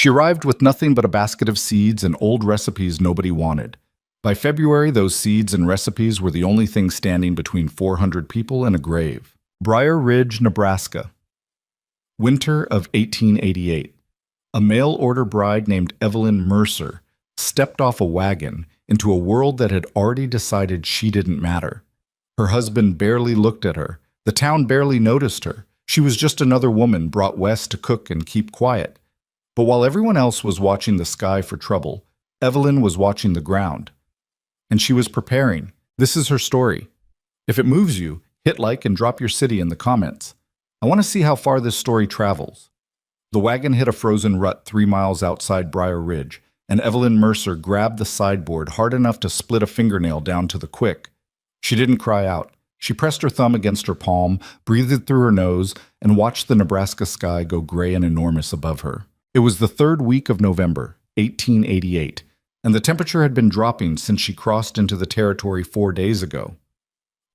She arrived with nothing but a basket of seeds and old recipes nobody wanted. By February, those seeds and recipes were the only thing standing between 400 people and a grave. Briar Ridge, Nebraska. Winter of 1888. A mail-order bride named Evelyn Mercer stepped off a wagon into a world that had already decided she didn't matter. Her husband barely looked at her. The town barely noticed her. She was just another woman brought west to cook and keep quiet. But while everyone else was watching the sky for trouble, Evelyn was watching the ground. And she was preparing. This is her story. If it moves you, hit like and drop your city in the comments. I want to see how far this story travels. The wagon hit a frozen rut 3 miles outside Briar Ridge, and Evelyn Mercer grabbed the sideboard hard enough to split a fingernail down to the quick. She didn't cry out. She pressed her thumb against her palm, breathed through her nose, and watched the Nebraska sky go gray and enormous above her. It was the 3rd week of November, 1888, and the temperature had been dropping since she crossed into the territory 4 days ago.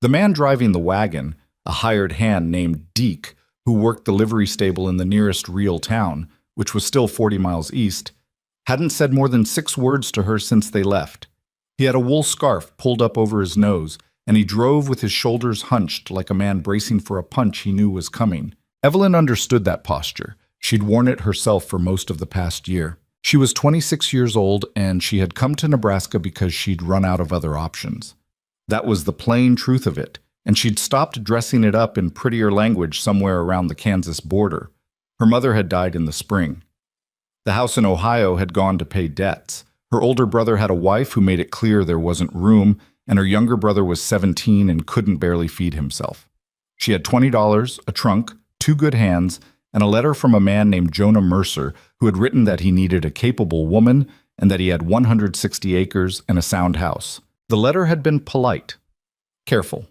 The man driving the wagon, a hired hand named Deke, who worked the livery stable in the nearest real town, which was still 40 miles east, hadn't said more than 6 words to her since they left. He had a wool scarf pulled up over his nose, and he drove with his shoulders hunched like a man bracing for a punch he knew was coming. Evelyn understood that posture. She'd worn it herself for most of the past year. She was 26 years old, and she had come to Nebraska because she'd run out of other options. That was the plain truth of it, and she'd stopped dressing it up in prettier language somewhere around the Kansas border. Her mother had died in the spring. The house in Ohio had gone to pay debts. Her older brother had a wife who made it clear there wasn't room, and her younger brother was 17 and couldn't barely feed himself. She had $20, a trunk, 2 good hands, and a letter from a man named Jonah Mercer who had written that he needed a capable woman and that he had 160 acres and a sound house. The letter had been polite, careful.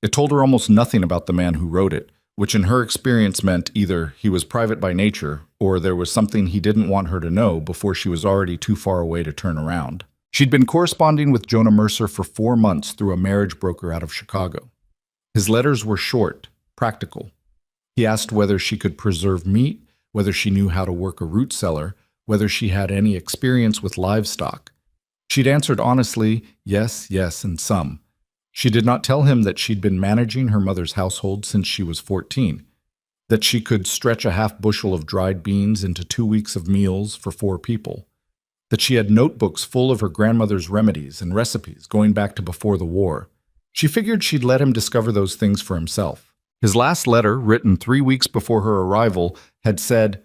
It told her almost nothing about the man who wrote it, which in her experience meant either he was private by nature or there was something he didn't want her to know before she was already too far away to turn around. She'd been corresponding with Jonah Mercer for 4 months through a marriage broker out of Chicago. His letters were short, practical. He asked whether she could preserve meat, whether she knew how to work a root cellar, whether she had any experience with livestock. She'd answered honestly, yes, yes, and some. She did not tell him that she'd been managing her mother's household since she was 14, that she could stretch a half bushel of dried beans into 2 weeks of meals for 4 people, that she had notebooks full of her grandmother's remedies and recipes going back to before the war. She figured she'd let him discover those things for himself. His last letter, written 3 weeks before her arrival, had said,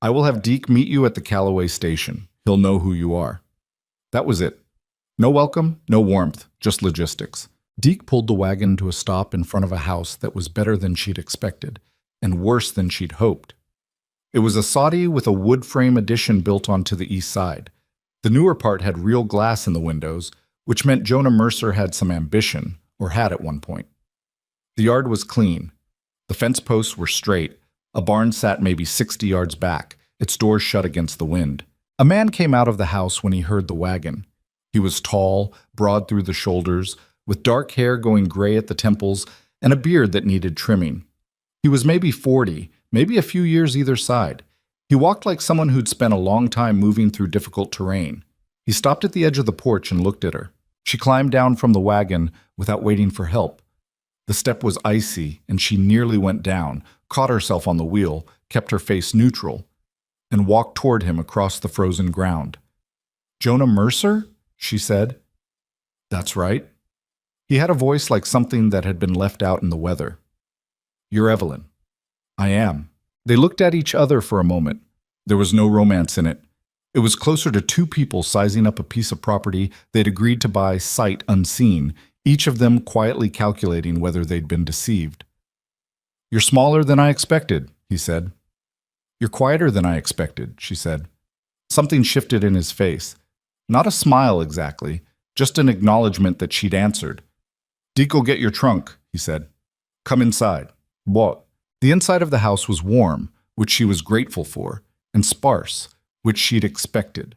"I will have Deke meet you at the Callaway station. He'll know who you are." That was it. No welcome, no warmth, just logistics. Deke pulled the wagon to a stop in front of a house that was better than she'd expected, and worse than she'd hoped. It was a soddy with a wood frame addition built onto the east side. The newer part had real glass in the windows, which meant Jonah Mercer had some ambition, or had at one point. The yard was clean. The fence posts were straight. A barn sat maybe 60 yards back, its doors shut against the wind. A man came out of the house when he heard the wagon. He was tall, broad through the shoulders, with dark hair going gray at the temples and a beard that needed trimming. He was maybe 40, maybe a few years either side. He walked like someone who'd spent a long time moving through difficult terrain. He stopped at the edge of the porch and looked at her. She climbed down from the wagon without waiting for help. The step was icy, and she nearly went down, caught herself on the wheel, kept her face neutral, and walked toward him across the frozen ground. "Jonah Mercer?" she said. "That's right." He had a voice like something that had been left out in the weather. "You're Evelyn." "I am." They looked at each other for a moment. There was no romance in it. It was closer to 2 people sizing up a piece of property they'd agreed to buy sight unseen, each of them quietly calculating whether they'd been deceived. "You're smaller than I expected," he said. "You're quieter than I expected," she said. Something shifted in his face. Not a smile exactly, just an acknowledgement that she'd answered. "Deke'll get your trunk," he said. "Come inside." What? The inside of the house was warm, which she was grateful for, and sparse, which she'd expected.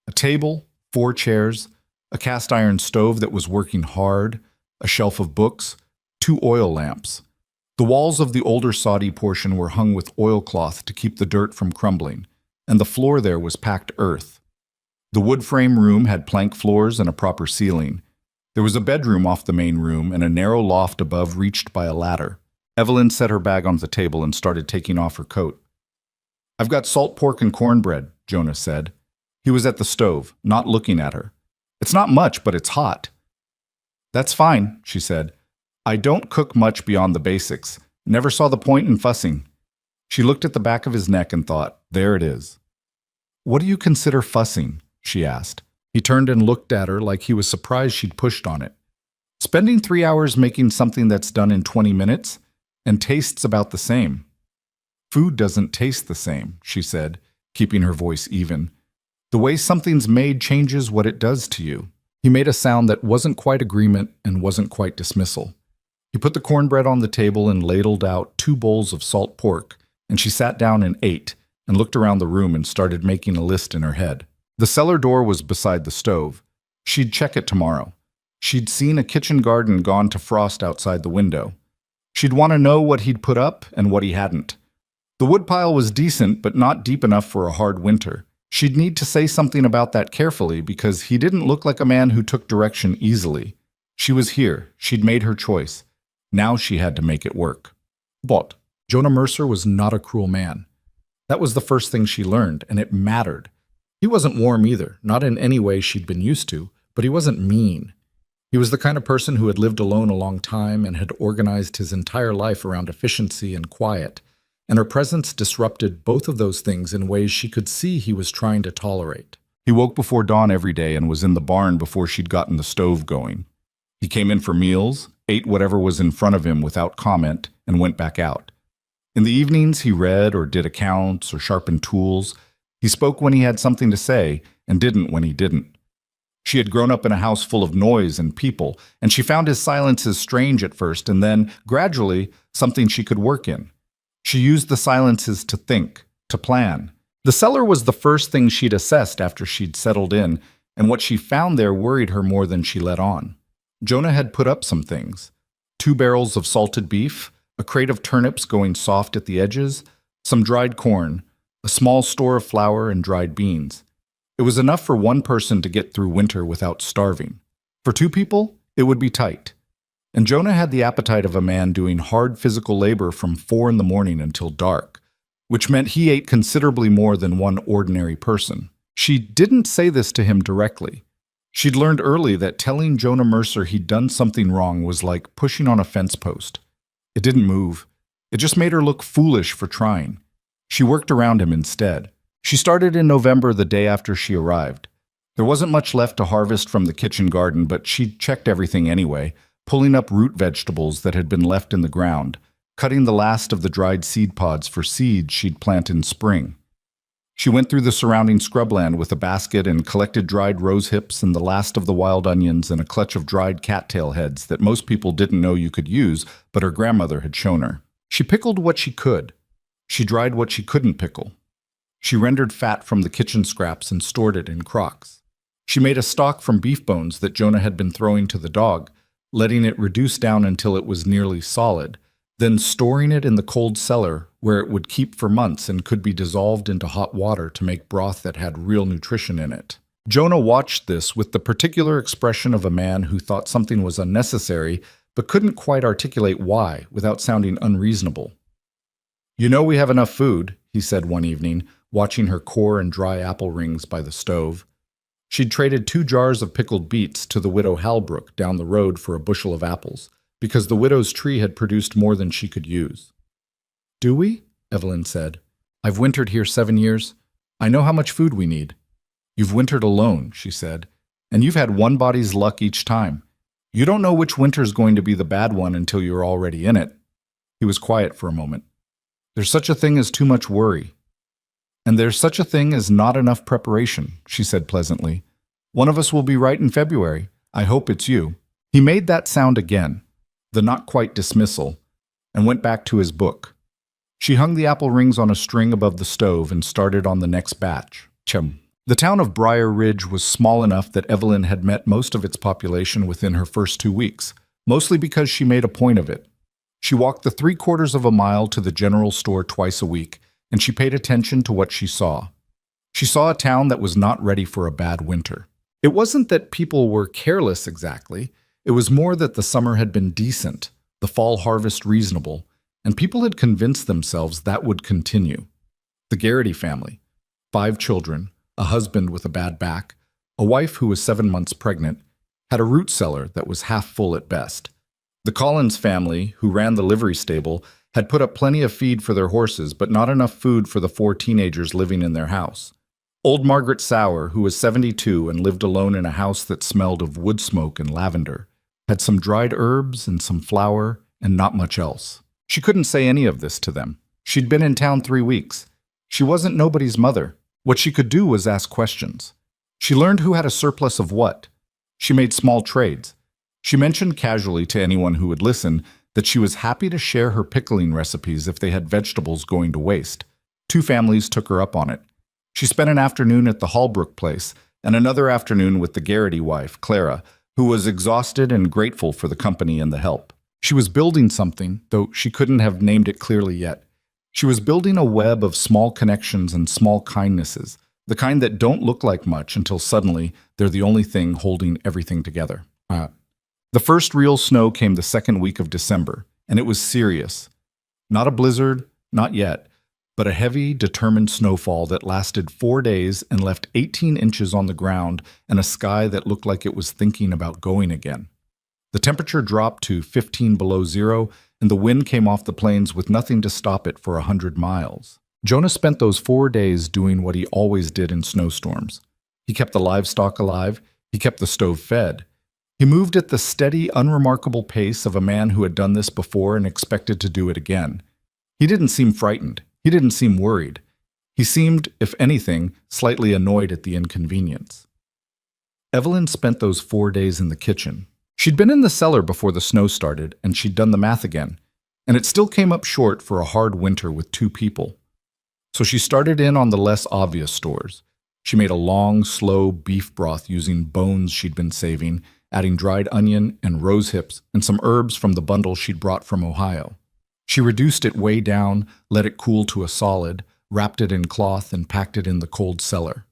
A table, 4 chairs, a cast iron stove that was working hard, a shelf of books, 2 oil lamps. The walls of the older soddy portion were hung with oilcloth to keep the dirt from crumbling, and the floor there was packed earth. The wood frame room had plank floors and a proper ceiling. There was a bedroom off the main room and a narrow loft above reached by a ladder. Evelyn set her bag on the table and started taking off her coat. "I've got salt pork and cornbread," Jonah said. He was at the stove, not looking at her. "It's not much, but it's hot." "That's fine," she said. "I don't cook much beyond the basics. Never saw the point in fussing." She looked at the back of his neck and thought, there it is. "What do you consider fussing?" she asked. He turned and looked at her like he was surprised she'd pushed on it. "Spending 3 hours making something that's done in 20 minutes and tastes about the same." "Food doesn't taste the same," she said, keeping her voice even. "The way something's made changes what it does to you." He made a sound that wasn't quite agreement and wasn't quite dismissal. He put the cornbread on the table and ladled out 2 bowls of salt pork, and she sat down and ate and looked around the room and started making a list in her head. The cellar door was beside the stove. She'd check it tomorrow. She'd seen a kitchen garden gone to frost outside the window. She'd want to know what he'd put up and what he hadn't. The woodpile was decent, but not deep enough for a hard winter. She'd need to say something about that carefully because he didn't look like a man who took direction easily. She was here. She'd made her choice. Now she had to make it work. But Jonah Mercer was not a cruel man. That was the first thing she learned, and it mattered. He wasn't warm either, not in any way she'd been used to, but he wasn't mean. He was the kind of person who had lived alone a long time and had organized his entire life around efficiency and quiet, and her presence disrupted both of those things in ways she could see he was trying to tolerate. He woke before dawn every day and was in the barn before she'd gotten the stove going. He came in for meals, ate whatever was in front of him without comment, and went back out. In the evenings, he read or did accounts or sharpened tools. He spoke when he had something to say and didn't when he didn't. She had grown up in a house full of noise and people, and she found his silences strange at first and then, gradually, something she could work in. She used the silences to think, to plan. The cellar was the first thing she'd assessed after she'd settled in, and what she found there worried her more than she let on. Jonah had put up some things. 2 barrels of salted beef, a crate of turnips going soft at the edges, some dried corn, a small store of flour and dried beans. It was enough for one person to get through winter without starving. For 2 people, it would be tight. And Jonah had the appetite of a man doing hard physical labor from 4 in the morning until dark, which meant he ate considerably more than one ordinary person. She didn't say this to him directly. She'd learned early that telling Jonah Mercer he'd done something wrong was like pushing on a fence post. It didn't move. It just made her look foolish for trying. She worked around him instead. She started in November, the day after she arrived. There wasn't much left to harvest from the kitchen garden, but she'd checked everything anyway, pulling up root vegetables that had been left in the ground, cutting the last of the dried seed pods for seeds she'd plant in spring. She went through the surrounding scrubland with a basket and collected dried rose hips and the last of the wild onions and a clutch of dried cattail heads that most people didn't know you could use, but her grandmother had shown her. She pickled what she could. She dried what she couldn't pickle. She rendered fat from the kitchen scraps and stored it in crocks. She made a stock from beef bones that Jonah had been throwing to the dog, letting it reduce down until it was nearly solid, then storing it in the cold cellar where it would keep for months and could be dissolved into hot water to make broth that had real nutrition in it. Jonah watched this with the particular expression of a man who thought something was unnecessary but couldn't quite articulate why without sounding unreasonable. "You know we have enough food," he said one evening, watching her core and dry apple rings by the stove. She'd traded 2 jars of pickled beets to the widow Halbrook down the road for a bushel of apples, because the widow's tree had produced more than she could use. "Do we?" Evelyn said. "I've wintered here 7 years. I know how much food we need." "You've wintered alone," she said, "and you've had one body's luck each time. You don't know which winter's going to be the bad one until you're already in it." He was quiet for a moment. "There's such a thing as too much worry. And there's such a thing as not enough preparation," she said pleasantly. "One of us will be right in February. I hope it's you." He made that sound again, the not quite dismissal, and went back to his book. She hung the apple rings on a string above the stove and started on the next batch. The town of Briar Ridge was small enough that Evelyn had met most of its population within her first 2 weeks, mostly because she made a point of it. She walked the 3/4 of a mile to the general store twice a week, and she paid attention to what she saw. She saw a town that was not ready for a bad winter. It wasn't that people were careless exactly. It was more that the summer had been decent, the fall harvest reasonable, and people had convinced themselves that would continue. The Garrity family, 5 children, a husband with a bad back, a wife who was 7 months pregnant, had a root cellar that was half full at best. The Collins family, who ran the livery stable, had put up plenty of feed for their horses, but not enough food for the 4 teenagers living in their house. Old Margaret Sauer, who was 72 and lived alone in a house that smelled of wood smoke and lavender, had some dried herbs and some flour and not much else. She couldn't say any of this to them. She'd been in town 3 weeks. She wasn't nobody's mother. What she could do was ask questions. She learned who had a surplus of what. She made small trades. She mentioned casually to anyone who would listen that she was happy to share her pickling recipes if they had vegetables going to waste. 2 families took her up on it. She spent an afternoon at the Hallbrook place and another afternoon with the Garrity wife, Clara, who was exhausted and grateful for the company and the help. She was building something, though she couldn't have named it clearly yet. She was building a web of small connections and small kindnesses, the kind that don't look like much until suddenly they're the only thing holding everything together. The first real snow came the second week of December, and it was serious. Not a blizzard, not yet, but a heavy, determined snowfall that lasted 4 days and left 18 inches on the ground and a sky that looked like it was thinking about going again. The temperature dropped to 15 below zero, and the wind came off the plains with nothing to stop it for 100 miles. Jonah spent those 4 days doing what he always did in snowstorms. He kept the livestock alive, he kept the stove fed. He moved at the steady, unremarkable pace of a man who had done this before and expected to do it again. He didn't seem frightened. He didn't seem worried. He seemed, if anything, slightly annoyed at the inconvenience. Evelyn spent those 4 days in the kitchen. She'd been in the cellar before the snow started, and she'd done the math again, and it still came up short for a hard winter with 2 people. So she started in on the less obvious stores. She made a long, slow beef broth using bones she'd been saving, adding dried onion and rose hips and some herbs from the bundle she'd brought from Ohio. She reduced it way down, let it cool to a solid, wrapped it in cloth, and packed it in the cold cellar.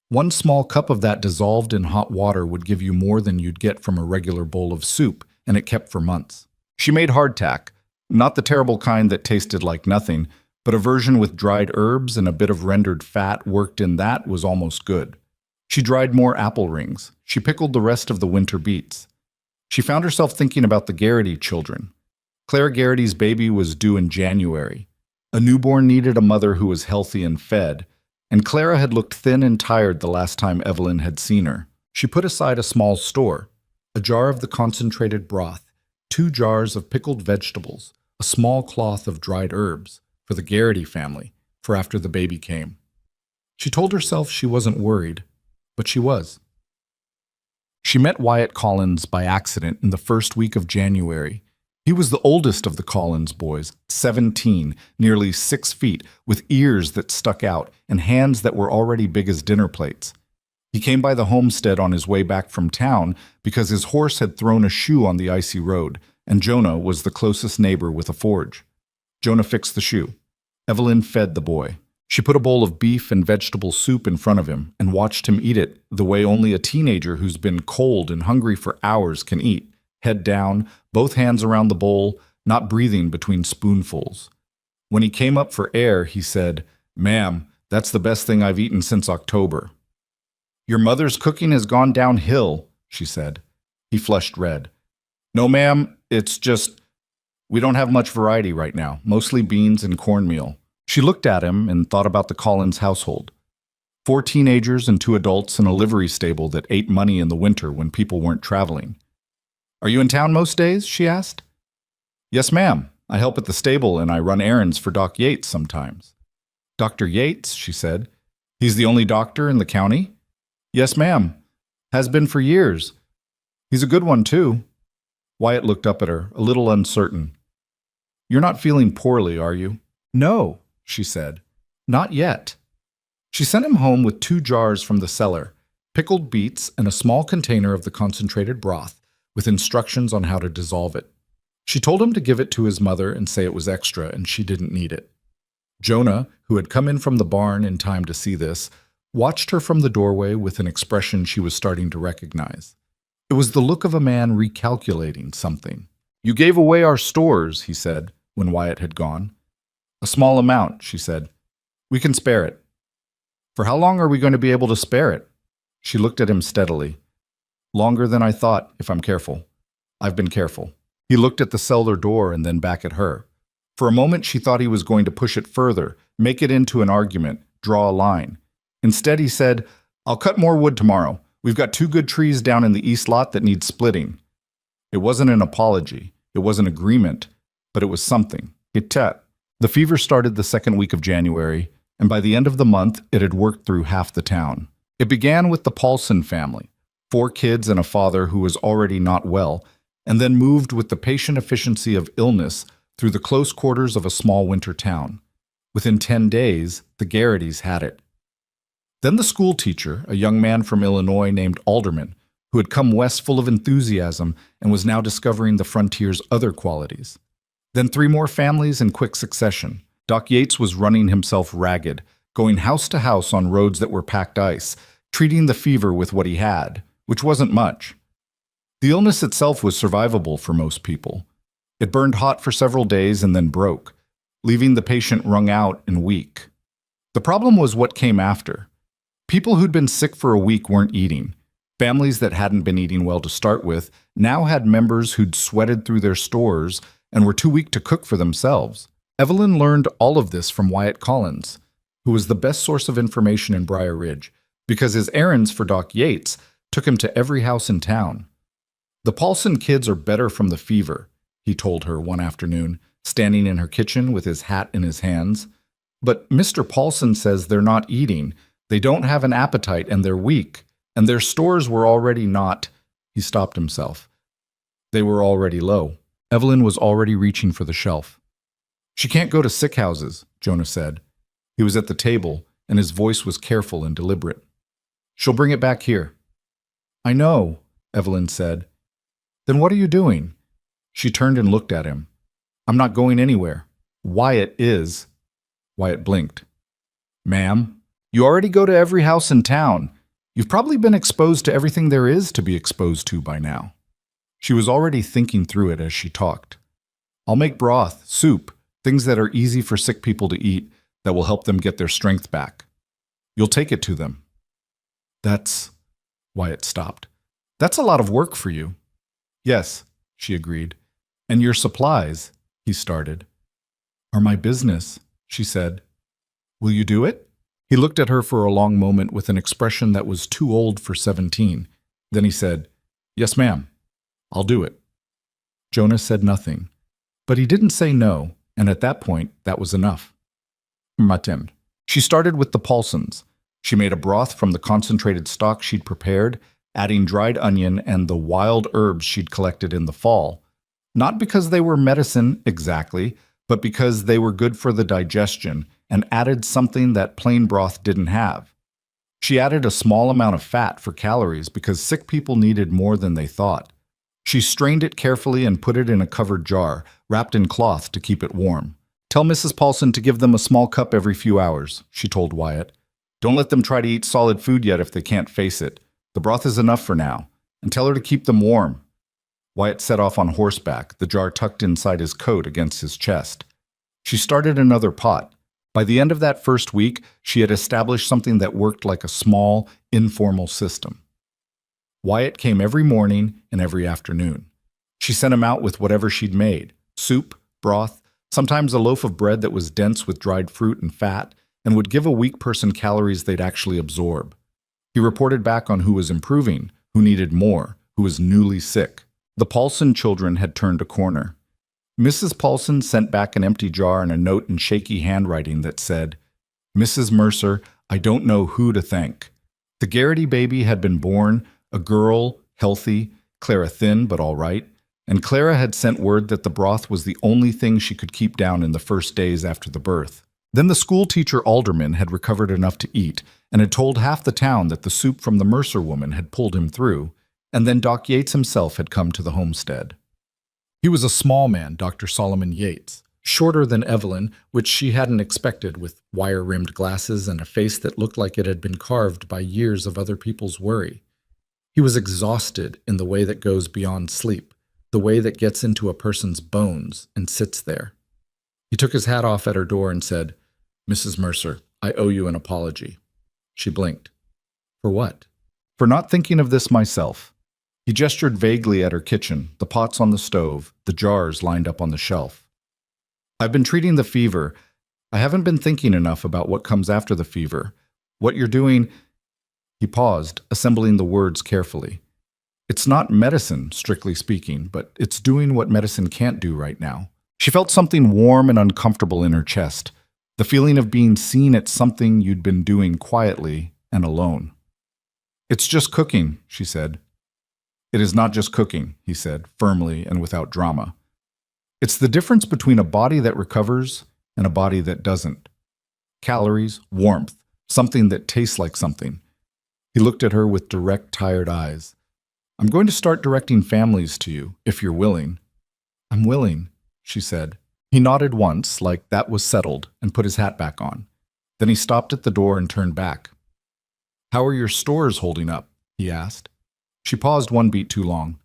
1 small cup of that dissolved in hot water would give you more than you'd get from a regular bowl of soup, and it kept for months. She made hardtack, not the terrible kind that tasted like nothing, but a version with dried herbs and a bit of rendered fat worked in that was almost good. She dried more apple rings. She pickled the rest of the winter beets. She found herself thinking about the Garrity children. Claire Garrity's baby was due in January. A newborn needed a mother who was healthy and fed, and Clara had looked thin and tired the last time Evelyn had seen her. She put aside a small store, a jar of the concentrated broth, 2 jars of pickled vegetables, a small cloth of dried herbs, for the Garrity family, for after the baby came. She told herself she wasn't worried, but she was. She met Wyatt Collins by accident in the first week of January. He was the oldest of the Collins boys, 17, nearly 6 feet, with ears that stuck out and hands that were already big as dinner plates. He came by the homestead on his way back from town because his horse had thrown a shoe on the icy road, and Jonah was the closest neighbor with a forge. Jonah fixed the shoe. Evelyn fed the boy. She put a bowl of beef and vegetable soup in front of him and watched him eat it the way only a teenager who's been cold and hungry for hours can eat. Head down, both hands around the bowl, not breathing between spoonfuls. When he came up for air, he said, "Ma'am, that's the best thing I've eaten since October." "Your mother's cooking has gone downhill," she said. He flushed red. "No, ma'am, it's just, we don't have much variety right now, mostly beans and cornmeal." She looked at him and thought about the Collins household. 4 teenagers and 2 adults in a livery stable that ate money in the winter when people weren't traveling. "Are you in town most days?" she asked. "Yes, ma'am. I help at the stable and I run errands for Doc Yates sometimes." "Dr. Yates," she said. "He's the only doctor in the county?" "Yes, ma'am. Has been for years. He's a good one, too." Wyatt looked up at her, a little uncertain. "You're not feeling poorly, are you?" "No," she said. "Not yet." She sent him home with 2 jars from the cellar, pickled beets and a small container of the concentrated broth, with instructions on how to dissolve it. She told him to give it to his mother and say it was extra and she didn't need it. Jonah, who had come in from the barn in time to see this, watched her from the doorway with an expression she was starting to recognize. It was the look of a man recalculating something. "You gave away our stores," he said, when Wyatt had gone. "A small amount," she said. "We can spare it." "For how long are we going to be able to spare it?" She looked at him steadily. "Longer than I thought, if I'm careful. I've been careful." He looked at the cellar door and then back at her. For a moment she thought he was going to push it further, make it into an argument, draw a line. Instead he said, "I'll cut more wood tomorrow. We've got 2 good trees down in the east lot that need splitting." It wasn't an apology, it was an agreement, but it was something. The fever started the second week of January, and by the end of the month it had worked through half the town. It began with the Paulson family, 4 kids and a father who was already not well, and then moved with the patient efficiency of illness through the close quarters of a small winter town. Within 10 days, the Garrity's had it. Then the school teacher, a young man from Illinois named Alderman, who had come west full of enthusiasm and was now discovering the frontier's other qualities. Then 3 more families in quick succession. Doc Yates was running himself ragged, going house to house on roads that were packed ice, treating the fever with what he had, which wasn't much. The illness itself was survivable for most people. It burned hot for several days and then broke, leaving the patient wrung out and weak. The problem was what came after. People who'd been sick for a week weren't eating. Families that hadn't been eating well to start with now had members who'd sweated through their stores and were too weak to cook for themselves. Evelyn learned all of this from Wyatt Collins, who was the best source of information in Briar Ridge, because his errands for Doc Yates took him to every house in town. "The Paulson kids are better from the fever," he told her one afternoon, standing in her kitchen with his hat in his hands. "But Mr. Paulson says they're not eating, they don't have an appetite, and they're weak, and their stores were already not—" He stopped himself. They were already low. Evelyn was already reaching for the shelf. "She can't go to sick houses," Jonah said. He was at the table, and his voice was careful and deliberate. "She'll bring it back here." "I know," Evelyn said. "Then what are you doing?" She turned and looked at him. "I'm not going anywhere. Wyatt is." Wyatt blinked. "Ma'am, you already go to every house in town. You've probably been exposed to everything there is to be exposed to by now." She was already thinking through it as she talked. "I'll make broth, soup, things that are easy for sick people to eat that will help them get their strength back. You'll take it to them." "That's—" Wyatt stopped. "That's a lot of work for you." "Yes," she agreed. "And your supplies," he started. "Are my business," she said. "Will you do it?" He looked at her for a long moment with an expression that was too old for 17. Then he said, "Yes, ma'am. I'll do it." Jonah said nothing. But he didn't say no, and at that point, that was enough. Matem. She started with the Paulsons. She made a broth from the concentrated stock she'd prepared, adding dried onion and the wild herbs she'd collected in the fall. Not because they were medicine exactly, but because they were good for the digestion and added something that plain broth didn't have. She added a small amount of fat for calories because sick people needed more than they thought. She strained it carefully and put it in a covered jar, wrapped in cloth to keep it warm. "Tell Mrs. Paulson to give them a small cup every few hours," she told Wyatt. "Don't let them try to eat solid food yet if they can't face it. The broth is enough for now. And tell her to keep them warm." Wyatt set off on horseback, the jar tucked inside his coat against his chest. She started another pot. By the end of that first week, she had established something that worked like a small, informal system. Wyatt came every morning and every afternoon. She sent him out with whatever she'd made, soup, broth, sometimes a loaf of bread that was dense with dried fruit and fat, and would give a weak person calories they'd actually absorb. He reported back on who was improving, who needed more, who was newly sick. The Paulson children had turned a corner. Mrs. Paulson sent back an empty jar and a note in shaky handwriting that said, "Mrs. Mercer, I don't know who to thank." The Garrity baby had been born, a girl, healthy, Clara thin but all right, and Clara had sent word that the broth was the only thing she could keep down in the first days after the birth. Then the school teacher Alderman had recovered enough to eat and had told half the town that the soup from the Mercer woman had pulled him through, and then Doc Yates himself had come to the homestead. He was a small man, Dr. Solomon Yates, Shorter than Evelyn, which she hadn't expected, with wire-rimmed glasses and a face that looked like it had been carved by years of other people's worry. He was exhausted in the way that goes beyond sleep, the way that gets into a person's bones and sits there. He took his hat off at her door and said, "Mrs. Mercer, I owe you an apology." She blinked. For what? For not thinking of this myself. He gestured vaguely at her kitchen, the pots on the stove, the jars lined up on the shelf. I've been treating the fever. I haven't been thinking enough about what comes after the fever. What you're doing... He paused, assembling the words carefully. It's not medicine, strictly speaking, but it's doing what medicine can't do right now. She felt something warm and uncomfortable in her chest, the feeling of being seen at something you'd been doing quietly and alone. It's just cooking, she said. It is not just cooking, he said, firmly and without drama. It's the difference between a body that recovers and a body that doesn't. Calories, warmth, something that tastes like something. He looked at her with direct, tired eyes. I'm going to start directing families to you, if you're willing. I'm willing, she said. He nodded once, like that was settled, and put his hat back on. Then he stopped at the door and turned back. How are your stores holding up? He asked. She paused one beat too long.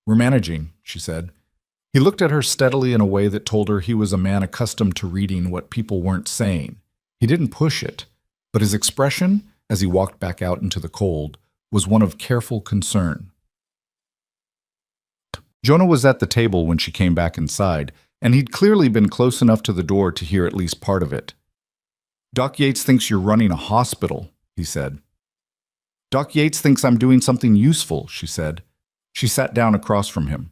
We're managing, she said. He looked at her steadily in a way that told her he was a man accustomed to reading what people weren't saying. He didn't push it, but his expression, as he walked back out into the cold, was one of careful concern. Jonah was at the table when she came back inside, and he'd clearly been close enough to the door to hear at least part of it. Doc Yates thinks you're running a hospital, he said. Doc Yates thinks I'm doing something useful, she said. She sat down across from him.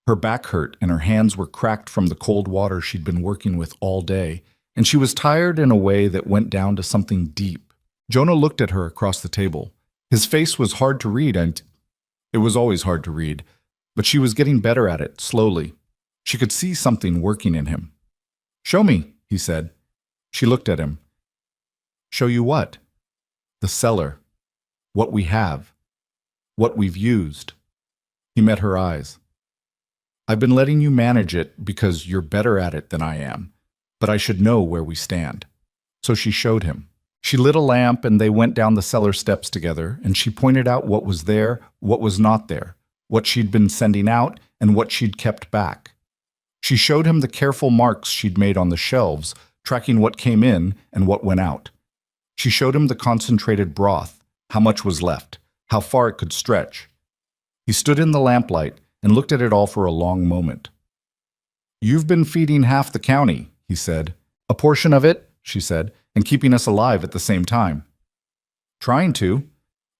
Her back hurt and her hands were cracked from the cold water she'd been working with all day, and she was tired in a way that went down to something deep. Jonah looked at her across the table. His face was hard to read, and it was always hard to read, but she was getting better at it, slowly. She could see something working in him. Show me, he said. She looked at him. Show you what? The cellar. What we have. What we've used. He met her eyes. I've been letting you manage it because you're better at it than I am, but I should know where we stand. So she showed him. She lit a lamp and they went down the cellar steps together, and she pointed out what was there, what was not there, what she'd been sending out, and what she'd kept back. She showed him the careful marks she'd made on the shelves, tracking what came in and what went out. She showed him the concentrated broth, how much was left, how far it could stretch. He stood in the lamplight and looked at it all for a long moment. You've been feeding half the county, he said. A portion of it, she said, and keeping us alive at the same time. Trying to.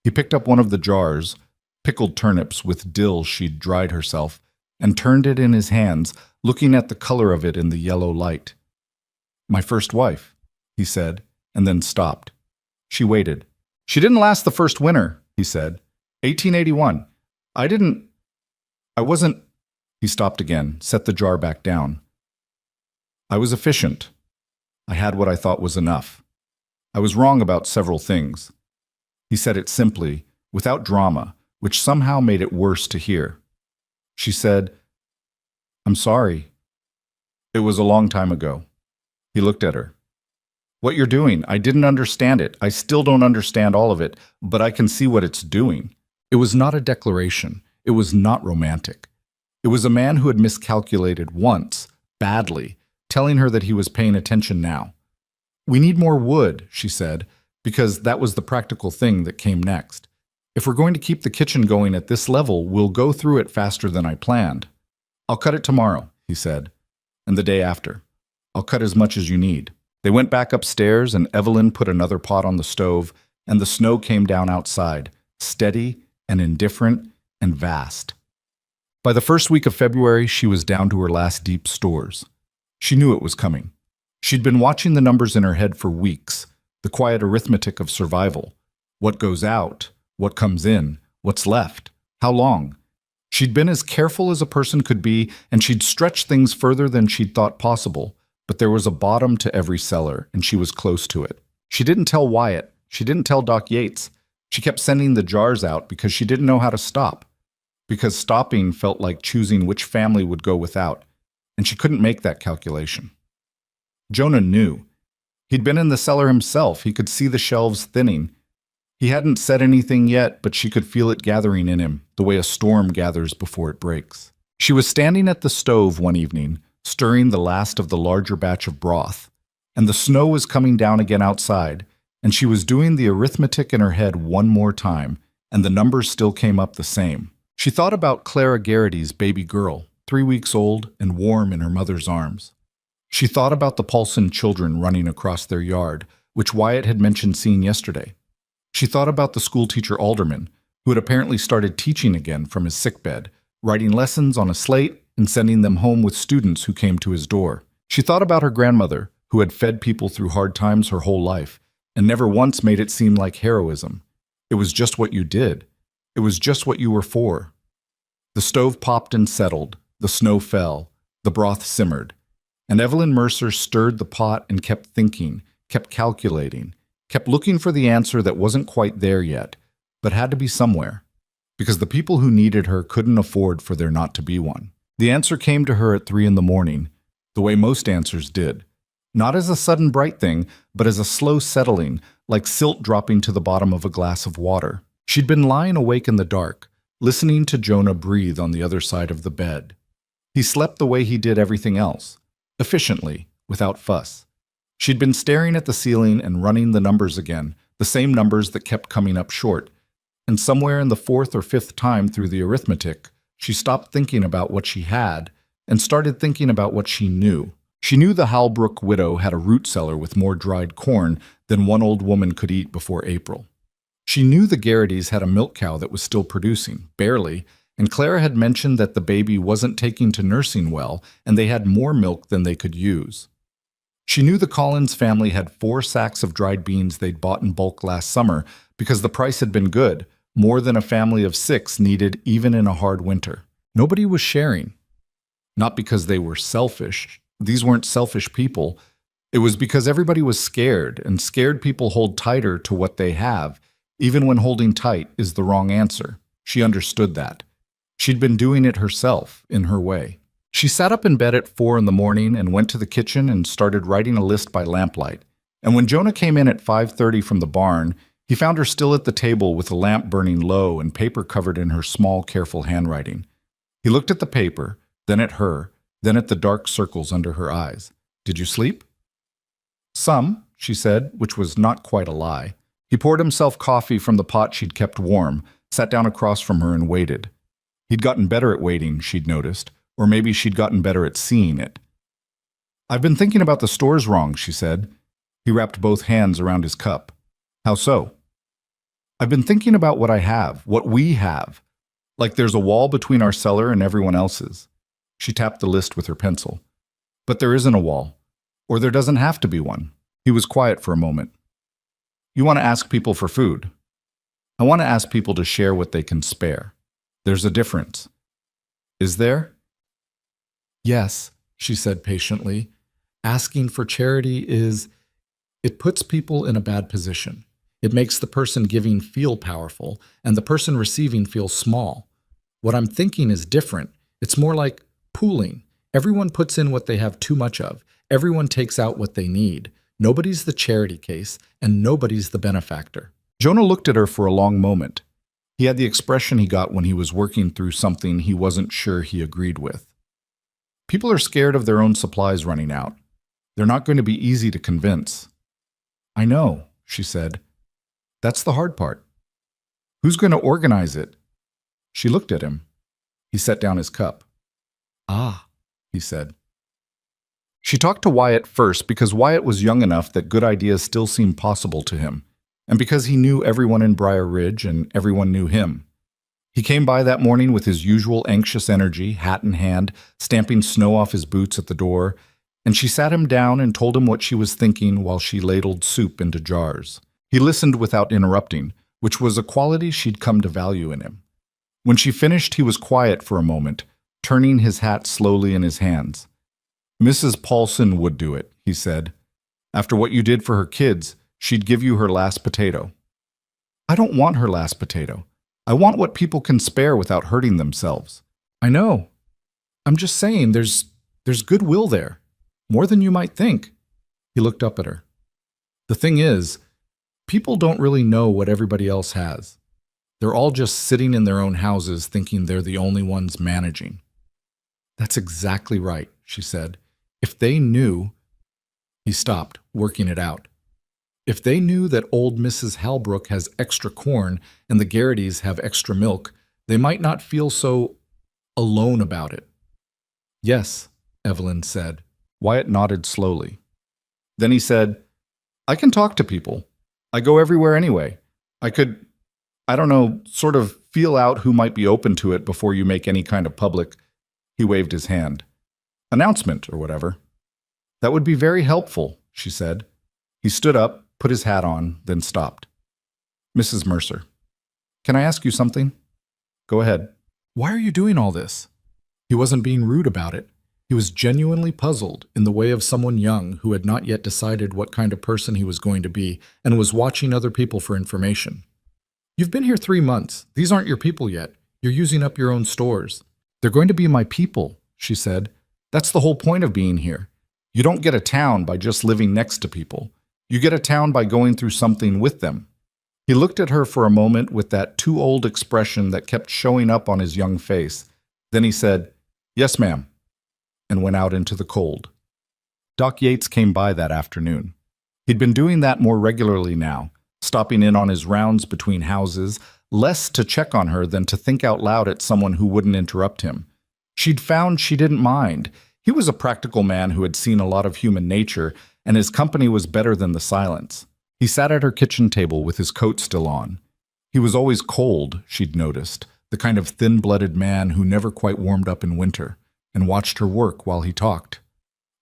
He picked up one of the jars, pickled turnips with dill she'd dried herself, and turned it in his hands, looking at the color of it in the yellow light. My first wife, he said, and then stopped. She waited. She didn't last the first winter, he said. 1881. I wasn't... He stopped again, set the jar back down. I was efficient. I had what I thought was enough. I was wrong about several things. He said it simply, without drama, which somehow made it worse to hear. She said, I'm sorry. It was a long time ago. He looked at her. What you're doing, I didn't understand it. I still don't understand all of it, but I can see what it's doing. It was not a declaration. It was not romantic. It was a man who had miscalculated once, badly, telling her that he was paying attention now. We need more wood, she said, because that was the practical thing that came next. If we're going to keep the kitchen going at this level, we'll go through it faster than I planned. I'll cut it tomorrow, he said, and the day after. I'll cut as much as you need. They went back upstairs, and Evelyn put another pot on the stove, and the snow came down outside, steady and indifferent and vast. By the first week of February, she was down to her last deep stores. She knew it was coming. She'd been watching the numbers in her head for weeks, the quiet arithmetic of survival. What goes out, what comes in, what's left, how long. She'd been as careful as a person could be, and she'd stretched things further than she'd thought possible, but there was a bottom to every cellar, and she was close to it. She didn't tell Wyatt. She didn't tell Doc Yates. She kept sending the jars out because she didn't know how to stop. Because stopping felt like choosing which family would go without. and she couldn't make that calculation. Jonah knew. He'd been in the cellar himself. He could see the shelves thinning. He hadn't said anything yet, but she could feel it gathering in him, the way a storm gathers before it breaks. She was standing at the stove one evening, stirring the last of the larger batch of broth, and the snow was coming down again outside, and she was doing the arithmetic in her head one more time, and the numbers still came up the same. She thought about Clara Garrity's baby girl, 3 weeks old and warm in her mother's arms. She thought about the Paulson children running across their yard, which Wyatt had mentioned seeing yesterday. She thought about the schoolteacher Alderman, who had apparently started teaching again from his sickbed, writing lessons on a slate and sending them home with students who came to his door. She thought about her grandmother, who had fed people through hard times her whole life, and never once made it seem like heroism. It was just what you did. It was just what you were for. The stove popped and settled, the snow fell, the broth simmered, and Evelyn Mercer stirred the pot and kept thinking, kept calculating, kept looking for the answer that wasn't quite there yet, but had to be somewhere, because the people who needed her couldn't afford for there not to be one. The answer came to her at 3 a.m, the way most answers did. Not as a sudden bright thing, but as a slow settling, like silt dropping to the bottom of a glass of water. She'd been lying awake in the dark, listening to Jonah breathe on the other side of the bed. He slept the way he did everything else, efficiently, without fuss. She'd been staring at the ceiling and running the numbers again, the same numbers that kept coming up short. And somewhere in the 4th or 5th time through the arithmetic, she stopped thinking about what she had and started thinking about what she knew. She knew the Halbrook widow had a root cellar with more dried corn than one old woman could eat before April. She knew the Garritys had a milk cow that was still producing, barely, and Clara had mentioned that the baby wasn't taking to nursing well and they had more milk than they could use. She knew the Collins family had 4 sacks of dried beans they'd bought in bulk last summer because the price had been good, more than a family of 6 needed even in a hard winter. Nobody was sharing. Not because they were selfish. These weren't selfish people. It was because everybody was scared, and scared people hold tighter to what they have, even when holding tight is the wrong answer. She understood that. She'd been doing it herself, in her way. She sat up in bed at 4 a.m. and went to the kitchen and started writing a list by lamplight. And when Jonah came in at 5:30 from the barn, he found her still at the table with the lamp burning low and paper covered in her small, careful handwriting. He looked at the paper, then at her, then at the dark circles under her eyes. "Did you sleep?" "Some," she said, which was not quite a lie. He poured himself coffee from the pot she'd kept warm, sat down across from her and waited. He'd gotten better at waiting, she'd noticed, or maybe she'd gotten better at seeing it. "I've been thinking about the stores wrong," she said. He wrapped both hands around his cup. "How so?" "I've been thinking about what I have, what we have. Like there's a wall between our cellar and everyone else's." She tapped the list with her pencil. "But there isn't a wall. Or there doesn't have to be one." He was quiet for a moment. "You want to ask people for food. I want to ask people to share what they can spare. There's a difference." "Is there?" "Yes," she said patiently. "Asking for charity it puts people in a bad position. It makes the person giving feel powerful and the person receiving feel small. What I'm thinking is different. It's more like pooling. Everyone puts in what they have too much of. Everyone takes out what they need. Nobody's the charity case, and nobody's the benefactor." Jonah looked at her for a long moment. He had the expression he got when he was working through something he wasn't sure he agreed with. People are scared of their own supplies running out. They're not going to be easy to convince. "I know," she said. "That's the hard part. Who's going to organize it?" She looked at him. He set down his cup. "Ah," he said. She talked to Wyatt first because Wyatt was young enough that good ideas still seemed possible to him, and because he knew everyone in Briar Ridge and everyone knew him. He came by that morning with his usual anxious energy, hat in hand, stamping snow off his boots at the door, and she sat him down and told him what she was thinking while she ladled soup into jars. He listened without interrupting, which was a quality she'd come to value in him. When she finished, he was quiet for a moment, turning his hat slowly in his hands. "Mrs. Paulson would do it," he said. "After what you did for her kids, she'd give you her last potato." "I don't want her last potato. I want what people can spare without hurting themselves." "I know. I'm just saying there's There's goodwill there. More than you might think. He looked up at her. The thing is, people don't really know what everybody else has. They're all just sitting in their own houses thinking they're the only ones managing. That's exactly right, she said. If they knew... He stopped, working it out. If they knew that old Mrs. Halbrook has extra corn and the Garrity's have extra milk, they might not feel so alone about it. Yes, Evelyn said. Wyatt nodded slowly. Then he said, I can talk to people. I go everywhere anyway. I could, sort of feel out who might be open to it before you make any kind of public, he waved his hand, announcement or whatever. That would be very helpful, she said. He stood up, put his hat on, then stopped. Mrs. Mercer, can I ask you something? Go ahead. Why are you doing all this? He wasn't being rude about it. He was genuinely puzzled in the way of someone young who had not yet decided what kind of person he was going to be and was watching other people for information. You've been here 3 months. These aren't your people yet. You're using up your own stores. They're going to be my people, she said. That's the whole point of being here. You don't get a town by just living next to people. You get a town by going through something with them. He looked at her for a moment with that too old expression that kept showing up on his young face. Then he said, Yes, ma'am, and went out into the cold. Doc Yates came by that afternoon. He'd been doing that more regularly now, stopping in on his rounds between houses, less to check on her than to think out loud at someone who wouldn't interrupt him. She'd found she didn't mind. He was a practical man who had seen a lot of human nature, and his company was better than the silence. He sat at her kitchen table with his coat still on. He was always cold, she'd noticed, the kind of thin-blooded man who never quite warmed up in winter, and watched her work while he talked.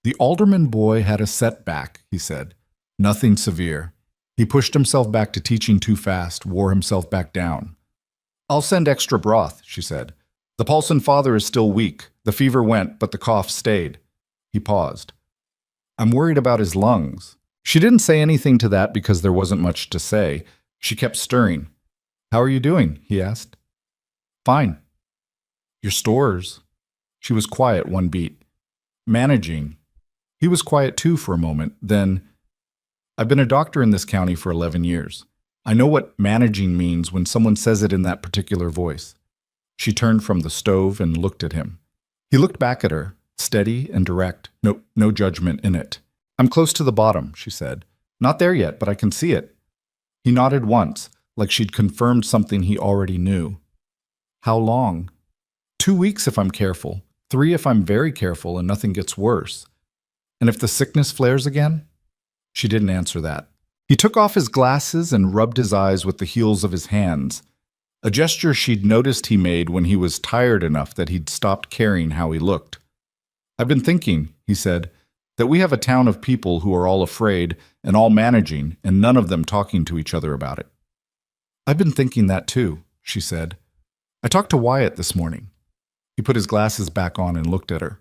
The alderman boy had a setback, he said. Nothing severe. He pushed himself back to teaching too fast, wore himself back down. I'll send extra broth, she said. The Paulson father is still weak. The fever went, but the cough stayed. He paused. I'm worried about his lungs. She didn't say anything to that because there wasn't much to say. She kept stirring. How are you doing? He asked. Fine. Your stores? She was quiet one beat. Managing. He was quiet too for a moment. Then, I've been a doctor in this county for 11 years. I know what managing means when someone says it in that particular voice. She turned from the stove and looked at him. He looked back at her, steady and direct, no judgment in it. I'm close to the bottom, she said. Not there yet, but I can see it. He nodded once, like she'd confirmed something he already knew. How long? 2 weeks if I'm careful, 3 if I'm very careful and nothing gets worse. And if the sickness flares again? She didn't answer that. He took off his glasses and rubbed his eyes with the heels of his hands, a gesture she'd noticed he made when he was tired enough that he'd stopped caring how he looked. I've been thinking, he said, that we have a town of people who are all afraid and all managing and none of them talking to each other about it. I've been thinking that too, she said. I talked to Wyatt this morning. He put his glasses back on and looked at her.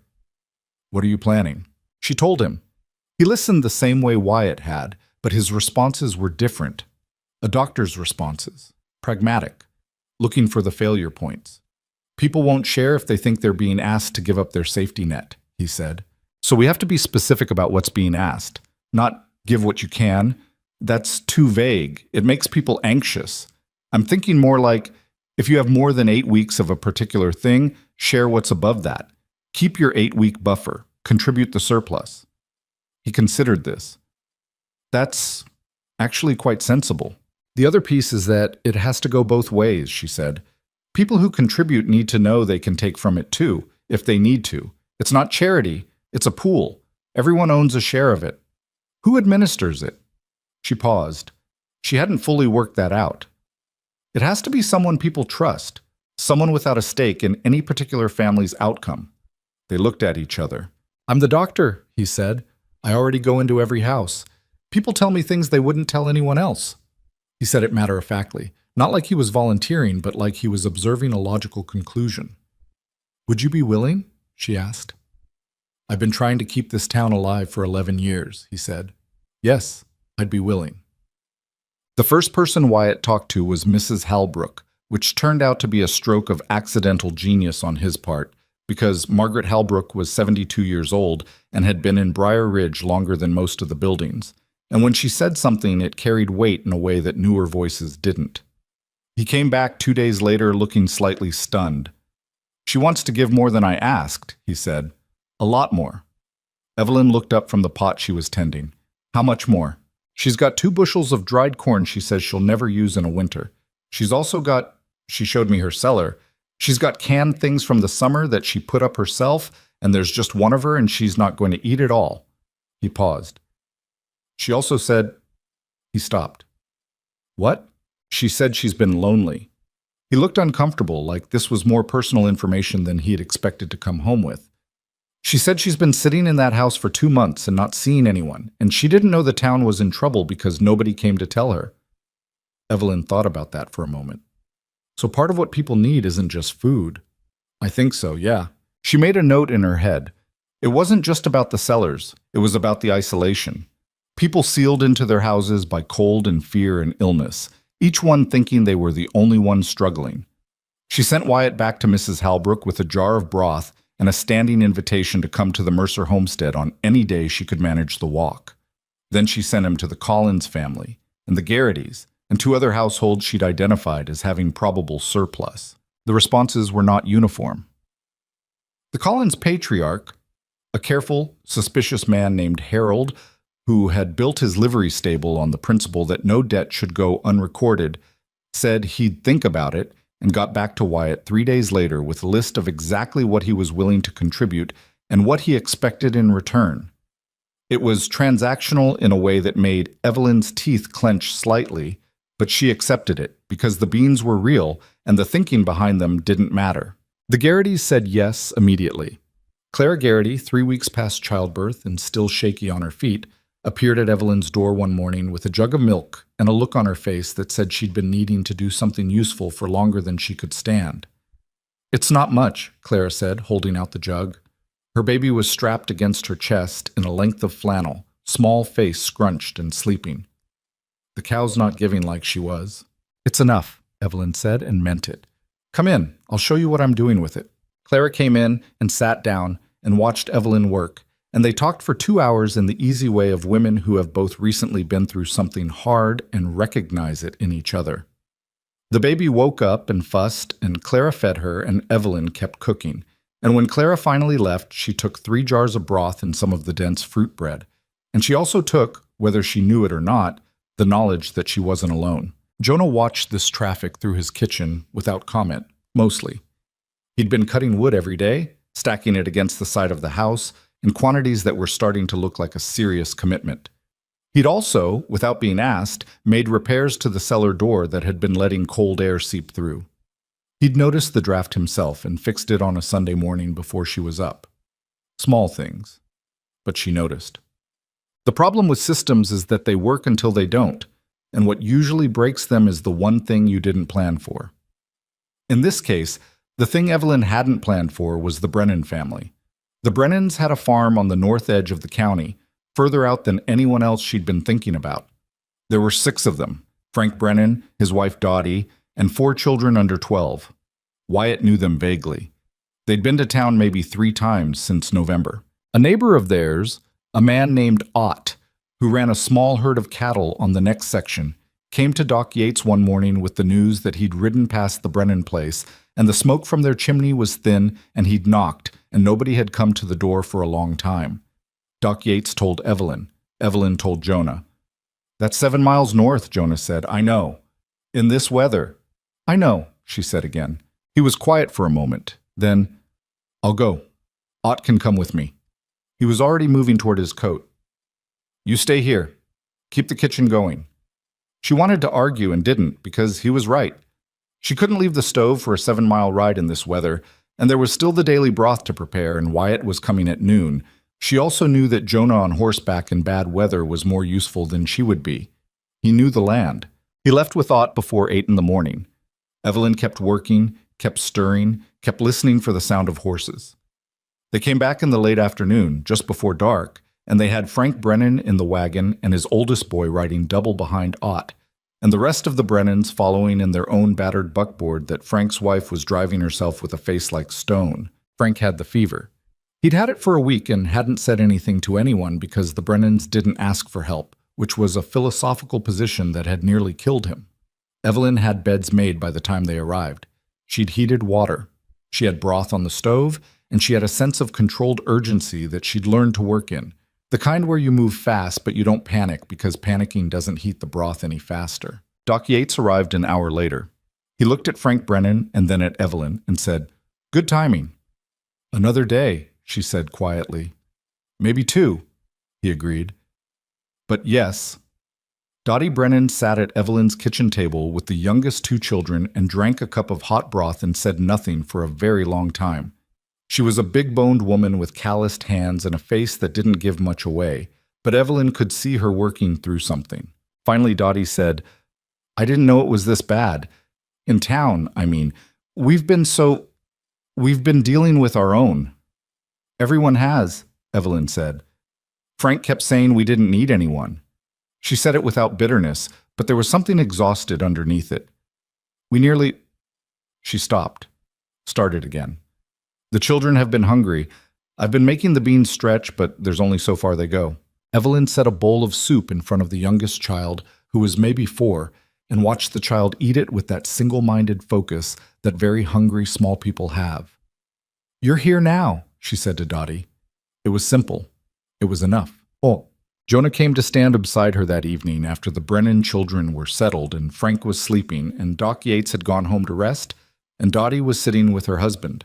What are you planning? She told him. He listened the same way Wyatt had, but his responses were different. A doctor's responses. Pragmatic. Looking for the failure points. People won't share if they think they're being asked to give up their safety net, he said. So we have to be specific about what's being asked. Not give what you can. That's too vague. It makes people anxious. I'm thinking more like, if you have more than 8 weeks of a particular thing, share what's above that. Keep your 8-week buffer. Contribute the surplus. He considered this. That's actually quite sensible. The other piece is that it has to go both ways, she said. People who contribute need to know they can take from it too, if they need to. It's not charity, it's a pool. Everyone owns a share of it. Who administers it? She paused. She hadn't fully worked that out. It has to be someone people trust, someone without a stake in any particular family's outcome. They looked at each other. I'm the doctor, he said. I already go into every house. People tell me things they wouldn't tell anyone else. He said it matter-of-factly, not like he was volunteering, but like he was observing a logical conclusion. Would you be willing? She asked. I've been trying to keep this town alive for 11 years, he said. Yes, I'd be willing. The first person Wyatt talked to was Mrs. Halbrook, which turned out to be a stroke of accidental genius on his part, because Margaret Halbrook was 72 years old and had been in Briar Ridge longer than most of the buildings, and when she said something, it carried weight in a way that newer voices didn't. He came back 2 days later looking slightly stunned. "She wants to give more than I asked," he said. "A lot more." Evelyn looked up from the pot she was tending. "How much more?" "She's got 2 bushels of dried corn she says she'll never use in a winter. She's also got," she showed me her cellar, "she's got canned things from the summer that she put up herself, and there's just one of her and she's not going to eat it all." He paused. "She also said," he stopped. "What?" "She said she's been lonely." He looked uncomfortable, like this was more personal information than he had expected to come home with. "She said she's been sitting in that house for 2 months and not seeing anyone, and she didn't know the town was in trouble because nobody came to tell her." Evelyn thought about that for a moment. "So part of what people need isn't just food." "I think so, yeah." She made a note in her head. It wasn't just about the cellars, it was about the isolation. People sealed into their houses by cold and fear and illness, each one thinking they were the only one struggling. She sent Wyatt back to Mrs. Halbrook with a jar of broth and a standing invitation to come to the Mercer homestead on any day she could manage the walk. Then she sent him to the Collins family and the Garrity's and 2 other households she'd identified as having probable surplus. The responses were not uniform. The Collins patriarch, a careful, suspicious man named Harold, who had built his livery stable on the principle that no debt should go unrecorded, said he'd think about it and got back to Wyatt 3 days later with a list of exactly what he was willing to contribute and what he expected in return. It was transactional in a way that made Evelyn's teeth clench slightly, but she accepted it because the beans were real and the thinking behind them didn't matter. The Garritys said yes immediately. Clara Garrity, 3 weeks past childbirth and still shaky on her feet, appeared at Evelyn's door one morning with a jug of milk and a look on her face that said she'd been needing to do something useful for longer than she could stand. "It's not much," Clara said, holding out the jug. Her baby was strapped against her chest in a length of flannel, small face scrunched and sleeping. "The cow's not giving like she was." "It's enough," Evelyn said, and meant it. "Come in, I'll show you what I'm doing with it." Clara came in and sat down and watched Evelyn work, and they talked for 2 hours in the easy way of women who have both recently been through something hard and recognize it in each other. The baby woke up and fussed, and Clara fed her, and Evelyn kept cooking. And when Clara finally left, she took 3 jars of broth and some of the dense fruit bread. And she also took, whether she knew it or not, the knowledge that she wasn't alone. Jonah watched this traffic through his kitchen without comment, mostly. He'd been cutting wood every day, stacking it against the side of the house, in quantities that were starting to look like a serious commitment. He'd also, without being asked, made repairs to the cellar door that had been letting cold air seep through. He'd noticed the draft himself and fixed it on a Sunday morning before she was up. Small things, but she noticed. The problem with systems is that they work until they don't, and what usually breaks them is the one thing you didn't plan for. In this case, the thing Evelyn hadn't planned for was the Brennan family. The Brennans had a farm on the north edge of the county, further out than anyone else she'd been thinking about. There were 6 of them, Frank Brennan, his wife Dottie, and 4 children under 12. Wyatt knew them vaguely. They'd been to town maybe 3 times since November. A neighbor of theirs, a man named Ott, who ran a small herd of cattle on the next section, came to Doc Yates one morning with the news that he'd ridden past the Brennan place, and the smoke from their chimney was thin, and he'd knocked, and nobody had come to the door for a long time. Doc Yates told Evelyn. Evelyn told Jonah. "That's 7 miles north," Jonah said. "I know. In this weather." "I know," she said again. He was quiet for a moment. Then, "I'll go. Ott can come with me." He was already moving toward his coat. "You stay here. Keep the kitchen going." She wanted to argue and didn't, because he was right. She couldn't leave the stove for a 7-mile ride in this weather, and there was still the daily broth to prepare, and Wyatt was coming at noon. She also knew that Jonah on horseback in bad weather was more useful than she would be. He knew the land. He left with Ott before 8 in the morning. Evelyn kept working, kept stirring, kept listening for the sound of horses. They came back in the late afternoon, just before dark, and they had Frank Brennan in the wagon and his oldest boy riding double behind Ott, and the rest of the Brennans following in their own battered buckboard that Frank's wife was driving herself with a face like stone. Frank had the fever. He'd had it for a week and hadn't said anything to anyone because the Brennans didn't ask for help, which was a philosophical position that had nearly killed him. Evelyn had beds made by the time they arrived. She'd heated water. She had broth on the stove, and she had a sense of controlled urgency that she'd learned to work in. The kind where you move fast but you don't panic because panicking doesn't heat the broth any faster. Doc Yates arrived an hour later. He looked at Frank Brennan and then at Evelyn and said, "Good timing." "Another day," she said quietly. "Maybe two," he agreed. "But yes." Dottie Brennan sat at Evelyn's kitchen table with the youngest two children and drank a cup of hot broth and said nothing for a very long time. She was a big-boned woman with calloused hands and a face that didn't give much away, but Evelyn could see her working through something. Finally, Dottie said, "I didn't know it was this bad. In town, I mean. We've been dealing with our own." "Everyone has," Evelyn said. "Frank kept saying we didn't need anyone." She said it without bitterness, but there was something exhausted underneath it. She stopped, started again. "The children have been hungry. I've been making the beans stretch, but there's only so far they go." Evelyn set a bowl of soup in front of the youngest child, who was maybe 4, and watched the child eat it with that single-minded focus that very hungry small people have. "You're here now," she said to Dottie. It was simple. It was enough. "Oh." Jonah came to stand beside her that evening after the Brennan children were settled and Frank was sleeping and Doc Yates had gone home to rest and Dottie was sitting with her husband.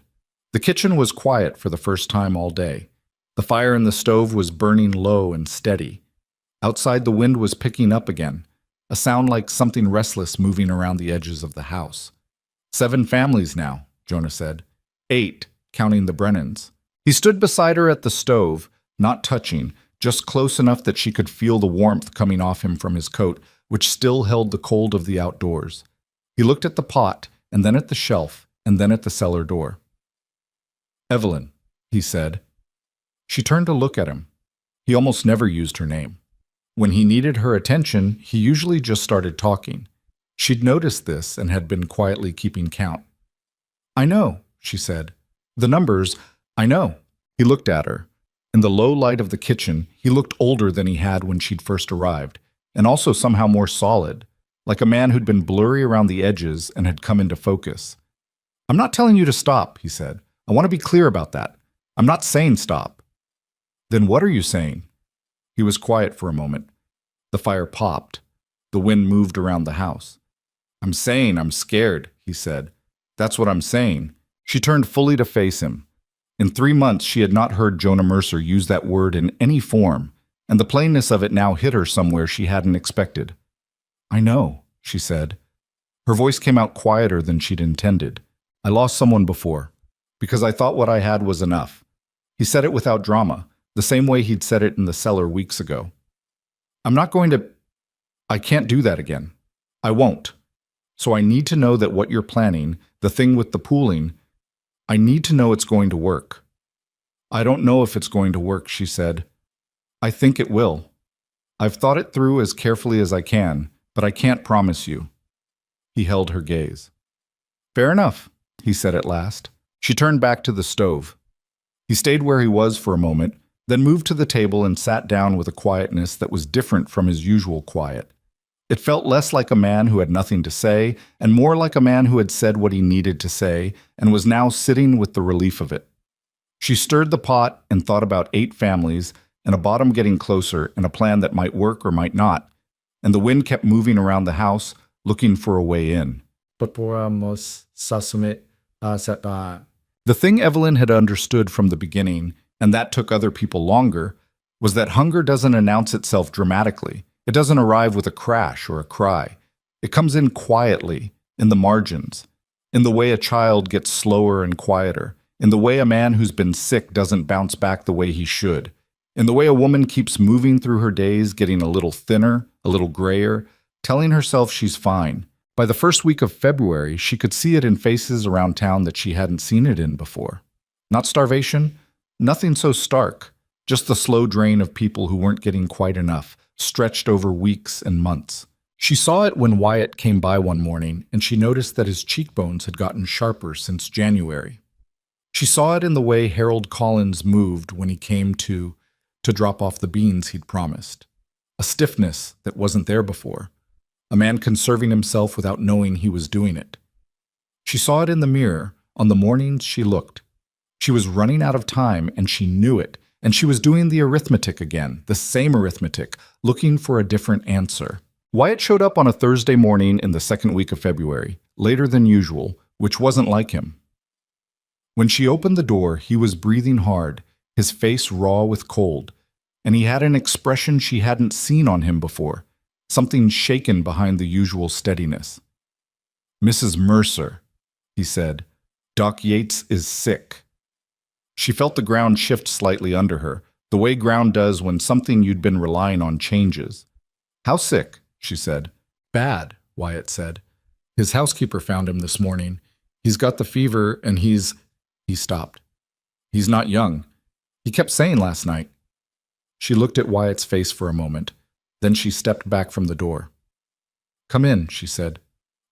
The kitchen was quiet for the first time all day. The fire in the stove was burning low and steady. Outside the wind was picking up again, a sound like something restless moving around the edges of the house. 7 families now, Jonah said. 8, counting the Brennans. He stood beside her at the stove, not touching, just close enough that she could feel the warmth coming off him from his coat, which still held the cold of the outdoors. He looked at the pot, and then at the shelf, and then at the cellar door. "Evelyn," he said. She turned to look at him. He almost never used her name. When he needed her attention, he usually just started talking. She'd noticed this and had been quietly keeping count. "I know," she said. "The numbers, I know." He looked at her. In the low light of the kitchen, he looked older than he had when she'd first arrived, and also somehow more solid, like a man who'd been blurry around the edges and had come into focus. "I'm not telling you to stop," he said. "I want to be clear about that. I'm not saying stop." "Then what are you saying?" He was quiet for a moment. The fire popped. The wind moved around the house. "I'm saying I'm scared," he said. "That's what I'm saying." She turned fully to face him. In 3 months, she had not heard Jonah Mercer use that word in any form, and the plainness of it now hit her somewhere she hadn't expected. "I know," she said. Her voice came out quieter than she'd intended. "I lost someone before, because I thought what I had was enough." He said it without drama, the same way he'd said it in the cellar weeks ago. I can't do that again. I won't. So I need to know that what you're planning, the thing with the pooling, I need to know it's going to work." "I don't know if it's going to work," she said. "I think it will. I've thought it through as carefully as I can, but I can't promise you." He held her gaze. "Fair enough," he said at last. She turned back to the stove. He stayed where he was for a moment, then moved to the table and sat down with a quietness that was different from his usual quiet. It felt less like a man who had nothing to say, and more like a man who had said what he needed to say, and was now sitting with the relief of it. She stirred the pot and thought about 8 families, and a bottom getting closer, and a plan that might work or might not, and the wind kept moving around the house, looking for a way in. The thing Evelyn had understood from the beginning, and that took other people longer, was that hunger doesn't announce itself dramatically. It doesn't arrive with a crash or a cry. It comes in quietly, in the margins, in the way a child gets slower and quieter, in the way a man who's been sick doesn't bounce back the way he should, in the way a woman keeps moving through her days, getting a little thinner, a little grayer, telling herself she's fine. By the first week of February, she could see it in faces around town that she hadn't seen it in before. Not starvation, nothing so stark, just the slow drain of people who weren't getting quite enough, stretched over weeks and months. She saw it when Wyatt came by one morning, and she noticed that his cheekbones had gotten sharper since January. She saw it in the way Harold Collins moved when he came to drop off the beans he'd promised. A stiffness that wasn't there before. A man conserving himself without knowing he was doing it. She saw it in the mirror on the mornings she looked. She was running out of time, and she knew it, and she was doing the arithmetic again, the same arithmetic, looking for a different answer. Wyatt showed up on a Thursday morning in the second week of February, later than usual, which wasn't like him. When she opened the door, he was breathing hard, his face raw with cold, and he had an expression she hadn't seen on him before, something shaken behind the usual steadiness. "Mrs. Mercer," he said, "Doc Yates is sick." She felt the ground shift slightly under her, the way ground does when something you'd been relying on changes. "How sick?" she said. "Bad," Wyatt said. "His housekeeper found him this morning. He's got the fever and He stopped. "He's not young. He kept saying last night." She looked at Wyatt's face for a moment. Then she stepped back from the door. "Come in," she said.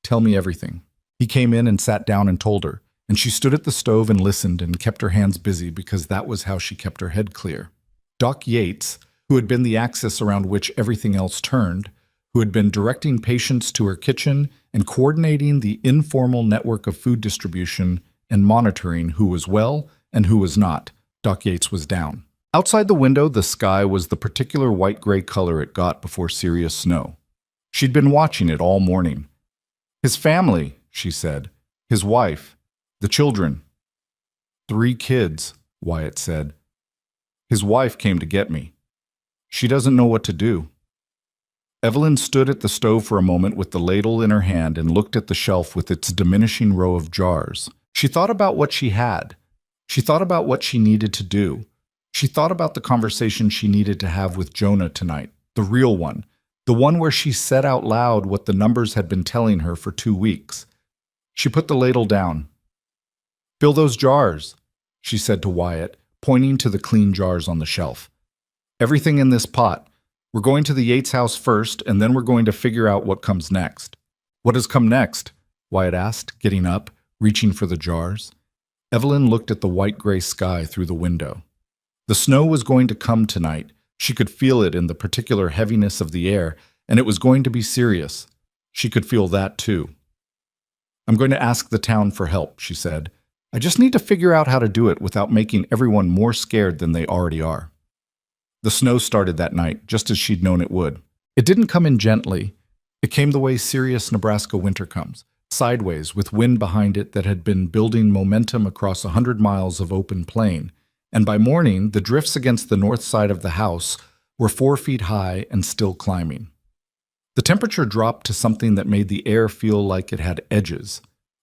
"Tell me everything." He came in and sat down and told her, and she stood at the stove and listened and kept her hands busy because that was how she kept her head clear. Doc Yates, who had been the axis around which everything else turned, who had been directing patients to her kitchen and coordinating the informal network of food distribution and monitoring who was well and who was not, Doc Yates was down. Outside the window, the sky was the particular white-gray color it got before serious snow. She'd been watching it all morning. "His family," she said. "His wife. The children." "3 kids," Wyatt said. "His wife came to get me. She doesn't know what to do." Evelyn stood at the stove for a moment with the ladle in her hand and looked at the shelf with its diminishing row of jars. She thought about what she had. She thought about what she needed to do. She thought about the conversation she needed to have with Jonah tonight, the real one, the one where she said out loud what the numbers had been telling her for 2 weeks. She put the ladle down. "Fill those jars," she said to Wyatt, pointing to the clean jars on the shelf. "Everything in this pot. We're going to the Yates house first, and then we're going to figure out what comes next." "What has come next?" Wyatt asked, getting up, reaching for the jars. Evelyn looked at the white-gray sky through the window. The snow was going to come tonight. She could feel it in the particular heaviness of the air, and it was going to be serious. She could feel that too. "I'm going to ask the town for help," she said. "I just need to figure out how to do it without making everyone more scared than they already are." The snow started that night, just as she'd known it would. It didn't come in gently. It came the way serious Nebraska winter comes, sideways, with wind behind it that had been building momentum across 100 miles of open plain. And by morning, the drifts against the north side of the house were 4 feet high and still climbing. The temperature dropped to something that made the air feel like it had edges,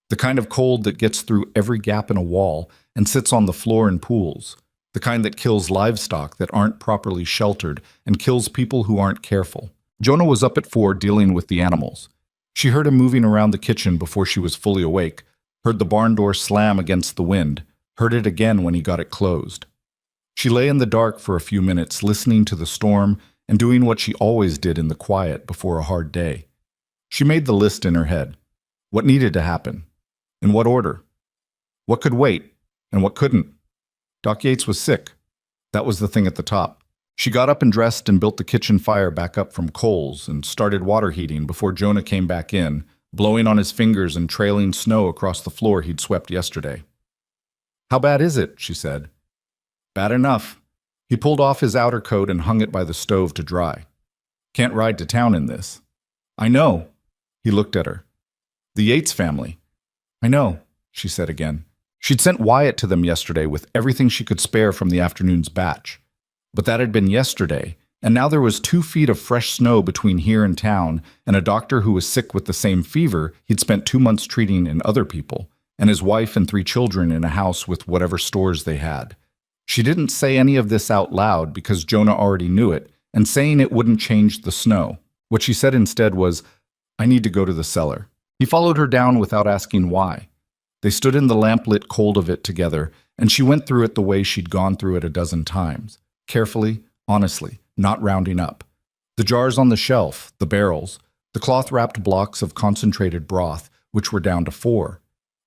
the kind of cold that gets through every gap in a wall and sits on the floor in pools, the kind that kills livestock that aren't properly sheltered and kills people who aren't careful. Jonah was up at 4 dealing with the animals. She heard him moving around the kitchen before she was fully awake, heard the barn door slam against the wind, heard it again when he got it closed. She lay in the dark for a few minutes, listening to the storm and doing what she always did in the quiet before a hard day. She made the list in her head. What needed to happen? In what order? What could wait and what couldn't? Doc Yates was sick. That was the thing at the top. She got up and dressed and built the kitchen fire back up from coals and started water heating before Jonah came back in, blowing on his fingers and trailing snow across the floor he'd swept yesterday. "How bad is it?" she said. "Bad enough." He pulled off his outer coat and hung it by the stove to dry. "Can't ride to town in this." "I know." He looked at her. "The Yates family." "I know," she said again. She'd sent Wyatt to them yesterday with everything she could spare from the afternoon's batch. But that had been yesterday, and now there was 2 feet of fresh snow between here and town, and a doctor who was sick with the same fever he'd spent 2 months treating in other people, and his wife and 3 children in a house with whatever stores they had. She didn't say any of this out loud because Jonah already knew it, and saying it wouldn't change the snow. What she said instead was, "I need to go to the cellar." He followed her down without asking why. They stood in the lamplit cold of it together, and she went through it the way she'd gone through it a dozen times. Carefully, honestly, not rounding up. The jars on the shelf, the barrels, the cloth-wrapped blocks of concentrated broth, which were down to 4.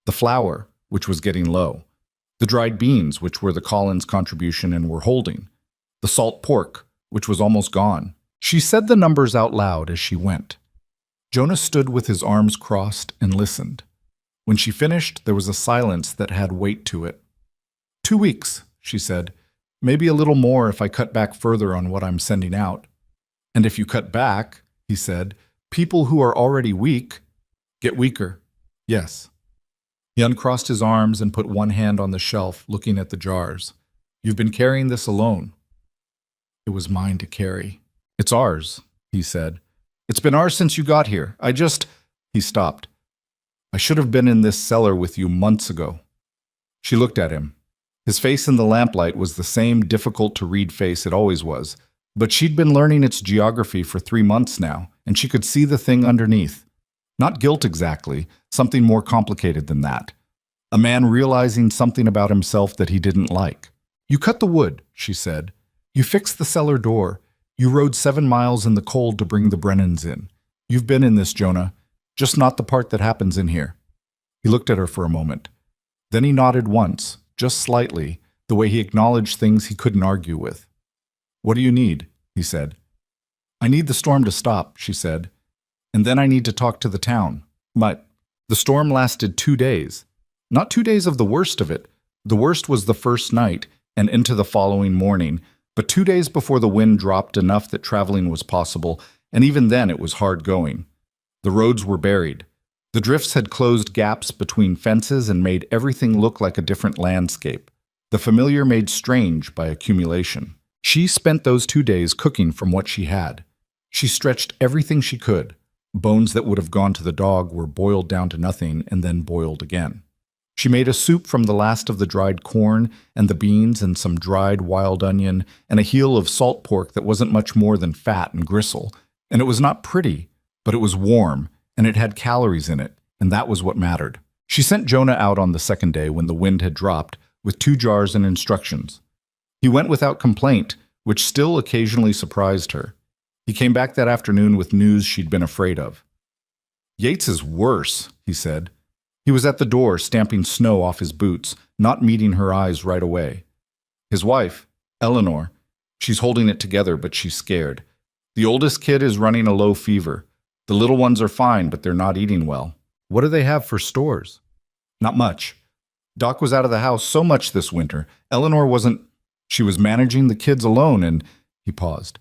The flour, which was getting low. The dried beans, which were the Collins contribution and were holding. The salt pork, which was almost gone. She said the numbers out loud as she went. Jonah stood with his arms crossed and listened. When she finished, there was a silence that had weight to it. 2 weeks, she said. Maybe a little more if I cut back further on what I'm sending out. And if you cut back, he said, people who are already weak get weaker. Yes. He uncrossed his arms and put one hand on the shelf, looking at the jars. You've been carrying this alone. It was mine to carry. It's ours, he said. It's been ours since you got here. He stopped. I should have been in this cellar with you months ago. She looked at him. His face in the lamplight was the same difficult-to-read face it always was, but she'd been learning its geography for 3 months now, and she could see the thing underneath. Not guilt exactly, something more complicated than that. A man realizing something about himself that he didn't like. You cut the wood, she said. You fixed the cellar door. You rode 7 miles in the cold to bring the Brennans in. You've been in this, Jonah, just not the part that happens in here. He looked at her for a moment. Then he nodded once, just slightly, the way he acknowledged things he couldn't argue with. What do you need? He said. I need the storm to stop, she said. And then I need to talk to the town. But the storm lasted 2 days. Not 2 days of the worst of it. The worst was the first night and into the following morning, but 2 days before the wind dropped enough that traveling was possible, and even then it was hard going. The roads were buried. The drifts had closed gaps between fences and made everything look like a different landscape, the familiar made strange by accumulation. She spent those 2 days cooking from what she had. She stretched everything she could. Bones that would have gone to the dog were boiled down to nothing and then boiled again. She made a soup from the last of the dried corn and the beans and some dried wild onion and a heel of salt pork that wasn't much more than fat and gristle. And it was not pretty, but it was warm, and it had calories in it, and that was what mattered. She sent Jonah out on the second day when the wind had dropped, with 2 jars and instructions. He went without complaint, which still occasionally surprised her. He came back that afternoon with news she'd been afraid of. Yates is worse, he said. He was at the door, stamping snow off his boots, not meeting her eyes right away. His wife, Eleanor, she's holding it together, but she's scared. The oldest kid is running a low fever. The little ones are fine, but they're not eating well. What do they have for stores? Not much. Doc was out of the house so much this winter. Eleanor wasn't. She was managing the kids alone, and he paused.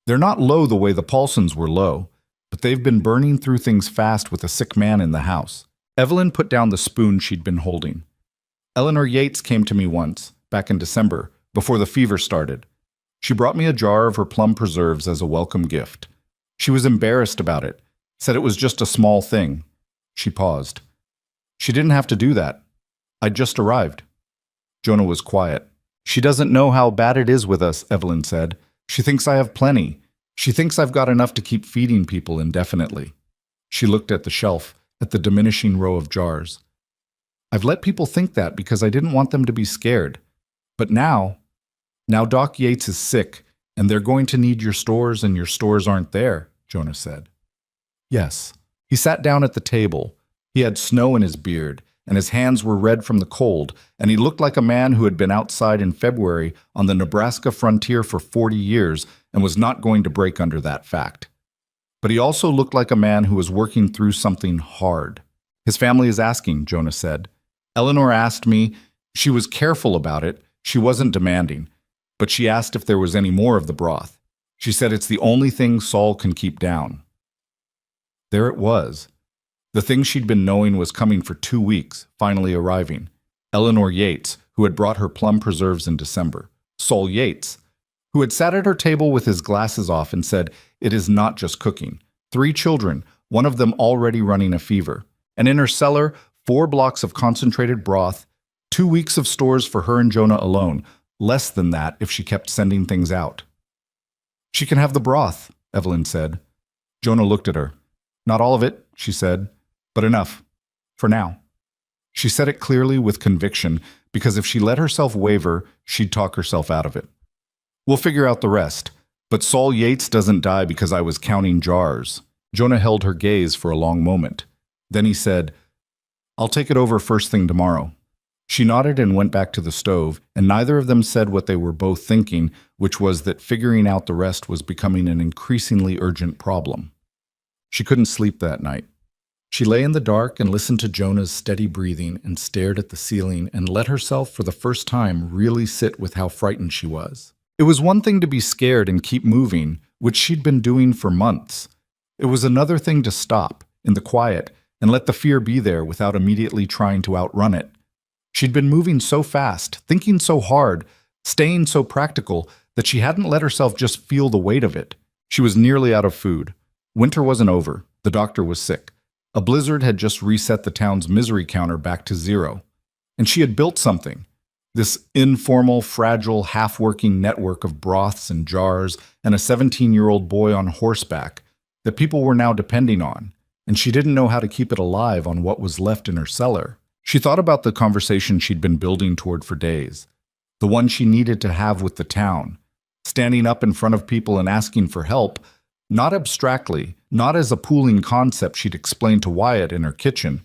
They're not low the way the Paulsons were low, but they've been burning through things fast with a sick man in the house. Evelyn put down the spoon she'd been holding. Eleanor Yates came to me once, back in December, before the fever started. She brought me a jar of her plum preserves as a welcome gift. She was embarrassed about it, said it was just a small thing. She paused. She didn't have to do that. I'd just arrived. Jonah was quiet. She doesn't know how bad it is with us, Evelyn said. She thinks I have plenty. She thinks I've got enough to keep feeding people indefinitely. She looked at the shelf, at the diminishing row of jars. I've let people think that because I didn't want them to be scared. But now Doc Yates is sick, and they're going to need your stores, and your stores aren't there, Jonah said. Yes. He sat down at the table. He had snow in his beard, and his hands were red from the cold, and he looked like a man who had been outside in February on the Nebraska frontier for 40 years and was not going to break under that fact. But he also looked like a man who was working through something hard. His family is asking, Jonah said. Eleanor asked me. She was careful about it. She wasn't demanding. But she asked if there was any more of the broth. She said it's the only thing Saul can keep down. There it was. The thing she'd been knowing was coming for 2 weeks, finally arriving. Eleanor Yates, who had brought her plum preserves in December. Saul Yates, who had sat at her table with his glasses off and said, it is not just cooking. 3 children, one of them already running a fever. And in her cellar, 4 blocks of concentrated broth, 2 weeks of stores for her and Jonah alone, less than that if she kept sending things out. She can have the broth, Evelyn said. Jonah looked at her. Not all of it, she said, but enough. For now. She said it clearly with conviction, because if she let herself waver, she'd talk herself out of it. We'll figure out the rest. But Saul Yates doesn't die because I was counting jars. Jonah held her gaze for a long moment. Then he said, I'll take it over first thing tomorrow. She nodded and went back to the stove, and neither of them said what they were both thinking, which was that figuring out the rest was becoming an increasingly urgent problem. She couldn't sleep that night. She lay in the dark and listened to Jonah's steady breathing and stared at the ceiling and let herself for the first time really sit with how frightened she was. It was one thing to be scared and keep moving, which she'd been doing for months. It was another thing to stop, in the quiet, and let the fear be there without immediately trying to outrun it. She'd been moving so fast, thinking so hard, staying so practical, that she hadn't let herself just feel the weight of it. She was nearly out of food. Winter wasn't over. The doctor was sick. A blizzard had just reset the town's misery counter back to 0. And she had built something. This informal, fragile, half-working network of broths and jars and a 17-year-old boy on horseback that people were now depending on. And she didn't know how to keep it alive on what was left in her cellar. She thought about the conversation she'd been building toward for days. The one she needed to have with the town. Standing up in front of people and asking for help, not abstractly, not as a pooling concept she'd explained to Wyatt in her kitchen,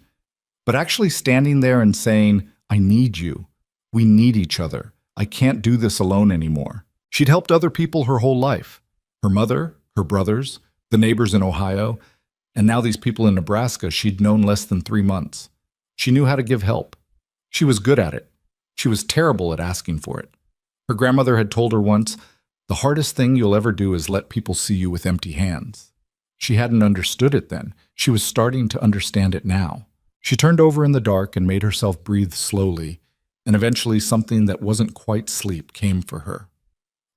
but actually standing there and saying, "I need you. We need each other. I can't do this alone anymore." She'd helped other people her whole life. Her mother, her brothers, the neighbors in Ohio, and now these people in Nebraska she'd known less than 3 months. She knew how to give help. She was good at it. She was terrible at asking for it. Her grandmother had told her once, "The hardest thing you'll ever do is let people see you with empty hands." She hadn't understood it then. She was starting to understand it now. She turned over in the dark and made herself breathe slowly, and eventually something that wasn't quite sleep came for her.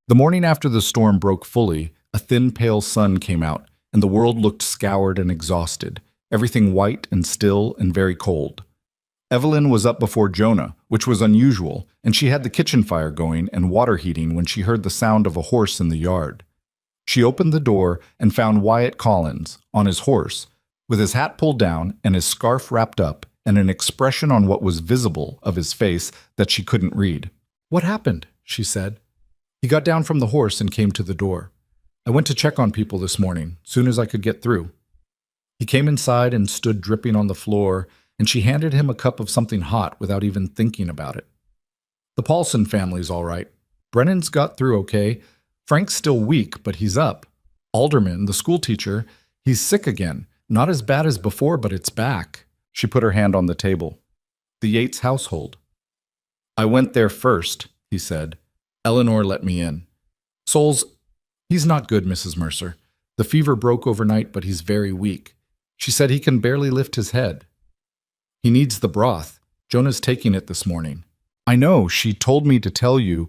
The morning after the storm broke fully, a thin, pale sun came out, and the world looked scoured and exhausted, everything white and still and very cold. Evelyn was up before Jonah, which was unusual, and she had the kitchen fire going and water heating when she heard the sound of a horse in the yard. She opened the door and found Wyatt Collins, on his horse, with his hat pulled down and his scarf wrapped up and an expression on what was visible of his face that she couldn't read. "What happened?" she said. He got down from the horse and came to the door. "I went to check on people this morning, soon as I could get through." He came inside and stood dripping on the floor, and she handed him a cup of something hot without even thinking about it. "The Paulson family's all right. Brennan's got through okay. Frank's still weak, but he's up. Alderman, the school teacher, he's sick again. Not as bad as before, but it's back." She put her hand on the table. "The Yates household." "I went there first," he said. "Eleanor let me in. Souls, he's not good, Mrs. Mercer. The fever broke overnight, but he's very weak. She said he can barely lift his head. He needs the broth. Jonah's taking it this morning." "I know, she told me to tell you."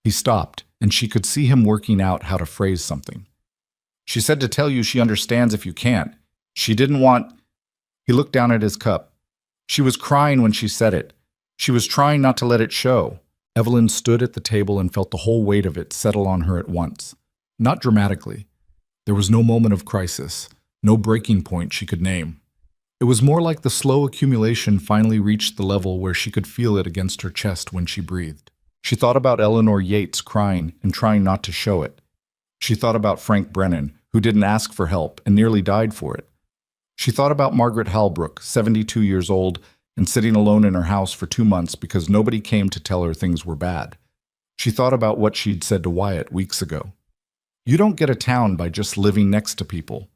He stopped, and she could see him working out how to phrase something. "She said to tell you she understands if you can't. She didn't want—" He looked down at his cup. "She was crying when she said it. She was trying not to let it show." Evelyn stood at the table and felt the whole weight of it settle on her at once. Not dramatically. There was no moment of crisis, no breaking point she could name. It was more like the slow accumulation finally reached the level where she could feel it against her chest when she breathed. She thought about Eleanor Yates crying and trying not to show it. She thought about Frank Brennan, who didn't ask for help and nearly died for it. She thought about Margaret Halbrook, 72 years old, and sitting alone in her house for 2 months because nobody came to tell her things were bad. She thought about what she'd said to Wyatt weeks ago. You don't get a town by just living next to people.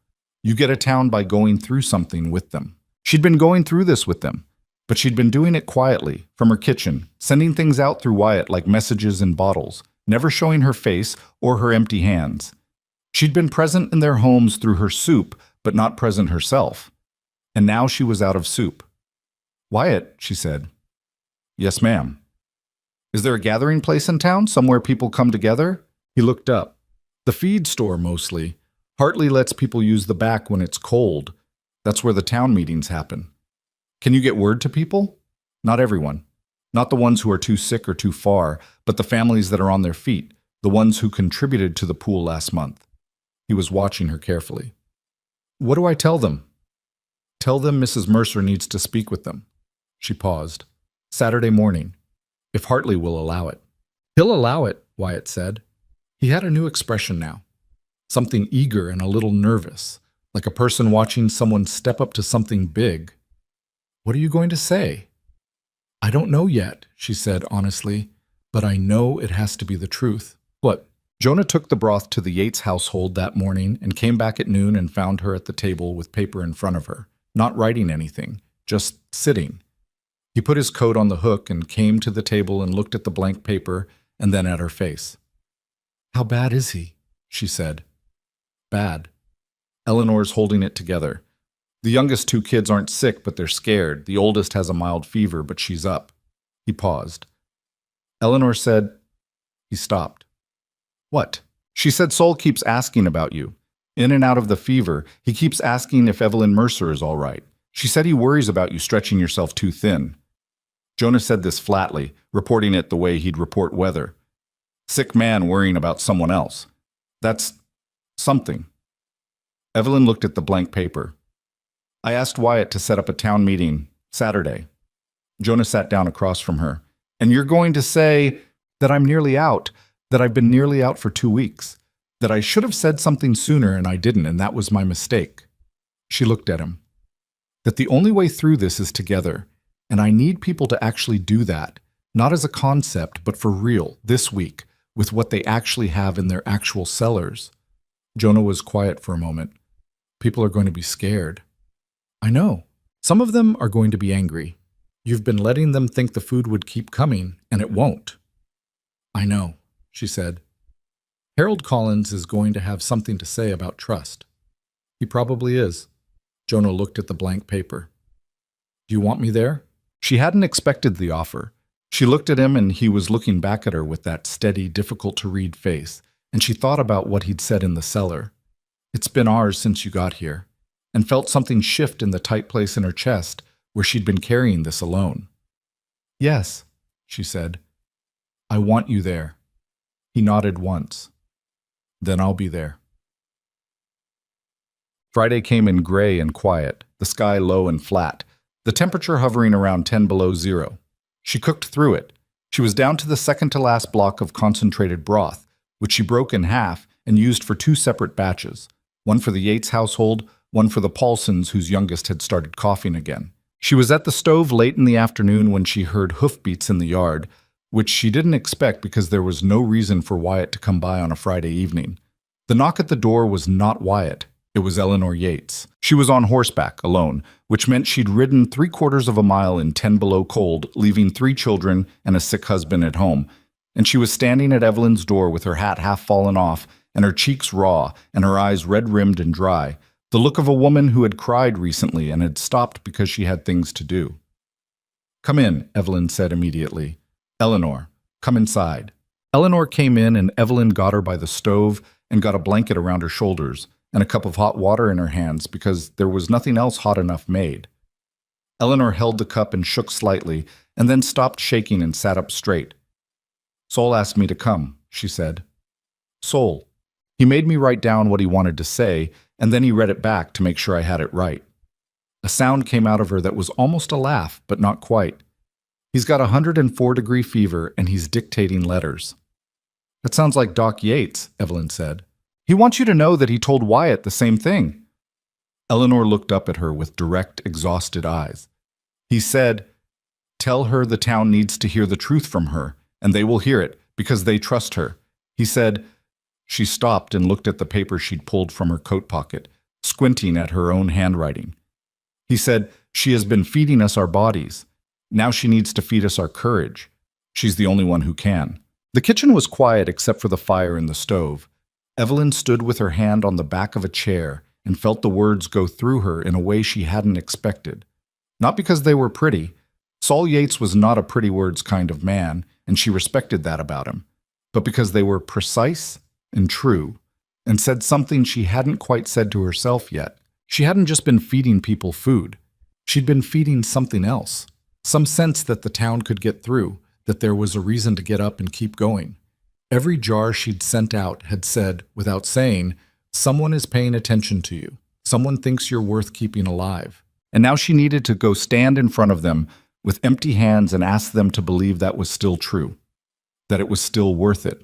You get a town by going through something with them. She'd been going through this with them, but she'd been doing it quietly, from her kitchen, sending things out through Wyatt like messages in bottles, never showing her face or her empty hands. She'd been present in their homes through her soup, but not present herself. And now she was out of soup. "Wyatt," she said. "Yes, ma'am." "Is there a gathering place in town, somewhere people come together?" He looked up. "The feed store, mostly. Hartley lets people use the back when it's cold. That's where the town meetings happen." "Can you get word to people?" "Not everyone. Not the ones who are too sick or too far, but the families that are on their feet, the ones who contributed to the pool last month." He was watching her carefully. "What do I tell them?" "Tell them Mrs. Mercer needs to speak with them." She paused. "Saturday morning, if Hartley will allow it." "He'll allow it," Wyatt said. He had a new expression now. Something eager and a little nervous, like a person watching someone step up to something big. "What are you going to say?" I don't know yet, she said honestly, but I know it has to be the truth. What? Jonah took the broth to the Yates household that morning and came back at noon and found her at the table with paper in front of her, not writing anything, just sitting. He put his coat on the hook and came to the table and looked at the blank paper and then at her face. How bad is he? She said. Bad. Eleanor's holding it together. The youngest two kids aren't sick, but they're scared. The oldest has a mild fever, but she's up. He paused. Eleanor said, he stopped. What? She said Sol keeps asking about you. In and out of the fever, he keeps asking if Evelyn Mercer is all right. She said he worries about you stretching yourself too thin. Jonah said this flatly, reporting it the way he'd report weather. Sick man worrying about someone else. That's something. Evelyn looked at the blank paper. I asked Wyatt to set up a town meeting Saturday. Jonah sat down across from her. And you're going to say that I'm nearly out, that I've been nearly out for 2 weeks, that I should have said something sooner and I didn't, and that was my mistake. She looked at him. That the only way through this is together, and I need people to actually do that, not as a concept, but for real, this week, with what they actually have in their actual cellars. Jonah was quiet for a moment. People are going to be scared. I know. Some of them are going to be angry. You've been letting them think the food would keep coming, and it won't. I know, she said. Harold Collins is going to have something to say about trust. He probably is. Jonah looked at the blank paper. Do you want me there? She hadn't expected the offer. She looked at him and he was looking back at her with that steady, difficult-to-read face, and she thought about what he'd said in the cellar. It's been hours since you got here, and felt something shift in the tight place in her chest where she'd been carrying this alone. Yes, she said. I want you there. He nodded once. Then I'll be there. Friday came in gray and quiet, the sky low and flat, the temperature hovering around 10 below zero. She cooked through it. She was down to the second-to-last block of concentrated broth, which she broke in half and used for 2 separate batches, one for the Yates household, one for the Paulsons whose youngest had started coughing again. She was at the stove late in the afternoon when she heard hoofbeats in the yard, which she didn't expect because there was no reason for Wyatt to come by on a Friday evening. The knock at the door was not Wyatt. It was Eleanor Yates. She was on horseback, alone, which meant she'd ridden 3/4 of a mile in 10 below cold, leaving 3 children and a sick husband at home. And she was standing at Evelyn's door with her hat half fallen off, and her cheeks raw, and her eyes red-rimmed and dry, the look of a woman who had cried recently and had stopped because she had things to do. Come in, Evelyn said immediately. Eleanor, come inside. Eleanor came in and Evelyn got her by the stove and got a blanket around her shoulders and a cup of hot water in her hands because there was nothing else hot enough made. Eleanor held the cup and shook slightly and then stopped shaking and sat up straight. Sol asked me to come, she said. Sol. He made me write down what he wanted to say, and then he read it back to make sure I had it right. A sound came out of her that was almost a laugh, but not quite. He's got a 104-degree fever, and he's dictating letters. That sounds like Doc Yates, Evelyn said. He wants you to know that he told Wyatt the same thing. Eleanor looked up at her with direct, exhausted eyes. He said, tell her the town needs to hear the truth from her, and they will hear it, because they trust her. He said. She stopped and looked at the paper she'd pulled from her coat pocket, squinting at her own handwriting. He said, she has been feeding us our bodies. Now she needs to feed us our courage. She's the only one who can. The kitchen was quiet except for the fire in the stove. Evelyn stood with her hand on the back of a chair and felt the words go through her in a way she hadn't expected. Not because they were pretty. Sol Yates was not a pretty words kind of man, and she respected that about him, but because they were precise and true, and said something she hadn't quite said to herself yet. She hadn't just been feeding people food. She'd been feeding something else. Some sense that the town could get through, that there was a reason to get up and keep going. Every jar she'd sent out had said, without saying, someone is paying attention to you. Someone thinks you're worth keeping alive. And now she needed to go stand in front of them with empty hands and ask them to believe that was still true, that it was still worth it,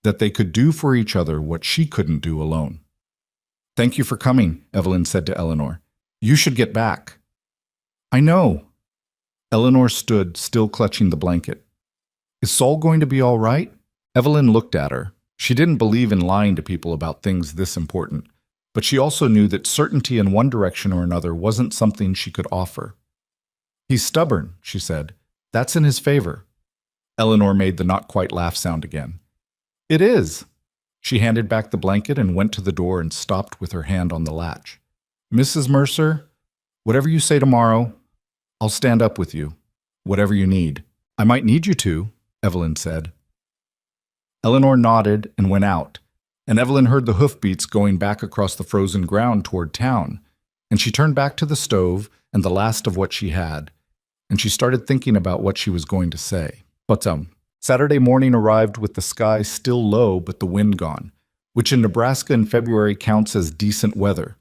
that they could do for each other what she couldn't do alone. Thank you for coming, Evelyn said to Eleanor. You should get back. I know. Eleanor stood, still clutching the blanket. Is Saul going to be all right? Evelyn looked at her. She didn't believe in lying to people about things this important, but she also knew that certainty in one direction or another wasn't something she could offer. He's stubborn, she said. That's in his favor. Eleanor made the not-quite-laugh sound again. It is. She handed back the blanket and went to the door and stopped with her hand on the latch. Mrs. Mercer, whatever you say tomorrow, I'll stand up with you. Whatever you need. I might need you to, Evelyn said. Eleanor nodded and went out, and Evelyn heard the hoofbeats going back across the frozen ground toward town, and she turned back to the stove and the last of what she had, and she started thinking about what she was going to say. But Saturday morning arrived with the sky still low but the wind gone, which in Nebraska in February counts as decent weather.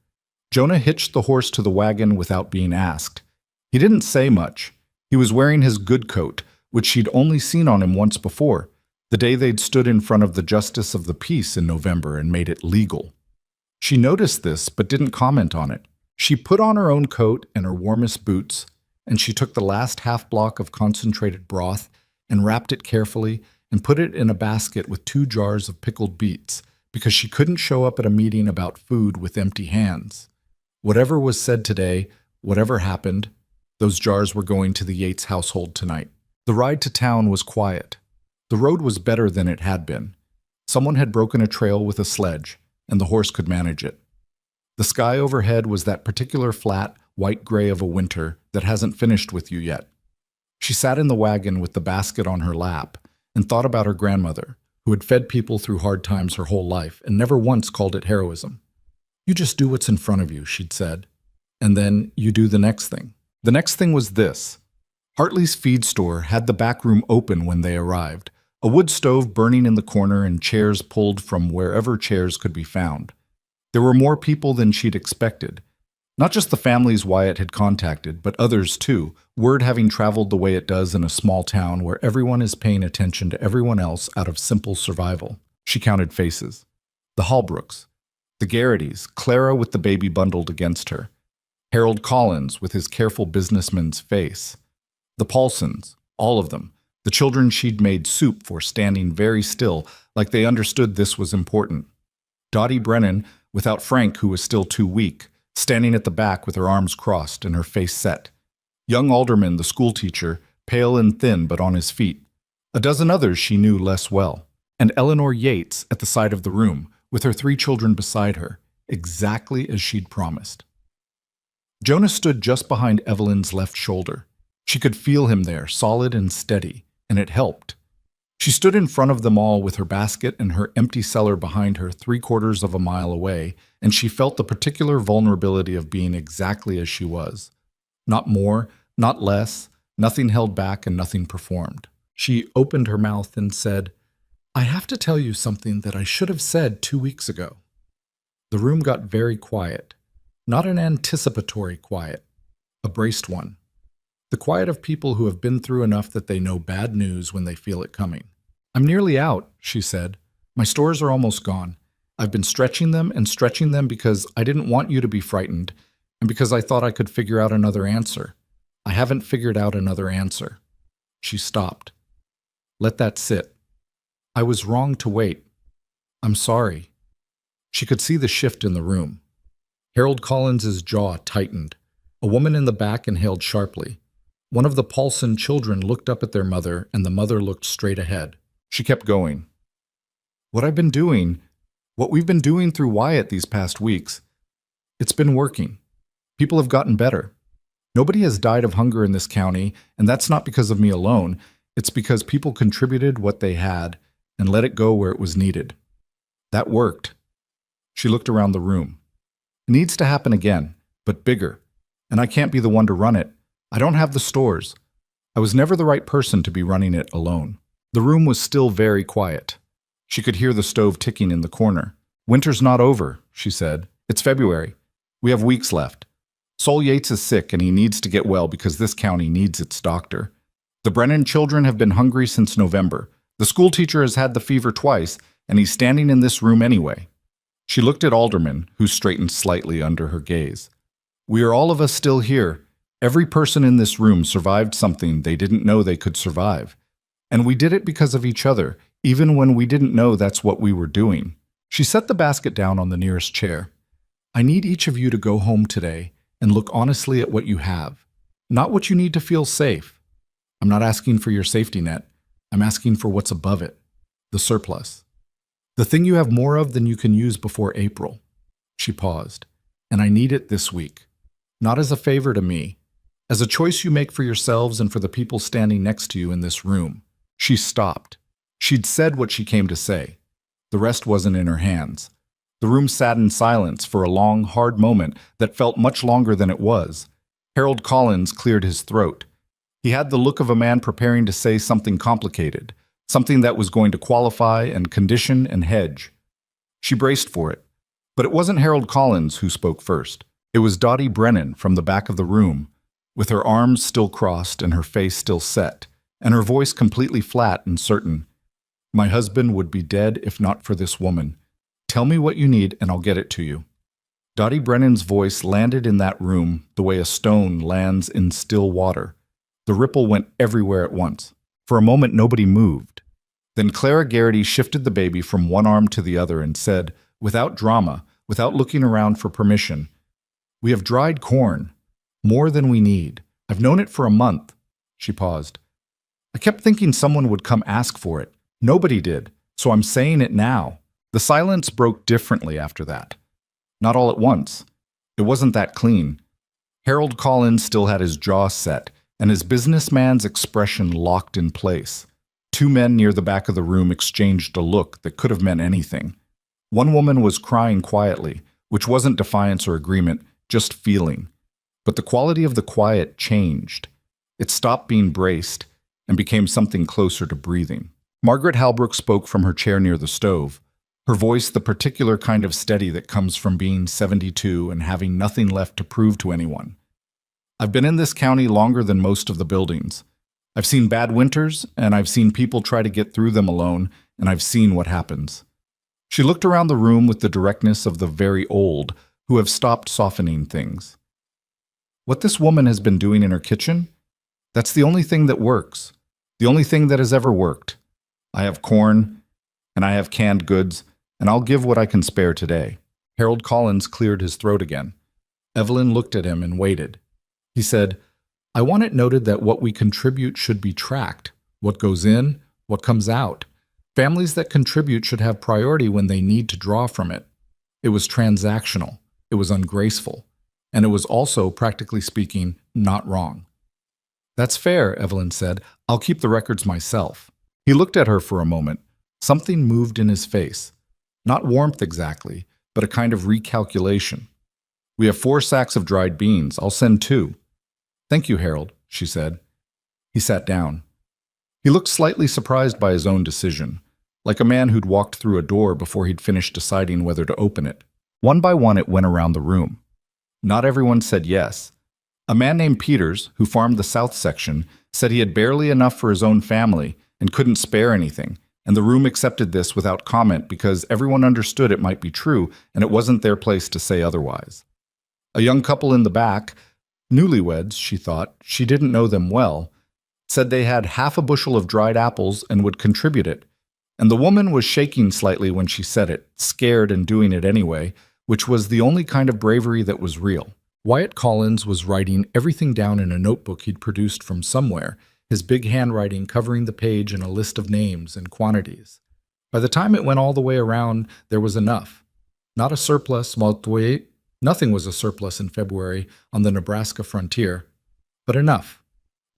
Jonah hitched the horse to the wagon without being asked. He didn't say much. He was wearing his good coat, which she'd only seen on him once before, the day they'd stood in front of the Justice of the Peace in November and made it legal. She noticed this but didn't comment on it. She put on her own coat and her warmest boots, and she took the last half block of concentrated broth and wrapped it carefully and put it in a basket with 2 jars of pickled beets, because she couldn't show up at a meeting about food with empty hands. Whatever was said today, whatever happened, those jars were going to the Yates household tonight. The ride to town was quiet. The road was better than it had been. Someone had broken a trail with a sledge, and the horse could manage it. The sky overhead was that particular flat, white-gray of a winter that hasn't finished with you yet. She sat in the wagon with the basket on her lap and thought about her grandmother, who had fed people through hard times her whole life and never once called it heroism. You just do what's in front of you, she'd said, and then you do the next thing. The next thing was this. Hartley's feed store had the back room open when they arrived, a wood stove burning in the corner and chairs pulled from wherever chairs could be found. There were more people than she'd expected. Not just the families Wyatt had contacted, but others too, word having traveled the way it does in a small town where everyone is paying attention to everyone else out of simple survival. She counted faces. The Hallbrooks, the Garrittys, Clara with the baby bundled against her, Harold Collins with his careful businessman's face, the Paulsons, all of them, the children she'd made soup for standing very still, like they understood this was important. Dottie Brennan, without Frank, who was still too weak, standing at the back with her arms crossed and her face set. Young Alderman, the schoolteacher, pale and thin but on his feet. A dozen others she knew less well. And Eleanor Yates at the side of the room, with her 3 children beside her, exactly as she'd promised. Jonah stood just behind Evelyn's left shoulder. She could feel him there, solid and steady, and it helped. She stood in front of them all with her basket and her empty cellar behind her 3/4 of a mile away, and she felt the particular vulnerability of being exactly as she was. Not more, not less, nothing held back and nothing performed. She opened her mouth and said, I have to tell you something that I should have said 2 weeks ago. The room got very quiet. Not an anticipatory quiet, a braced one. The quiet of people who have been through enough that they know bad news when they feel it coming. I'm nearly out, she said. My stores are almost gone. I've been stretching them because I didn't want you to be frightened, and because I thought I could figure out another answer. I haven't figured out another answer. She stopped. Let that sit. I was wrong to wait. I'm sorry. She could see the shift in the room. Harold Collins's jaw tightened. A woman in the back inhaled sharply. One of the Paulson children looked up at their mother, and the mother looked straight ahead. She kept going. What we've been doing through Wyatt these past weeks, it's been working. People have gotten better. Nobody has died of hunger in this county, and that's not because of me alone. It's because people contributed what they had and let it go where it was needed. That worked. She looked around the room. It needs to happen again, but bigger. And I can't be the one to run it. I don't have the stores. I was never the right person to be running it alone. The room was still very quiet. She could hear the stove ticking in the corner. Winter's not over, she said. It's February. We have weeks left. Sol Yates is sick and he needs to get well because this county needs its doctor. The Brennan children have been hungry since November. The schoolteacher has had the fever twice, and he's standing in this room anyway. She looked at Alderman, who straightened slightly under her gaze. We are all of us still here, Every person in this room survived something they didn't know they could survive. And we did it because of each other, even when we didn't know that's what we were doing. She set the basket down on the nearest chair. I need each of you to go home today and look honestly at what you have, not what you need to feel safe. I'm not asking for your safety net. I'm asking for what's above it, the surplus. The thing you have more of than you can use before April. She paused. And I need it this week. Not as a favor to me, as a choice you make for yourselves and for the people standing next to you in this room. She stopped. She'd said what she came to say. The rest wasn't in her hands. The room sat in silence for a long, hard moment that felt much longer than it was. Harold Collins cleared his throat. He had the look of a man preparing to say something complicated, something that was going to qualify and condition and hedge. She braced for it. But it wasn't Harold Collins who spoke first. It was Dottie Brennan from the back of the room, with her arms still crossed and her face still set, and her voice completely flat and certain. My husband would be dead if not for this woman. Tell me what you need and I'll get it to you. Dottie Brennan's voice landed in that room the way a stone lands in still water. The ripple went everywhere at once. For a moment nobody moved. Then Clara Garrity shifted the baby from one arm to the other and said, without drama, without looking around for permission, we have dried corn, more than we need. I've known it for a month. She paused. I kept thinking someone would come ask for it. Nobody did, so I'm saying it now. The silence broke differently after that. Not all at once. It wasn't that clean. Harold Collins still had his jaw set, and his businessman's expression locked in place. Two men near the back of the room exchanged a look that could have meant anything. One woman was crying quietly, which wasn't defiance or agreement, just feeling. But the quality of the quiet changed. It stopped being braced and became something closer to breathing. Margaret Halbrook spoke from her chair near the stove, her voice the particular kind of steady that comes from being 72 and having nothing left to prove to anyone. I've been in this county longer than most of the buildings. I've seen bad winters, and I've seen people try to get through them alone, and I've seen what happens. She looked around the room with the directness of the very old, who have stopped softening things. What this woman has been doing in her kitchen? That's the only thing that works. The only thing that has ever worked. I have corn, and I have canned goods, and I'll give what I can spare today. Harold Collins cleared his throat again. Evelyn looked at him and waited. He said, I want it noted that what we contribute should be tracked. What goes in, what comes out. Families that contribute should have priority when they need to draw from it. It was transactional. It was ungraceful. And it was also, practically speaking, not wrong. That's fair, Evelyn said. I'll keep the records myself. He looked at her for a moment. Something moved in his face. Not warmth exactly, but a kind of recalculation. We have 4 sacks of dried beans. I'll send 2. Thank you, Harold, she said. He sat down. He looked slightly surprised by his own decision, like a man who'd walked through a door before he'd finished deciding whether to open it. One by one it went around the room. Not everyone said yes. A man named Peters, who farmed the south section, said he had barely enough for his own family and couldn't spare anything, and the room accepted this without comment because everyone understood it might be true and it wasn't their place to say otherwise. A young couple in the back, newlyweds, she thought, she didn't know them well, said they had half a bushel of dried apples and would contribute it. And the woman was shaking slightly when she said it, scared and doing it anyway, which was the only kind of bravery that was real. Wyatt Collins was writing everything down in a notebook he'd produced from somewhere, his big handwriting covering the page in a list of names and quantities. By the time it went all the way around, there was enough. Not a surplus, Maltoy. Nothing was a surplus in February on the Nebraska frontier, but enough.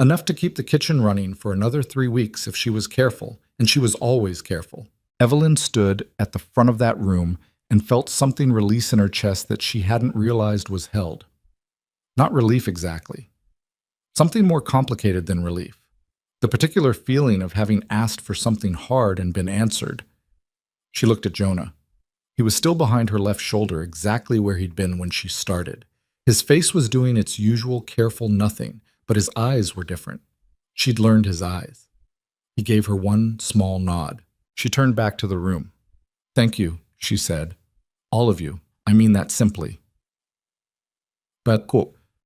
Enough to keep the kitchen running for another 3 weeks if she was careful, and she was always careful. Evelyn stood at the front of that room and felt something release in her chest that she hadn't realized was held. Not relief exactly. Something more complicated than relief. The particular feeling of having asked for something hard and been answered. She looked at Jonah. He was still behind her left shoulder, exactly where he'd been when she started. His face was doing its usual careful nothing, but his eyes were different. She'd learned his eyes. He gave her one small nod. She turned back to the room. Thank you, she said. All of you. I mean that simply. But,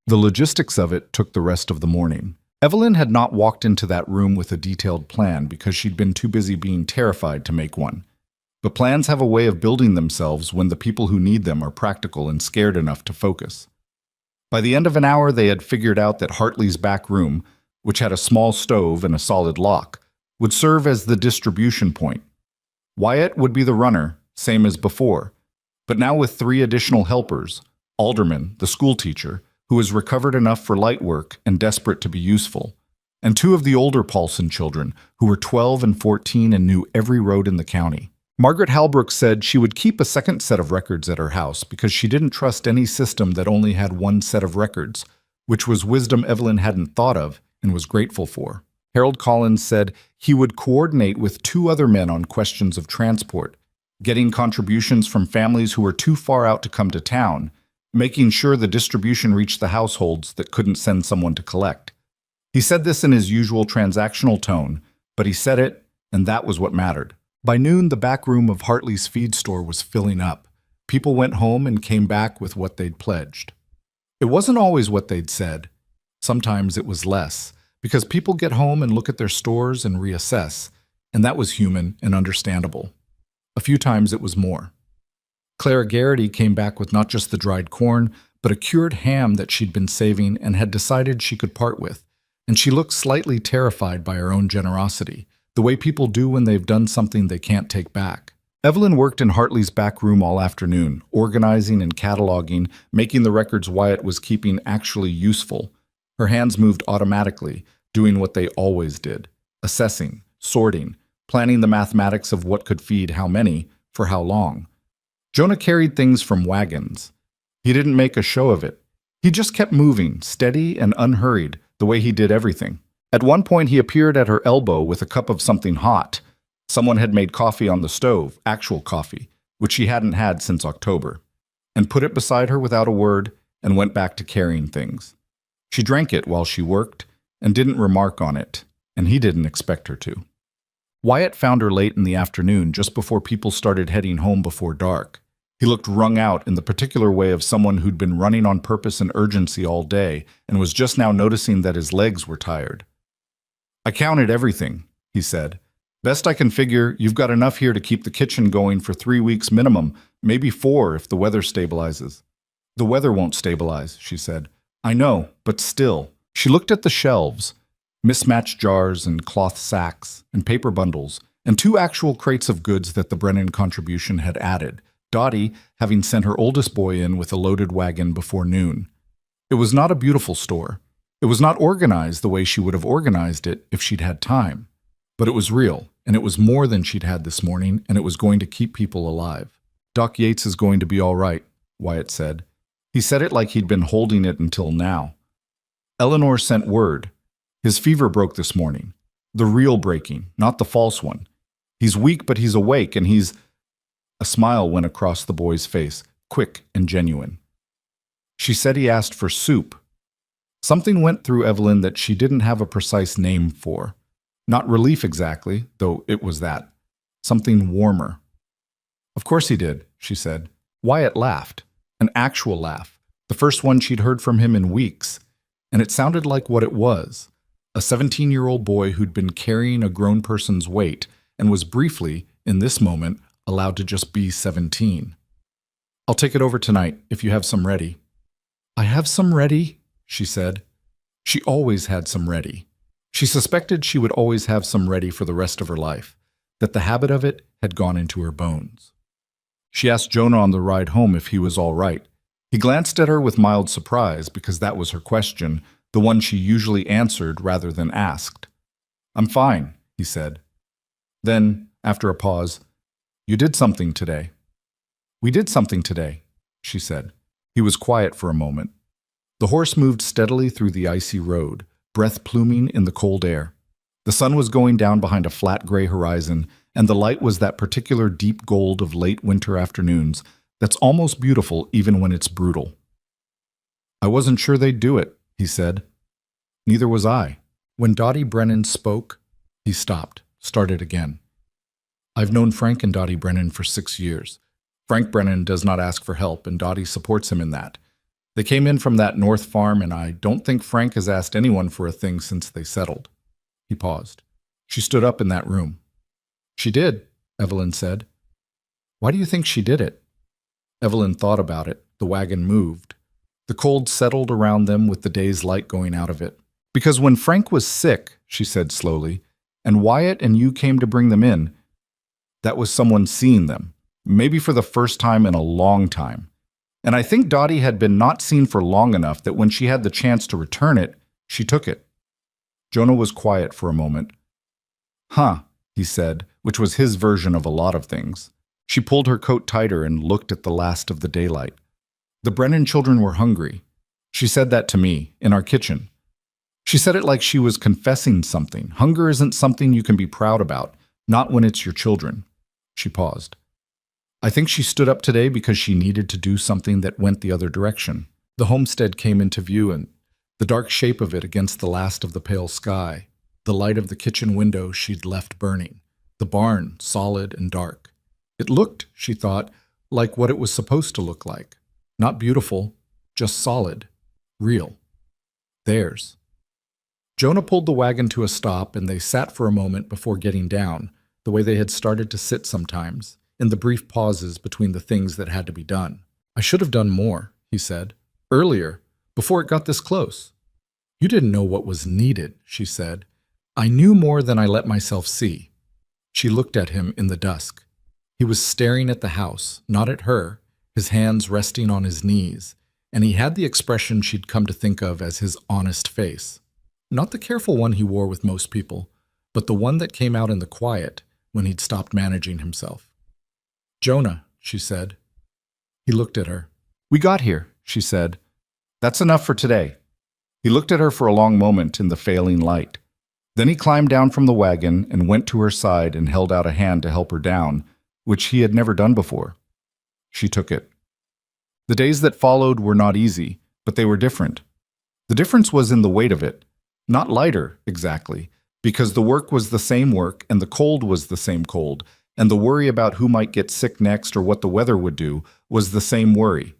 The logistics of it took the rest of the morning. Evelyn had not walked into that room with a detailed plan because she'd been too busy being terrified to make one. But plans have a way of building themselves when the people who need them are practical and scared enough to focus. By the end of an hour, they had figured out that Hartley's back room, which had a small stove and a solid lock, would serve as the distribution point. Wyatt would be the runner, same as before, but now with 3 additional helpers: Alderman, the schoolteacher, who was recovered enough for light work and desperate to be useful, and 2 of the older Paulson children, who were 12 and 14 and knew every road in the county. Margaret Halbrook said she would keep a second set of records at her house because she didn't trust any system that only had one set of records, which was wisdom Evelyn hadn't thought of and was grateful for. Harold Collins said he would coordinate with 2 other men on questions of transport, getting contributions from families who were too far out to come to town, making sure the distribution reached the households that couldn't send someone to collect. He said this in his usual transactional tone, but he said it, and that was what mattered. By noon, the back room of Hartley's feed store was filling up. People went home and came back with what they'd pledged. It wasn't always what they'd said. Sometimes it was less, because people get home and look at their stores and reassess, and that was human and understandable. A few times it was more. Clara Garrity came back with not just the dried corn, but a cured ham that she'd been saving and had decided she could part with, and she looked slightly terrified by her own generosity, the way people do when they've done something they can't take back. Evelyn worked in Hartley's back room all afternoon, organizing and cataloging, making the records Wyatt was keeping actually useful. Her hands moved automatically, doing what they always did: assessing, sorting, planning the mathematics of what could feed how many, for how long. Jonah carried things from wagons. He didn't make a show of it. He just kept moving, steady and unhurried, the way he did everything. At one point, he appeared at her elbow with a cup of something hot. Someone had made coffee on the stove, actual coffee, which she hadn't had since October, and put it beside her without a word and went back to carrying things. She drank it while she worked and didn't remark on it, and he didn't expect her to. Wyatt found her late in the afternoon, just before people started heading home before dark. He looked wrung out in the particular way of someone who'd been running on purpose and urgency all day and was just now noticing that his legs were tired. "I counted everything," he said. "Best I can figure, you've got enough here to keep the kitchen going for 3 weeks minimum, maybe 4 if the weather stabilizes." "The weather won't stabilize," she said. "I know, but still." She looked at the shelves, mismatched jars and cloth sacks and paper bundles, and 2 actual crates of goods that the Brennan contribution had added, Dottie having sent her oldest boy in with a loaded wagon before noon. It was not a beautiful store. It was not organized the way she would have organized it if she'd had time. But it was real, and it was more than she'd had this morning, and it was going to keep people alive. "Doc Yates is going to be all right," Wyatt said. He said it like he'd been holding it until now. Eleanor sent word. His fever broke this morning. The real breaking, not the false one. He's weak, but he's awake, and he's... A smile went across the boy's face, quick and genuine. She said he asked for soup. Something went through Evelyn that she didn't have a precise name for. Not relief exactly, though it was that. Something warmer. "Of course he did," she said. Wyatt laughed. An actual laugh. The first one she'd heard from him in weeks. And it sounded like what it was. A 17-year-old boy who'd been carrying a grown person's weight and was briefly, in this moment, allowed to just be 17. "I'll take it over tonight, if you have some ready." "I have some ready," she said. She always had some ready. She suspected she would always have some ready for the rest of her life, that the habit of it had gone into her bones. She asked Jonah on the ride home if he was all right. He glanced at her with mild surprise because that was her question, the one she usually answered rather than asked. "I'm fine," he said. Then, after a pause, "You did something today." "We did something today," she said. He was quiet for a moment. The horse moved steadily through the icy road, breath pluming in the cold air. The sun was going down behind a flat gray horizon, and the light was that particular deep gold of late winter afternoons that's almost beautiful even when it's brutal. "I wasn't sure they'd do it," he said. "Neither was I." When Dottie Brennan spoke, he stopped, started again. "I've known Frank and Dottie Brennan for 6 years. Frank Brennan does not ask for help, and Dottie supports him in that. They came in from that north farm, and I don't think Frank has asked anyone for a thing since they settled." He paused. "She stood up in that room." "She did," Evelyn said. "Why do you think she did it?" Evelyn thought about it. The wagon moved. The cold settled around them with the day's light going out of it. "Because when Frank was sick," she said slowly, "and Wyatt and you came to bring them in, that was someone seeing them, maybe for the first time in a long time. And I think Dottie had been not seen for long enough that when she had the chance to return it, she took it." Jonah was quiet for a moment. "Huh," he said, which was his version of a lot of things. She pulled her coat tighter and looked at the last of the daylight. "The Brennan children were hungry. She said that to me, in our kitchen. She said it like she was confessing something. Hunger isn't something you can be proud about, not when it's your children." She paused. "I think she stood up today because she needed to do something that went the other direction." The homestead came into view, and the dark shape of it against the last of the pale sky, the light of the kitchen window she'd left burning, the barn solid and dark. It looked, she thought, like what it was supposed to look like. Not beautiful, just solid, real. Theirs. Jonah pulled the wagon to a stop, and they sat for a moment before getting down, the way they had started to sit sometimes, in the brief pauses between the things that had to be done. "I should have done more," he said. "Earlier, before it got this close." "You didn't know what was needed," she said. "I knew more than I let myself see." She looked at him in the dusk. He was staring at the house, not at her, his hands resting on his knees, and he had the expression she'd come to think of as his honest face. Not the careful one he wore with most people, but the one that came out in the quiet when he'd stopped managing himself. "Jonah," she said. He looked at her. "We got here," she said. "That's enough for today." He looked at her for a long moment in the failing light. Then he climbed down from the wagon and went to her side and held out a hand to help her down, which he had never done before. She took it. The days that followed were not easy, but they were different. The difference was in the weight of it. Not lighter, exactly, because the work was the same work and the cold was the same cold, and the worry about who might get sick next or what the weather would do was the same worry.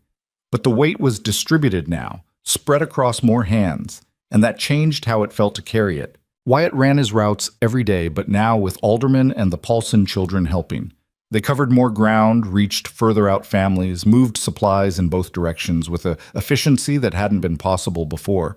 But the weight was distributed now, spread across more hands, and that changed how it felt to carry it. Wyatt ran his routes every day, but now with Alderman and the Paulson children helping. They covered more ground, reached further out families, moved supplies in both directions with an efficiency that hadn't been possible before.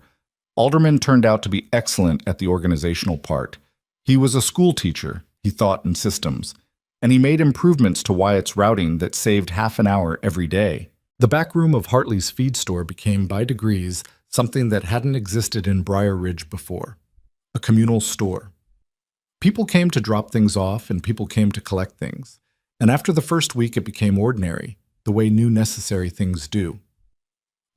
Alderman turned out to be excellent at the organizational part. He was a school teacher, he thought in systems, and he made improvements to Wyatt's routing that saved half an hour every day. The back room of Hartley's feed store became, by degrees, something that hadn't existed in Briar Ridge before. A communal store. People came to drop things off and people came to collect things. And after the first week it became ordinary, the way new necessary things do.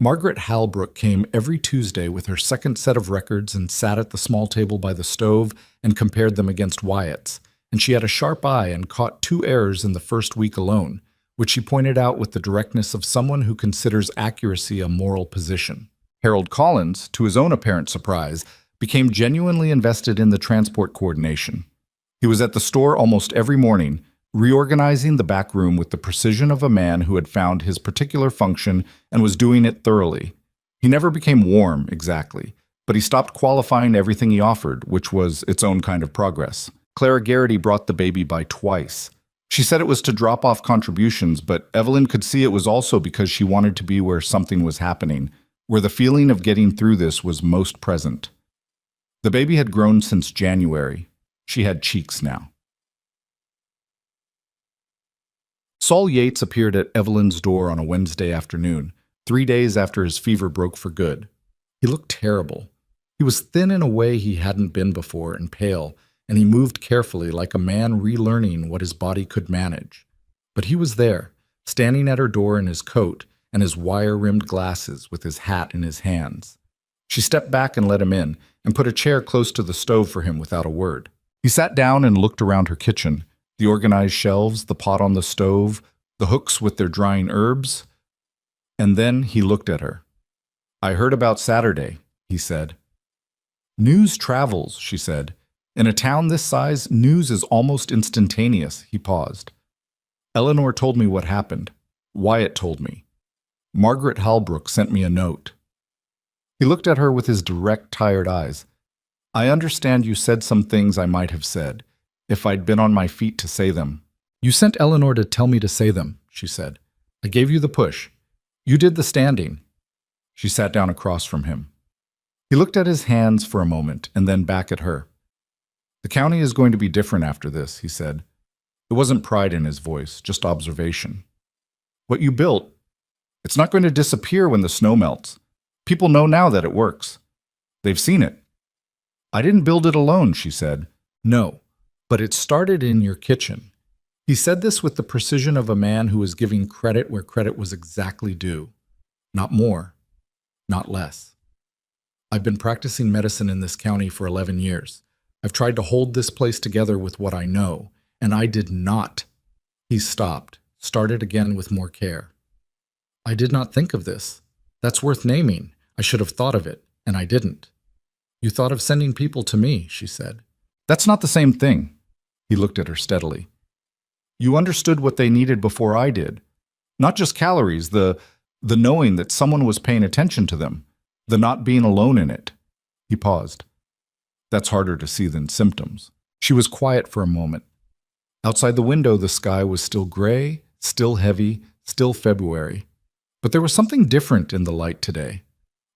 Margaret Halbrook came every Tuesday with her second set of records and sat at the small table by the stove and compared them against Wyatt's, and she had a sharp eye and caught 2 errors in the first week alone, which she pointed out with the directness of someone who considers accuracy a moral position. Harold Collins, to his own apparent surprise, became genuinely invested in the transport coordination. He was at the store almost every morning, reorganizing the back room with the precision of a man who had found his particular function and was doing it thoroughly. He never became warm, exactly, but he stopped qualifying everything he offered, which was its own kind of progress. Clara Garrity brought the baby by twice. She said it was to drop off contributions, but Evelyn could see it was also because she wanted to be where something was happening, where the feeling of getting through this was most present. The baby had grown since January. She had cheeks now. Saul Yates appeared at Evelyn's door on a Wednesday afternoon, 3 days after his fever broke for good. He looked terrible. He was thin in a way he hadn't been before and pale, and he moved carefully like a man relearning what his body could manage. But he was there, standing at her door in his coat and his wire-rimmed glasses with his hat in his hands. She stepped back and let him in, and put a chair close to the stove for him without a word. He sat down and looked around her kitchen, the organized shelves, the pot on the stove, the hooks with their drying herbs. And then he looked at her. "I heard about Saturday," he said. "News travels," she said. "In a town this size, news is almost instantaneous." He paused. "Eleanor told me what happened. Wyatt told me." Margaret Halbrook sent me a note. He looked at her with his direct, tired eyes. I understand you said some things I might have said, if I'd been on my feet to say them. You sent Eleanor to tell me to say them, she said. I gave you the push. You did the standing. She sat down across from him. He looked at his hands for a moment and then back at her. The county is going to be different after this, he said. It wasn't pride in his voice, just observation. What you built, it's not going to disappear when the snow melts. People know now that it works. They've seen it. I didn't build it alone, she said. No, but it started in your kitchen. He said this with the precision of a man who was giving credit where credit was exactly due. Not more, not less. I've been practicing medicine in this county for 11 years. I've tried to hold this place together with what I know, and I did not. He stopped, started again with more care. I did not think of this. That's worth naming. I should have thought of it, and I didn't. You thought of sending people to me, she said. That's not the same thing. He looked at her steadily. You understood what they needed before I did. Not just calories, the knowing that someone was paying attention to them, the not being alone in it. He paused. That's harder to see than symptoms. She was quiet for a moment. Outside the window, the sky was still gray, still heavy, still February. But there was something different in the light today.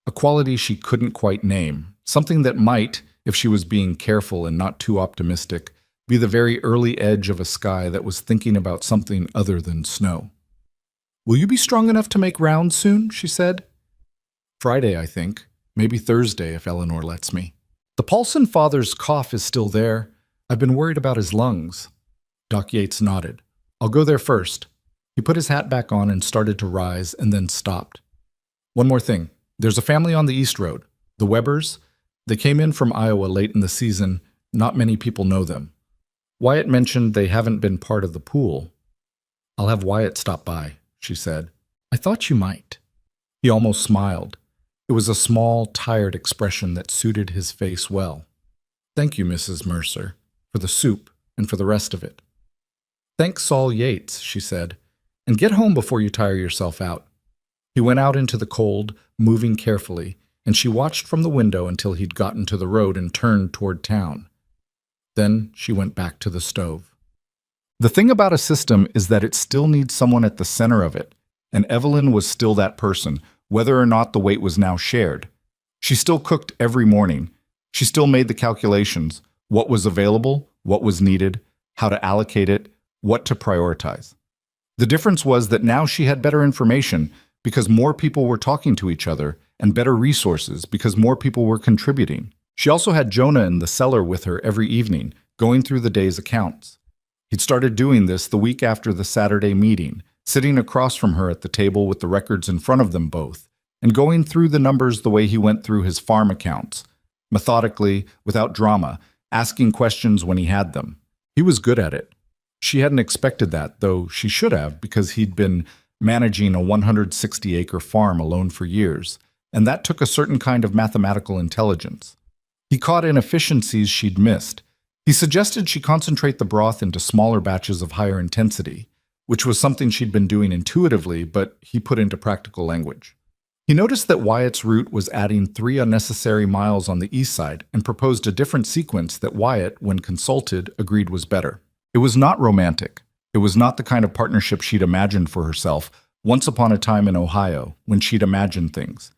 A quality she couldn't quite name, something that might, if she was being careful and not too optimistic, be the very early edge of a sky that was thinking about something other than snow. Will you be strong enough to make rounds soon? She said. Friday, I think. Maybe Thursday, if Eleanor lets me. The Paulson father's cough is still there. I've been worried about his lungs. Doc Yates nodded. I'll go there first. He put his hat back on and started to rise, and then stopped. One more thing. There's a family on the East Road, the Webbers. They came in from Iowa late in the season. Not many people know them. Wyatt mentioned they haven't been part of the pool. I'll have Wyatt stop by, she said. I thought you might. He almost smiled. It was a small, tired expression that suited his face well. Thank you, Mrs. Mercer, for the soup and for the rest of it. Thanks, Saul Yates, she said, and get home before you tire yourself out. He went out into the cold, moving carefully, and she watched from the window until he'd gotten to the road and turned toward town. Then she went back to the stove. The thing about a system is that it still needs someone at the center of it, and Evelyn was still that person, whether or not the weight was now shared. She still cooked every morning. She still made the calculations, what was available, what was needed, how to allocate it, what to prioritize. The difference was that now she had better information because more people were talking to each other, and better resources because more people were contributing. She also had Jonah in the cellar with her every evening, going through the day's accounts. He'd started doing this the week after the Saturday meeting, sitting across from her at the table with the records in front of them both, and going through the numbers the way he went through his farm accounts, methodically, without drama, asking questions when he had them. He was good at it. She hadn't expected that, though she should have, because he'd been managing a 160-acre farm alone for years, and that took a certain kind of mathematical intelligence. He caught inefficiencies she'd missed. He suggested she concentrate the broth into smaller batches of higher intensity, which was something she'd been doing intuitively, but he put into practical language. He noticed that Wyatt's route was adding 3 unnecessary miles on the east side and proposed a different sequence that Wyatt, when consulted, agreed was better. It was not romantic. It was not the kind of partnership she'd imagined for herself once upon a time in Ohio, when she'd imagined things.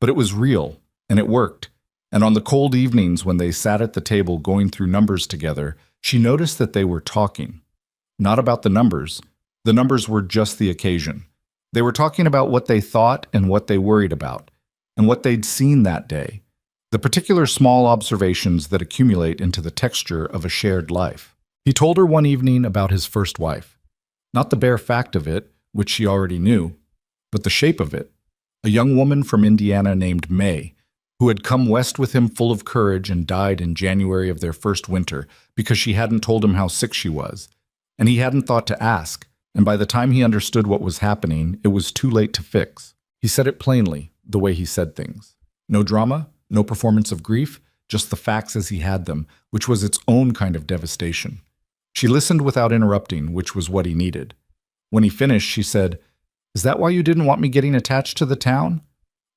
But it was real, and it worked. And on the cold evenings when they sat at the table going through numbers together, she noticed that they were talking. Not about the numbers. The numbers were just the occasion. They were talking about what they thought and what they worried about, and what they'd seen that day, the particular small observations that accumulate into the texture of a shared life. He told her one evening about his first wife. Not the bare fact of it, which she already knew, but the shape of it. A young woman from Indiana named May, who had come west with him full of courage and died in January of their first winter because she hadn't told him how sick she was, and he hadn't thought to ask, and by the time he understood what was happening, it was too late to fix. He said it plainly, the way he said things. No drama, no performance of grief, just the facts as he had them, which was its own kind of devastation. She listened without interrupting, which was what he needed. When he finished, she said, Is that why you didn't want me getting attached to the town?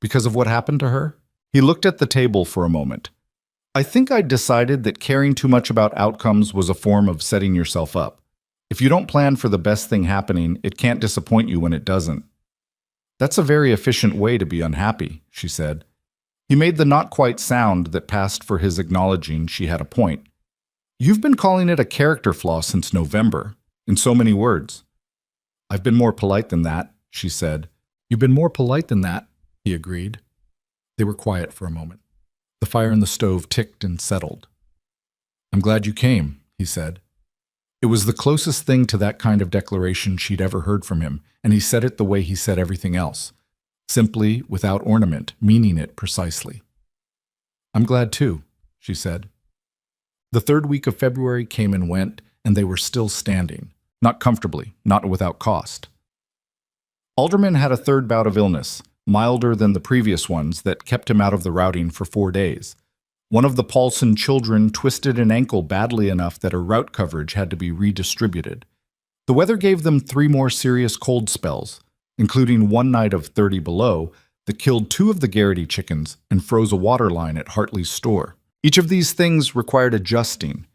Because of what happened to her? He looked at the table for a moment. I think I decided that caring too much about outcomes was a form of setting yourself up. If you don't plan for the best thing happening, it can't disappoint you when it doesn't. That's a very efficient way to be unhappy, she said. He made the not quite sound that passed for his acknowledging she had a point. You've been calling it a character flaw since November, in so many words. I've been more polite than that, she said. You've been more polite than that, he agreed. They were quiet for a moment. The fire in the stove ticked and settled. I'm glad you came, he said. It was the closest thing to that kind of declaration she'd ever heard from him, and he said it the way he said everything else, simply, without ornament, meaning it precisely. I'm glad too, she said. The third week of February came and went, and they were still standing, not comfortably, not without cost. Alderman had a third bout of illness, milder than the previous ones, that kept him out of the routing for 4 days. One of the Paulson children twisted an ankle badly enough that her route coverage had to be redistributed. The weather gave them 3 more serious cold spells, including one night of 30 below that killed 2 of the Garrity chickens and froze a water line at Hartley's store. Each of these things required adjusting.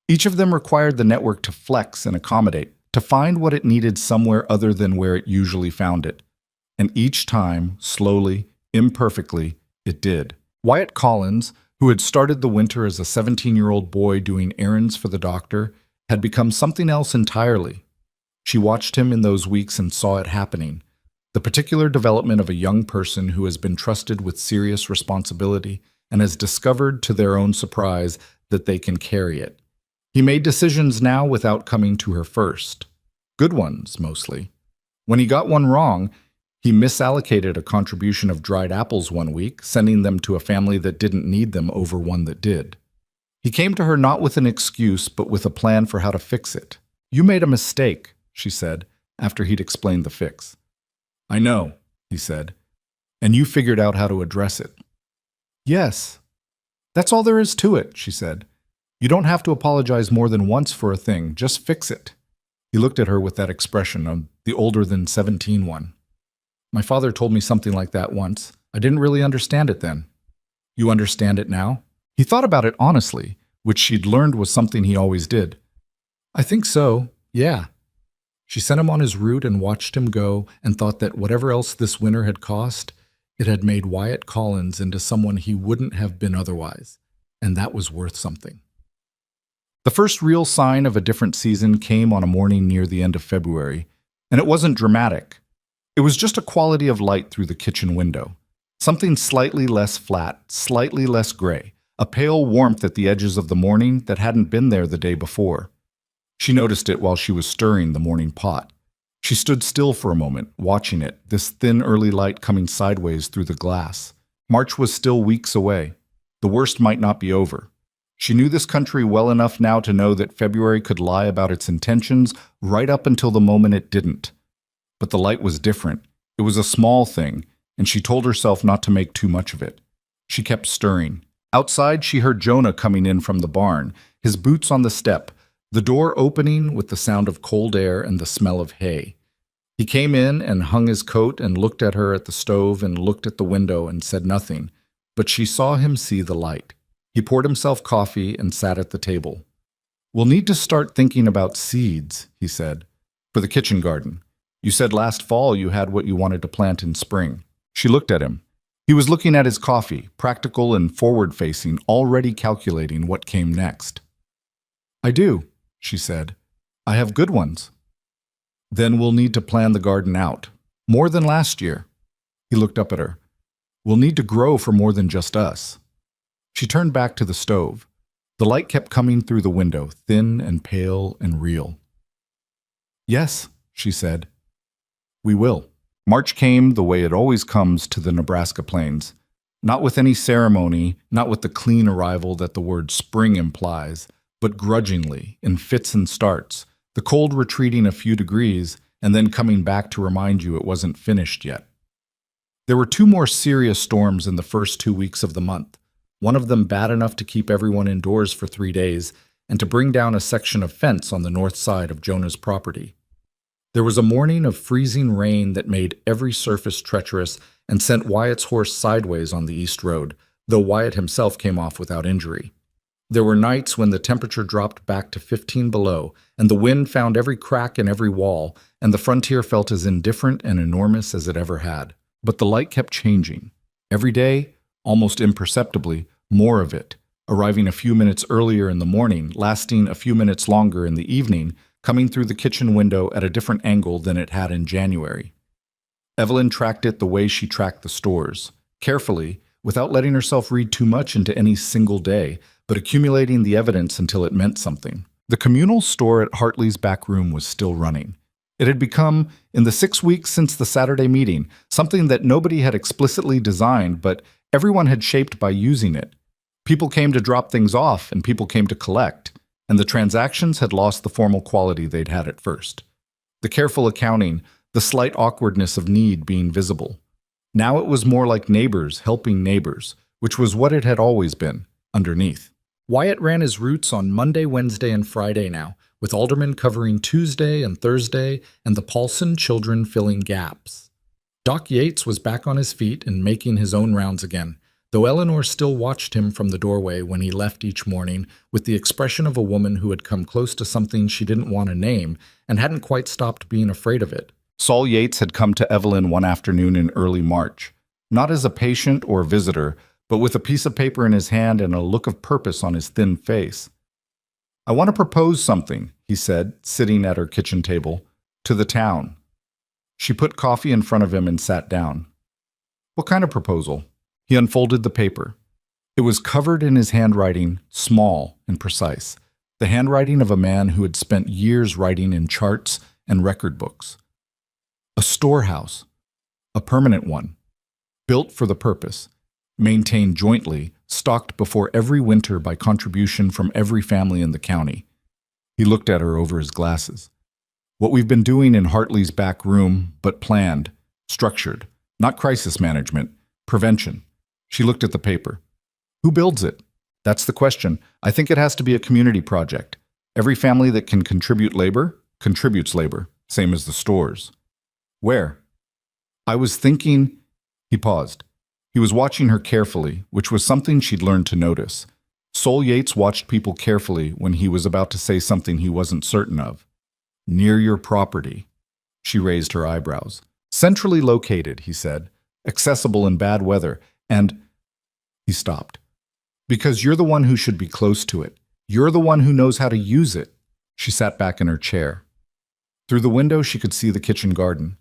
Each of them required the network to flex and accommodate, to find what it needed somewhere other than where it usually found it. And each time, slowly, imperfectly, it did. Wyatt Collins, who had started the winter as a 17-year-old boy doing errands for the doctor, had become something else entirely. She watched him in those weeks and saw it happening, the particular development of a young person who has been trusted with serious responsibility and has discovered, to their own surprise, that they can carry it. He made decisions now without coming to her first. Good ones, mostly. When he got one wrong, he misallocated a contribution of dried apples one week, sending them to a family that didn't need them over one that did. He came to her not with an excuse, but with a plan for how to fix it. You made a mistake, she said, after he'd explained the fix. I know, he said, and you figured out how to address it. Yes. That's all there is to it, she said. You don't have to apologize more than once for a thing, just fix it. He looked at her with that expression of the older-than-17 one. My father told me something like that once. I didn't really understand it then. You understand it now? He thought about it honestly, which she'd learned was something he always did. I think so, yeah. She sent him on his route and watched him go and thought that whatever else this winter had cost, it had made Wyatt Collins into someone he wouldn't have been otherwise, and that was worth something. The first real sign of a different season came on a morning near the end of February, and it wasn't dramatic. It was just a quality of light through the kitchen window. Something slightly less flat, slightly less gray, a pale warmth at the edges of the morning that hadn't been there the day before. She noticed it while she was stirring the morning pot. She stood still for a moment, watching it, this thin early light coming sideways through the glass. March was still weeks away. The worst might not be over. She knew this country well enough now to know that February could lie about its intentions right up until the moment it didn't. But the light was different. It was a small thing, and she told herself not to make too much of it. She kept stirring. Outside, she heard Jonah coming in from the barn, his boots on the step, the door opening with the sound of cold air and the smell of hay. He came in and hung his coat and looked at her at the stove and looked at the window and said nothing, but she saw him see the light. He poured himself coffee and sat at the table. We'll need to start thinking about seeds, he said, for the kitchen garden. You said last fall you had what you wanted to plant in spring. She looked at him. He was looking at his coffee, practical and forward-facing, already calculating what came next. I do, she said. I have good ones. Then we'll need to plan the garden out. More than last year. He looked up at her. We'll need to grow for more than just us. She turned back to the stove. The light kept coming through the window, thin and pale and real. Yes, she said. We will. March came the way it always comes to the Nebraska plains. Not with any ceremony, not with the clean arrival that the word spring implies, but grudgingly, in fits and starts, the cold retreating a few degrees and then coming back to remind you it wasn't finished yet. There were 2 more serious storms in the first 2 weeks of the month, one of them bad enough to keep everyone indoors for 3 days and to bring down a section of fence on the north side of Jonah's property. There was a morning of freezing rain that made every surface treacherous and sent Wyatt's horse sideways on the east road, though Wyatt himself came off without injury. There were nights when the temperature dropped back to 15 below, and the wind found every crack in every wall, and the frontier felt as indifferent and enormous as it ever had. But the light kept changing. Every day, almost imperceptibly, more of it, arriving a few minutes earlier in the morning, lasting a few minutes longer in the evening, coming through the kitchen window at a different angle than it had in January. Evelyn tracked it the way she tracked the stores, carefully, without letting herself read too much into any single day, but accumulating the evidence until it meant something. The communal store at Hartley's back room was still running. It had become, in the 6 weeks since the Saturday meeting, something that nobody had explicitly designed, but everyone had shaped by using it. People came to drop things off, and people came to collect, and the transactions had lost the formal quality they'd had at first. The careful accounting, the slight awkwardness of need being visible. Now it was more like neighbors helping neighbors, which was what it had always been, underneath. Wyatt ran his routes on Monday, Wednesday, and Friday now, with aldermen covering Tuesday and Thursday, and the Paulson children filling gaps. Doc Yates was back on his feet and making his own rounds again, though Eleanor still watched him from the doorway when he left each morning with the expression of a woman who had come close to something she didn't want to name and hadn't quite stopped being afraid of it. Saul Yates had come to Evelyn one afternoon in early March, not as a patient or visitor, but with a piece of paper in his hand and a look of purpose on his thin face. "I want to propose something," he said, sitting at her kitchen table, "to the town." She put coffee in front of him and sat down. "What kind of proposal?" He unfolded the paper. It was covered in his handwriting, small and precise, the handwriting of a man who had spent years writing in charts and record books. A storehouse, a permanent one, built for the purpose, maintained jointly, stocked before every winter by contribution from every family in the county. He looked at her over his glasses. "What we've been doing in Hartley's back room, but planned, structured, not crisis management, prevention." She looked at the paper. "Who builds it? That's the question. I think it has to be a community project. Every family that can contribute labor, contributes labor, same as the stores." "Where?" "I was thinking—" He paused. He was watching her carefully, which was something she'd learned to notice. Sol Yates watched people carefully when he was about to say something he wasn't certain of. "Near your property." She raised her eyebrows. "Centrally located," he said. "Accessible in bad weather. And—" He stopped. "Because you're the one who should be close to it. You're the one who knows how to use it." She sat back in her chair. Through the window she could see the kitchen garden.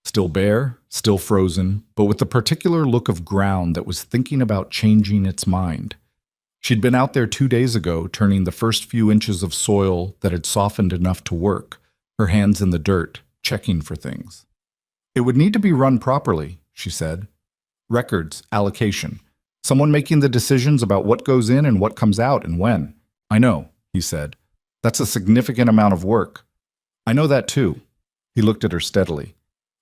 Still bare, still frozen, but with the particular look of ground that was thinking about changing its mind. She'd been out there 2 days ago, turning the first few inches of soil that had softened enough to work, her hands in the dirt, checking for things. "It would need to be run properly," she said. "Records, allocation. Someone making the decisions about what goes in and what comes out and when." "I know," he said. "That's a significant amount of work." "I know that too." He looked at her steadily.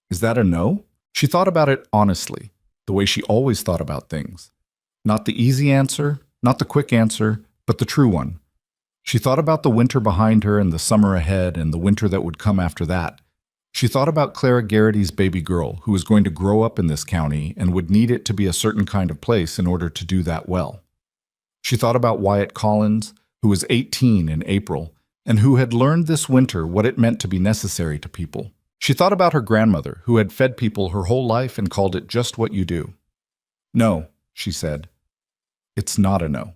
"Is that a no?" She thought about it honestly, the way she always thought about things. Not the easy answer, not the quick answer, but the true one. She thought about the winter behind her and the summer ahead and the winter that would come after that. She thought about Clara Garrity's baby girl, who was going to grow up in this county and would need it to be a certain kind of place in order to do that well. She thought about Wyatt Collins, who was 18 in April, and who had learned this winter what it meant to be necessary to people. She thought about her grandmother, who had fed people her whole life and called it just what you do. "No," she said. "It's not a no."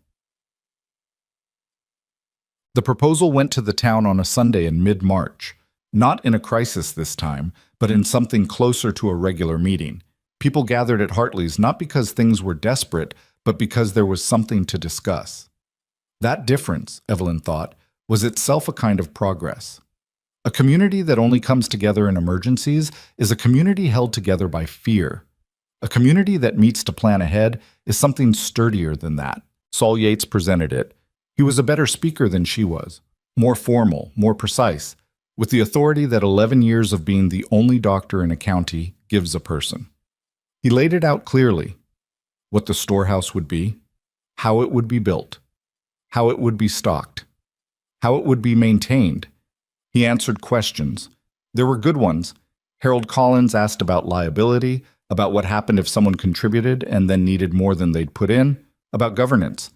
The proposal went to the town on a Sunday in mid-March. Not in a crisis this time, but in something closer to a regular meeting. People gathered at Hartley's not because things were desperate, but because there was something to discuss. That difference, Evelyn thought, was itself a kind of progress. A community that only comes together in emergencies is a community held together by fear. A community that meets to plan ahead is something sturdier than that. Saul Yates presented it. He was a better speaker than she was, more formal, more precise, with the authority that 11 years of being the only doctor in a county gives a person. He laid it out clearly, what the storehouse would be, how it would be built, how it would be stocked, how it would be maintained. He answered questions, There were good ones. Harold Collins asked about liability, about what happened if someone contributed and then needed more than they'd put in, about governance.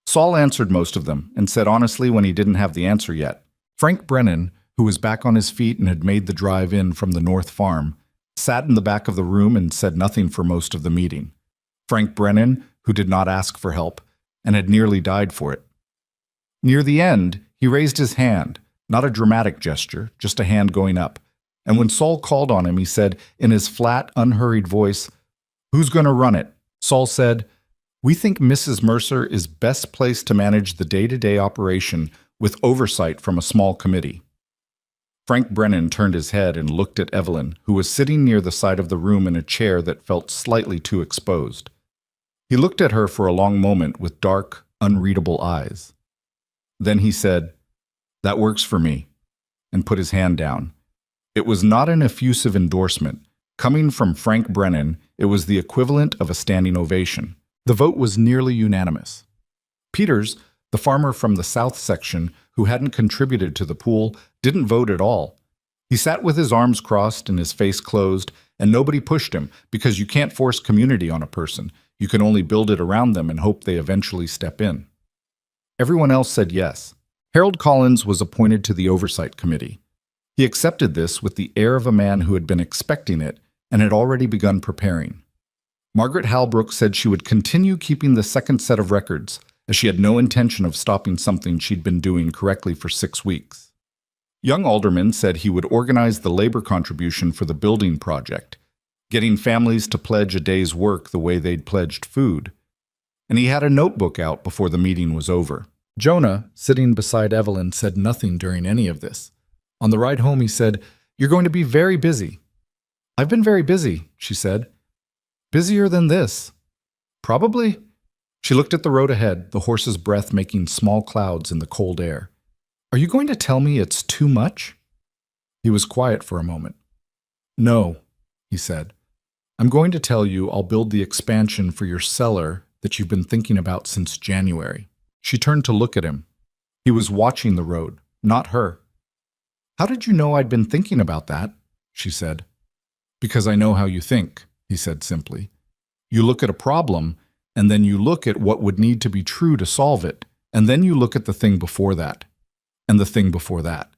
Saul answered most of them and said honestly when he didn't have the answer yet. Frank Brennan, who was back on his feet and had made the drive in from the North Farm, sat in the back of the room and said nothing for most of the meeting. Frank Brennan, who did not ask for help and had nearly died for it. Near the end, he raised his hand, not a dramatic gesture, just a hand going up. And when Saul called on him, he said in his flat, unhurried voice, "Who's going to run it?" Saul said, "We think Mrs. Mercer is best placed to manage the day-to-day operation with oversight from a small committee." Frank Brennan turned his head and looked at Evelyn, who was sitting near the side of the room in a chair that felt slightly too exposed. He looked at her for a long moment with dark, unreadable eyes. Then he said, "That works for me," and put his hand down. It was not an effusive endorsement. Coming from Frank Brennan, it was the equivalent of a standing ovation. The vote was nearly unanimous. Peters, the farmer from the south section who hadn't contributed to the pool, didn't vote at all. He sat with his arms crossed and his face closed, and nobody pushed him because you can't force community on a person. You can only build it around them and hope they eventually step in. Everyone else said yes. Harold Collins was appointed to the Oversight Committee. He accepted this with the air of a man who had been expecting it and had already begun preparing. Margaret Halbrook said she would continue keeping the second set of records, as she had no intention of stopping something she'd been doing correctly for 6 weeks. Young Alderman said he would organize the labor contribution for the building project, getting families to pledge a day's work the way they'd pledged food. And he had a notebook out before the meeting was over. Jonah, sitting beside Evelyn, said nothing during any of this. On the ride home, he said, "You're going to be very busy." "I've been very busy," she said. "Busier than this." "Probably." She looked at the road ahead, the horse's breath making small clouds in the cold air. "Are you going to tell me it's too much?" He was quiet for a moment. "No," he said. "I'm going to tell you I'll build the expansion for your cellar that you've been thinking about since January." She turned to look at him. He was watching the road, not her. "How did you know I'd been thinking about that?" she said. "Because I know how you think," he said simply. "You look at a problem, and then you look at what would need to be true to solve it, and then you look at the thing before that, and the thing before that.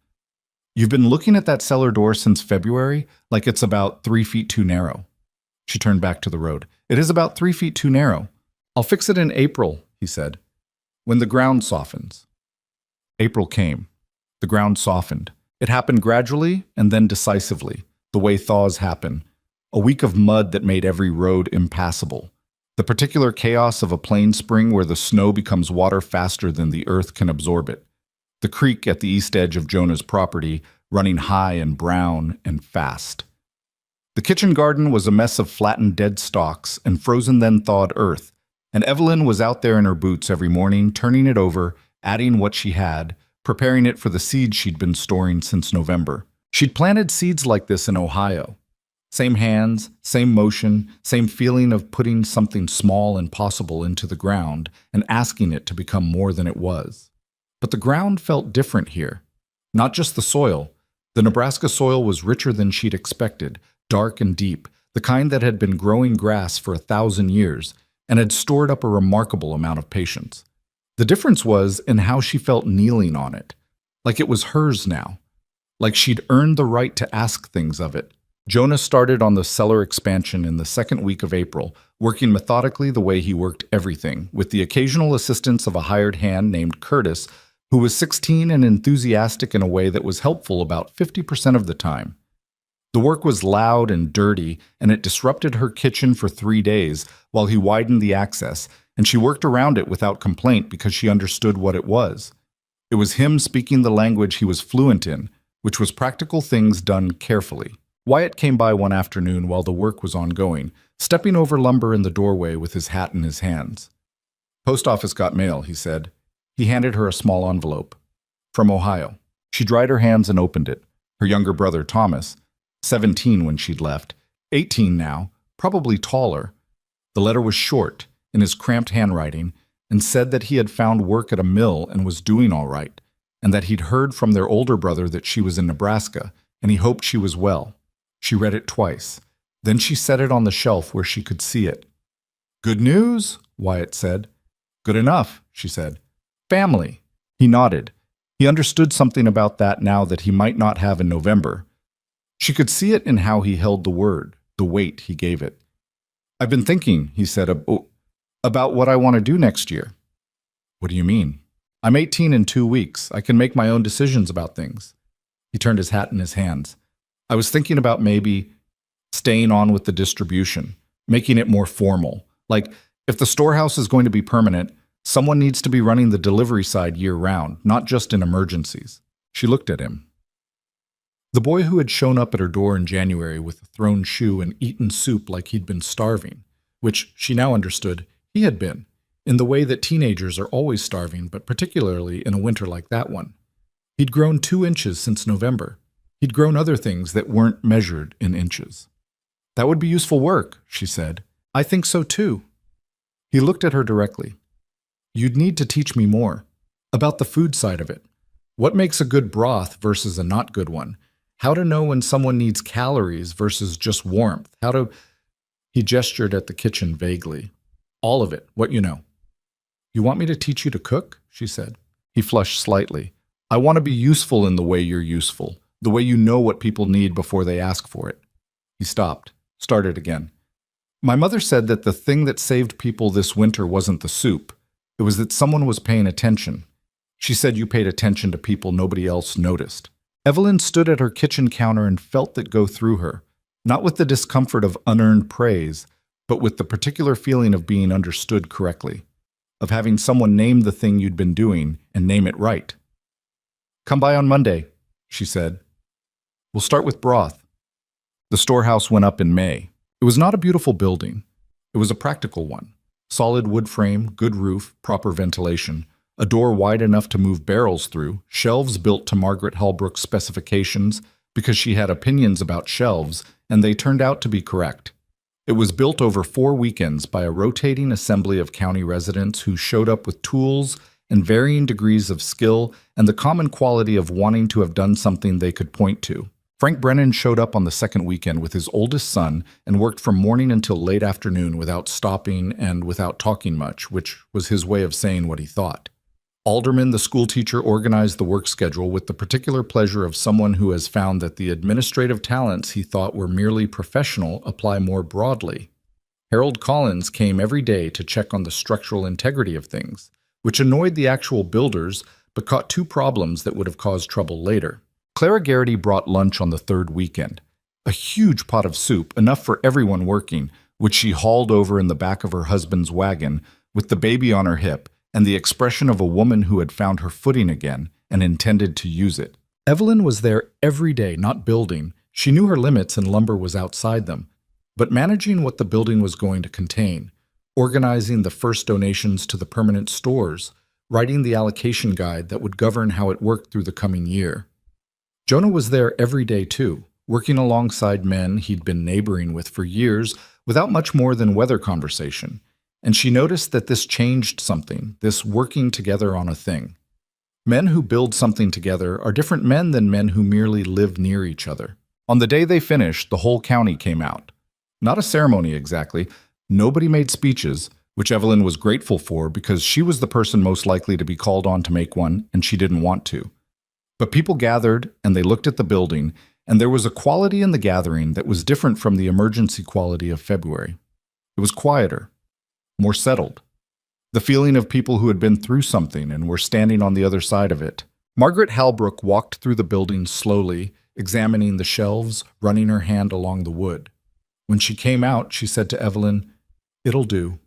You've been looking at that cellar door since February like it's about 3 feet too narrow." She turned back to the road. "It is about 3 feet too narrow. I'll fix it in April," he said, "when the ground softens." April came. The ground softened. It happened gradually and then decisively, the way thaws happen. A week of mud that made every road impassable. The particular chaos of a plain spring where the snow becomes water faster than the earth can absorb it. The creek at the east edge of Jonah's property, running high and brown and fast. The kitchen garden was a mess of flattened dead stalks and frozen then thawed earth, and Evelyn was out there in her boots every morning, turning it over, adding what she had, preparing it for the seeds she'd been storing since November. She'd planted seeds like this in Ohio. Same hands, same motion, same feeling of putting something small and possible into the ground and asking it to become more than it was. But the ground felt different here. Not just the soil. The Nebraska soil was richer than she'd expected, dark and deep, the kind that had been growing grass for 1,000 years and had stored up a remarkable amount of patience. The difference was in how she felt kneeling on it, like it was hers now, like she'd earned the right to ask things of it. Jonah started on the cellar expansion in the second week of April, working methodically the way he worked everything, with the occasional assistance of a hired hand named Curtis, who was 16 and enthusiastic in a way that was helpful about 50% of the time. The work was loud and dirty, and it disrupted her kitchen for 3 days while he widened the access, and she worked around it without complaint because she understood what it was. It was him speaking the language he was fluent in, which was practical things done carefully. Wyatt came by one afternoon while the work was ongoing, stepping over lumber in the doorway with his hat in his hands. "Post office got mail," he said. He handed her a small envelope. "From Ohio." She dried her hands and opened it. Her younger brother, Thomas, 17 when she'd left, 18 now, probably taller. The letter was short, in his cramped handwriting, and said that he had found work at a mill and was doing all right, and that he'd heard from their older brother that she was in Nebraska. and he hoped she was well. She read it twice. Then she set it on the shelf where she could see it. "Good news," Wyatt said. "Good enough," she said. "Family." He nodded. He understood something about that now that he might not have in November. She could see it in how he held the word, the weight he gave it. "I've been thinking," he said, about what I want to do next year." "What do you mean?" "I'm 18 in 2 weeks. I can make my own decisions about things." He turned his hat in his hands. "I was thinking about maybe staying on with the distribution, making it more formal. Like, if the storehouse is going to be permanent, someone needs to be running the delivery side year-round, not just in emergencies." She looked at him. The boy who had shown up at her door in January with a thrown shoe and eaten soup like he'd been starving, which she now understood he had been, in the way that teenagers are always starving, but particularly in a winter like that one. He'd grown 2 inches since November. He'd grown other things that weren't measured in inches. "That would be useful work," she said. "I think so too." He looked at her directly. "You'd need to teach me more. About the food side of it. What makes a good broth versus a not good one? How to know when someone needs calories versus just warmth? How to—" He gestured at the kitchen vaguely. "All of it, what you know." "You want me to teach you to cook?" she said. He flushed slightly. "I want to be useful in the way you're useful, the way you know what people need before they ask for it." He stopped, started again. "My mother said that the thing that saved people this winter wasn't the soup. It was that someone was paying attention. She said you paid attention to people nobody else noticed." Evelyn stood at her kitchen counter and felt that go through her, not with the discomfort of unearned praise, but with the particular feeling of being understood correctly, of having someone name the thing you'd been doing and name it right. "Come by on Monday," she said. "We'll start with broth." The storehouse went up in May. It was not a beautiful building. It was a practical one. Solid wood frame, good roof, proper ventilation, a door wide enough to move barrels through, shelves built to Margaret Halbrook's specifications because she had opinions about shelves, and they turned out to be correct. It was built over 4 weekends by a rotating assembly of county residents who showed up with tools and varying degrees of skill and the common quality of wanting to have done something they could point to. Frank Brennan showed up on the second weekend with his oldest son and worked from morning until late afternoon without stopping and without talking much, which was his way of saying what he thought. Alderman, the schoolteacher, organized the work schedule with the particular pleasure of someone who has found that the administrative talents he thought were merely professional apply more broadly. Harold Collins came every day to check on the structural integrity of things, which annoyed the actual builders but caught 2 problems that would have caused trouble later. Clara Garrity brought lunch on the 3rd weekend. A huge pot of soup, enough for everyone working, which she hauled over in the back of her husband's wagon with the baby on her hip, and the expression of a woman who had found her footing again and intended to use it. Evelyn was there every day, not building. She knew her limits and lumber was outside them, but managing what the building was going to contain, organizing the first donations to the permanent stores, writing the allocation guide that would govern how it worked through the coming year. Jonah was there every day too, working alongside men he'd been neighboring with for years without much more than weather conversation. And she noticed that this changed something, this working together on a thing. Men who build something together are different men than men who merely live near each other. On the day they finished, the whole county came out. Not a ceremony exactly. Nobody made speeches, which Evelyn was grateful for because she was the person most likely to be called on to make one, and she didn't want to. But people gathered, and they looked at the building, and there was a quality in the gathering that was different from the emergency quality of February. It was quieter, more settled. The feeling of people who had been through something and were standing on the other side of it. Margaret Halbrook walked through the building slowly, examining the shelves, running her hand along the wood. When she came out, she said to Evelyn, "It'll do."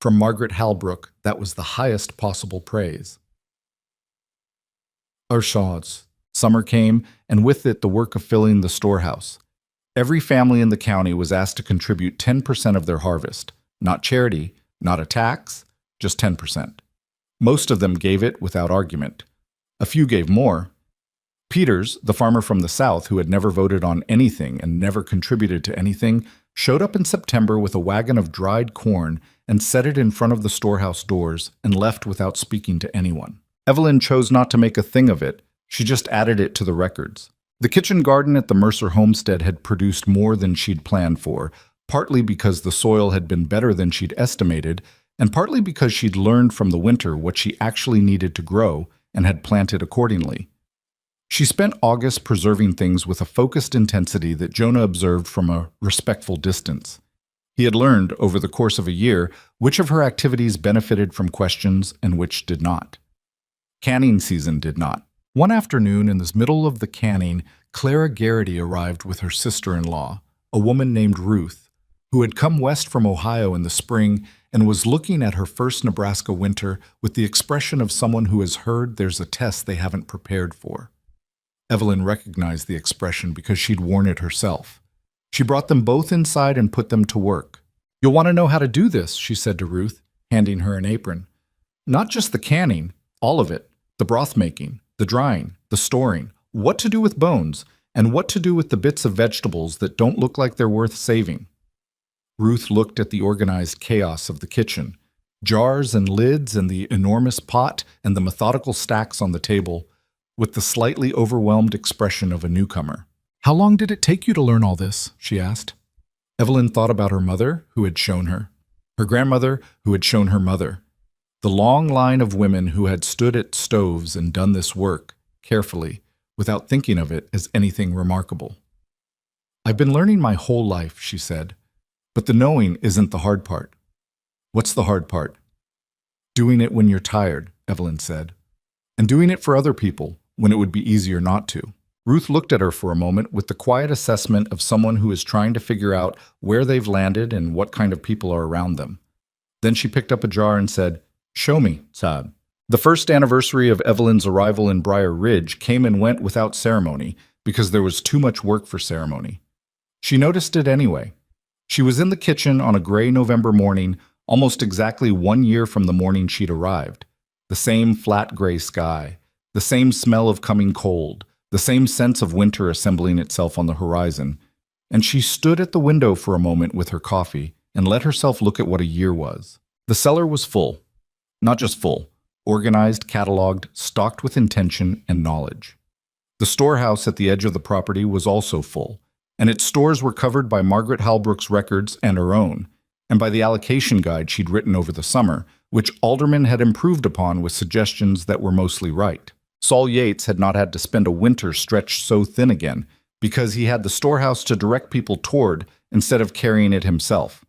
From Margaret Halbrook, that was the highest possible praise. Urshaws. Summer came, and with it the work of filling the storehouse. Every family in the county was asked to contribute 10% of their harvest. Not charity, not a tax, just 10%. Most of them gave it without argument. A few gave more. Peters, the farmer from the south who had never voted on anything and never contributed to anything, showed up in September with a wagon of dried corn and set it in front of the storehouse doors and left without speaking to anyone. Evelyn chose not to make a thing of it. She just added it to the records. The kitchen garden at the Mercer homestead had produced more than she'd planned for, partly because the soil had been better than she'd estimated, and partly because she'd learned from the winter what she actually needed to grow and had planted accordingly. She spent August preserving things with a focused intensity that Jonah observed from a respectful distance. He had learned, over the course of a year, which of her activities benefited from questions and which did not. Canning season did not. One afternoon in the middle of the canning, Clara Garrity arrived with her sister-in-law, a woman named Ruth, who had come west from Ohio in the spring and was looking at her first Nebraska winter with the expression of someone who has heard there's a test they haven't prepared for. Evelyn recognized the expression because she'd worn it herself. She brought them both inside and put them to work. "You'll want to know how to do this," she said to Ruth, handing her an apron. "Not just the canning, all of it, the broth making, the drying, the storing, what to do with bones, and what to do with the bits of vegetables that don't look like they're worth saving." Ruth looked at the organized chaos of the kitchen, jars and lids and the enormous pot and the methodical stacks on the table, with the slightly overwhelmed expression of a newcomer. "How long did it take you to learn all this?" she asked. Evelyn thought about her mother, who had shown her grandmother, who had shown her mother, the long line of women who had stood at stoves and done this work, carefully, without thinking of it as anything remarkable. "I've been learning my whole life," she said, "but the knowing isn't the hard part." "What's the hard part?" "Doing it when you're tired," Evelyn said, "and doing it for other people when it would be easier not to." Ruth looked at her for a moment with the quiet assessment of someone who is trying to figure out where they've landed and what kind of people are around them. Then she picked up a jar and said, "Show me, Sad." The first anniversary of Evelyn's arrival in Briar Ridge came and went without ceremony because there was too much work for ceremony. She noticed it anyway. She was in the kitchen on a gray November morning, almost exactly 1 year from the morning she'd arrived. The same flat gray sky, the same smell of coming cold, the same sense of winter assembling itself on the horizon, and she stood at the window for a moment with her coffee and let herself look at what a year was. The cellar was full. Not just full, organized, cataloged, stocked with intention and knowledge. The storehouse at the edge of the property was also full, and its stores were covered by Margaret Halbrook's records and her own, and by the allocation guide she'd written over the summer, which aldermen had improved upon with suggestions that were mostly right. Saul Yates had not had to spend a winter stretched so thin again, because he had the storehouse to direct people toward instead of carrying it himself.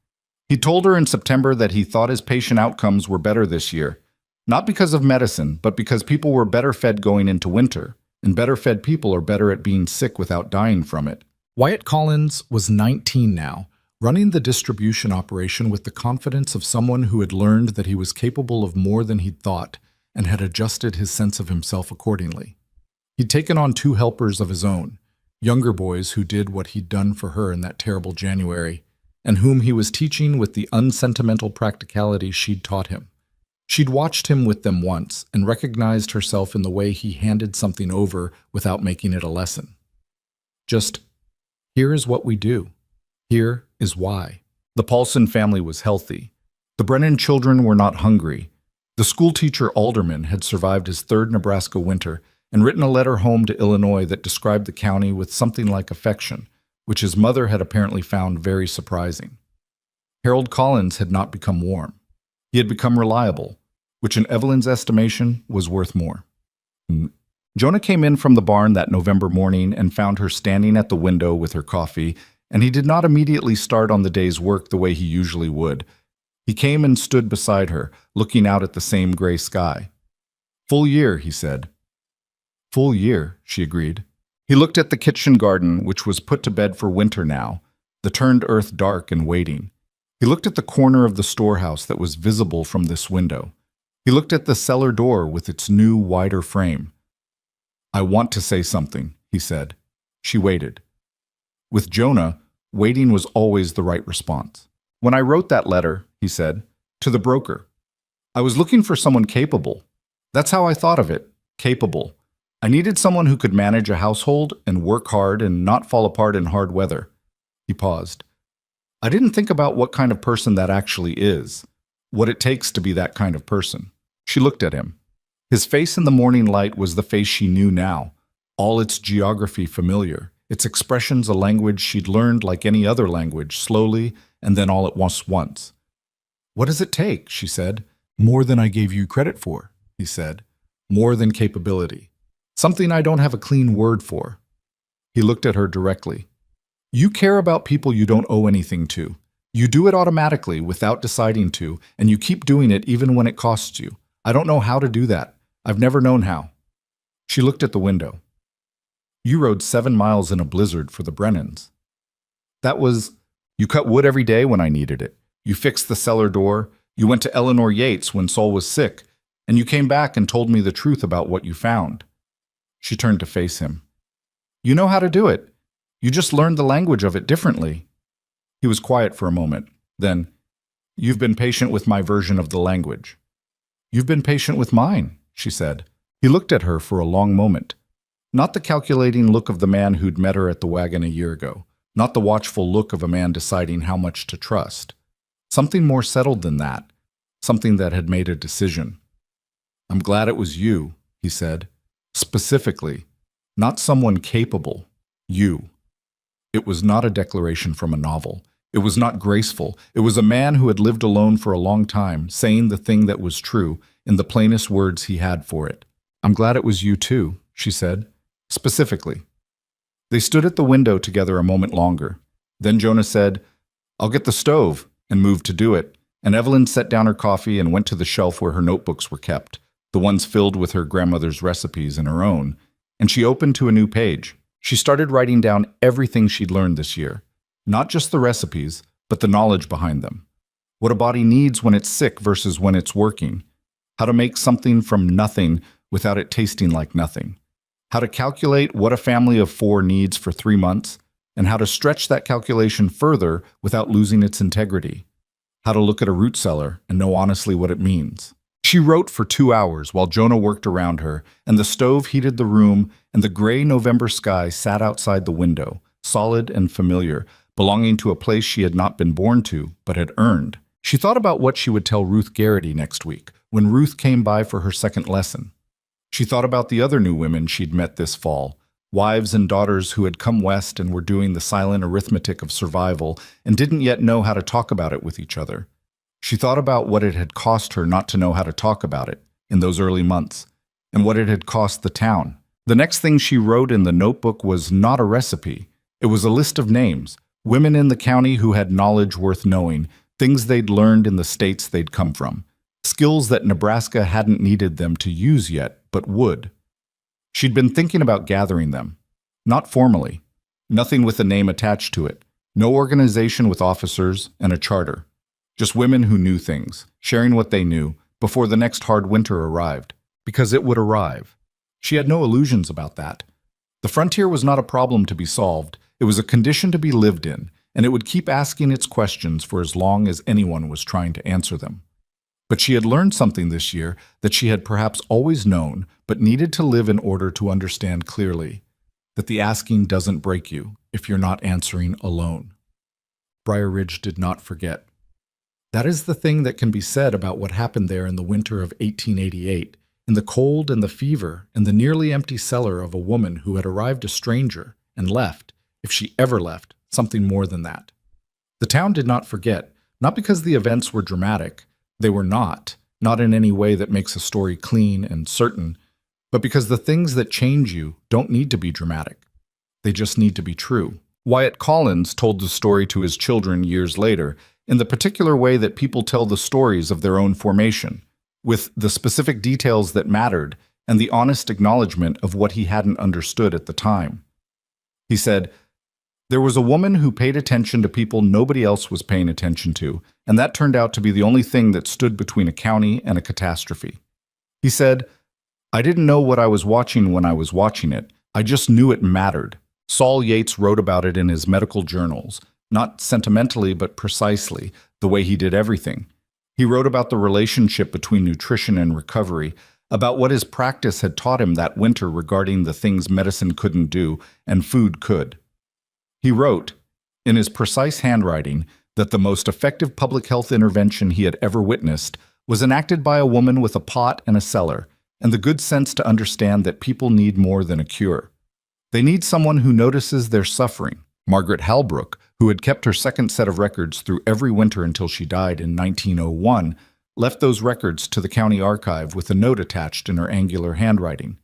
He told her in September that he thought his patient outcomes were better this year, not because of medicine, but because people were better fed going into winter, and better fed people are better at being sick without dying from it. Wyatt Collins was 19 now, running the distribution operation with the confidence of someone who had learned that he was capable of more than he'd thought and had adjusted his sense of himself accordingly. He'd taken on 2 helpers of his own, younger boys who did what he'd done for her in that terrible January, and whom he was teaching with the unsentimental practicality she'd taught him. She'd watched him with them once and recognized herself in the way he handed something over without making it a lesson. Just, here is what we do. Here is why. The Paulson family was healthy. The Brennan children were not hungry. The schoolteacher Alderman had survived his 3rd Nebraska winter and written a letter home to Illinois that described the county with something like affection, which his mother had apparently found very surprising. Harold Collins had not become warm. He had become reliable, which in Evelyn's estimation was worth more. Jonah came in from the barn that November morning and found her standing at the window with her coffee, and he did not immediately start on the day's work the way he usually would. He came and stood beside her, looking out at the same gray sky. "Full year," he said. "Full year," she agreed. He looked at the kitchen garden, which was put to bed for winter now, the turned earth dark and waiting. He looked at the corner of the storehouse that was visible from this window. He looked at the cellar door with its new, wider frame. "I want to say something," he said. She waited. With Jonah, waiting was always the right response. "When I wrote that letter," he said, "to the broker, I was looking for someone capable. That's how I thought of it, capable. I needed someone who could manage a household and work hard and not fall apart in hard weather." He paused. "I didn't think about what kind of person that actually is, what it takes to be that kind of person." She looked at him. His face in the morning light was the face she knew now, all its geography familiar, its expressions a language she'd learned like any other language, slowly and then all at once. "What does it take?" she said. "More than I gave you credit for," he said. "More than capability. Something I don't have a clean word for." He looked at her directly. "You care about people you don't owe anything to. You do it automatically without deciding to, and you keep doing it even when it costs you. I don't know how to do that. I've never known how." She looked at the window. "You rode 7 miles in a blizzard for the Brennans. You cut wood every day when I needed it. You fixed the cellar door. You went to Eleanor Yates when Saul was sick, and you came back and told me the truth about what you found." She turned to face him. "You know how to do it. You just learned the language of it differently." He was quiet for a moment. Then, "You've been patient with my version of the language." "You've been patient with mine," she said. He looked at her for a long moment. Not the calculating look of the man who'd met her at the wagon a year ago. Not the watchful look of a man deciding how much to trust. Something more settled than that. Something that had made a decision. "I'm glad it was you," he said. "Specifically. Not someone capable. You." It was not a declaration from a novel. It was not graceful. It was a man who had lived alone for a long time, saying the thing that was true in the plainest words he had for it. "I'm glad it was you too," she said. "Specifically." They stood at the window together a moment longer. Then Jonah said, "I'll get the stove," and moved to do it, and Evelyn set down her coffee and went to the shelf where her notebooks were kept, the ones filled with her grandmother's recipes and her own, and she opened to a new page. She started writing down everything she'd learned this year. Not just the recipes, but the knowledge behind them. What a body needs when it's sick versus when it's working. How to make something from nothing without it tasting like nothing. How to calculate what a family of 4 needs for 3 months, and how to stretch that calculation further without losing its integrity. How to look at a root cellar and know honestly what it means. She wrote for 2 hours while Jonah worked around her, and the stove heated the room, and the gray November sky sat outside the window, solid and familiar, belonging to a place she had not been born to, but had earned. She thought about what she would tell Ruth Garrity next week, when Ruth came by for her second lesson. She thought about the other new women she'd met this fall, wives and daughters who had come west and were doing the silent arithmetic of survival and didn't yet know how to talk about it with each other. She thought about what it had cost her not to know how to talk about it in those early months, and what it had cost the town. The next thing she wrote in the notebook was not a recipe. It was a list of names, women in the county who had knowledge worth knowing, things they'd learned in the states they'd come from, skills that Nebraska hadn't needed them to use yet, but would. She'd been thinking about gathering them. Not formally. Nothing with a name attached to it. No organization with officers and a charter. Just women who knew things, sharing what they knew, before the next hard winter arrived. Because it would arrive. She had no illusions about that. The frontier was not a problem to be solved. It was a condition to be lived in, and it would keep asking its questions for as long as anyone was trying to answer them. But she had learned something this year that she had perhaps always known, but needed to live in order to understand clearly, that the asking doesn't break you if you're not answering alone. Briar Ridge did not forget. That is the thing that can be said about what happened there in the winter of 1888, in the cold and the fever and the nearly empty cellar of a woman who had arrived a stranger and left, if she ever left, something more than that. The town did not forget, not because the events were dramatic. They were not in any way that makes a story clean and certain, but because the things that change you don't need to be dramatic. They just need to be true. Wyatt Collins told the story to his children years later, in the particular way that people tell the stories of their own formation, with the specific details that mattered and the honest acknowledgement of what he hadn't understood at the time. He said, "There was a woman who paid attention to people nobody else was paying attention to, and that turned out to be the only thing that stood between a county and a catastrophe." He said, "I didn't know what I was watching when I was watching it. I just knew it mattered." Saul Yates wrote about it in his medical journals, not sentimentally but precisely, the way he did everything. He wrote about the relationship between nutrition and recovery, about what his practice had taught him that winter regarding the things medicine couldn't do and food could. He wrote, in his precise handwriting, that the most effective public health intervention he had ever witnessed was enacted by a woman with a pot and a cellar, and the good sense to understand that people need more than a cure. They need someone who notices their suffering. Margaret Halbrook, who had kept her second set of records through every winter until she died in 1901, left those records to the county archive with a note attached in her angular handwriting.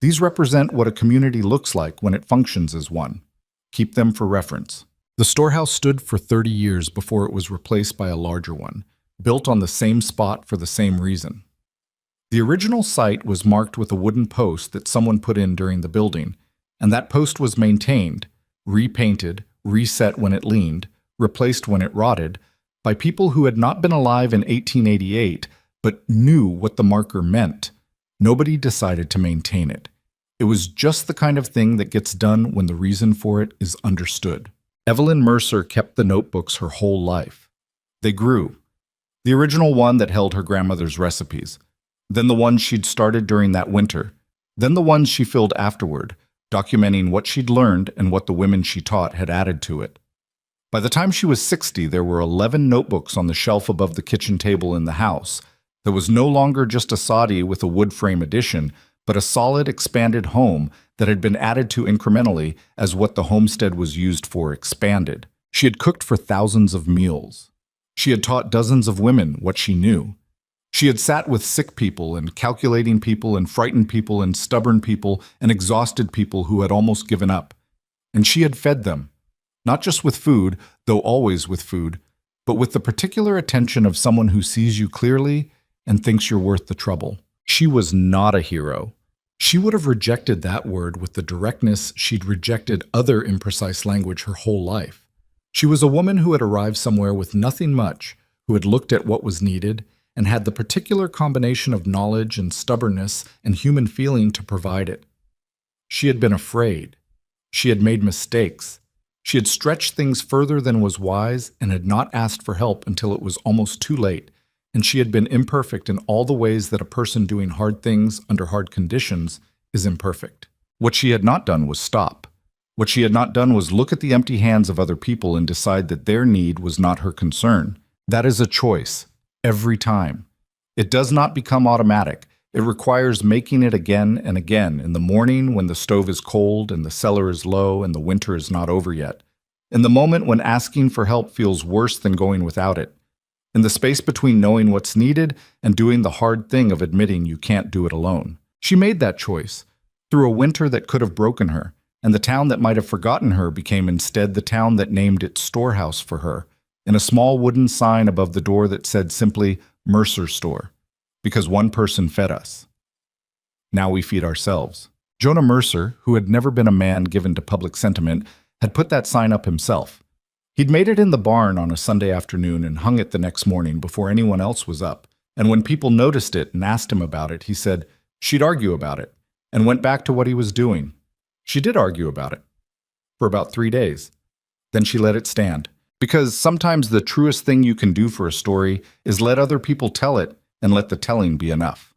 These represent what a community looks like when it functions as one. Keep them for reference. The storehouse stood for 30 years before it was replaced by a larger one, built on the same spot for the same reason. The original site was marked with a wooden post that someone put in during the building, and that post was maintained, repainted, reset when it leaned, replaced when it rotted, by people who had not been alive in 1888 but knew what the marker meant. Nobody decided to maintain it. It was just the kind of thing that gets done when the reason for it is understood. Evelyn Mercer kept the notebooks her whole life. They grew. The original one that held her grandmother's recipes, then the ones she'd started during that winter, then the ones she filled afterward, documenting what she'd learned and what the women she taught had added to it. By the time she was 60, there were 11 notebooks on the shelf above the kitchen table in the house. There was no longer just a soddy with a wood frame addition, but a solid, expanded home that had been added to incrementally as what the homestead was used for expanded. She had cooked for thousands of meals. She had taught dozens of women what she knew. She had sat with sick people and calculating people and frightened people and stubborn people and exhausted people who had almost given up. And she had fed them, not just with food, though always with food, but with the particular attention of someone who sees you clearly and thinks you're worth the trouble. She was not a hero. She would have rejected that word with the directness she'd rejected other imprecise language her whole life. She was a woman who had arrived somewhere with nothing much, who had looked at what was needed, and had the particular combination of knowledge and stubbornness and human feeling to provide it. She had been afraid. She had made mistakes. She had stretched things further than was wise and had not asked for help until it was almost too late, and she had been imperfect in all the ways that a person doing hard things under hard conditions is imperfect. What she had not done was stop. What she had not done was look at the empty hands of other people and decide that their need was not her concern. That is a choice. Every time. It does not become automatic. It requires making it again and again in the morning when the stove is cold and the cellar is low and the winter is not over yet. In the moment when asking for help feels worse than going without it. In the space between knowing what's needed and doing the hard thing of admitting you can't do it alone. She made that choice. Through a winter that could have broken her, and the town that might have forgotten her became instead the town that named its storehouse for her, in a small wooden sign above the door that said simply, Mercer Store, because one person fed us. Now we feed ourselves. Jonah Mercer, who had never been a man given to public sentiment, had put that sign up himself. He'd made it in the barn on a Sunday afternoon and hung it the next morning before anyone else was up, and when people noticed it and asked him about it, he said she'd argue about it, and went back to what he was doing. She did argue about it, for about 3 days. Then she let it stand. Because sometimes the truest thing you can do for a story is let other people tell it and let the telling be enough.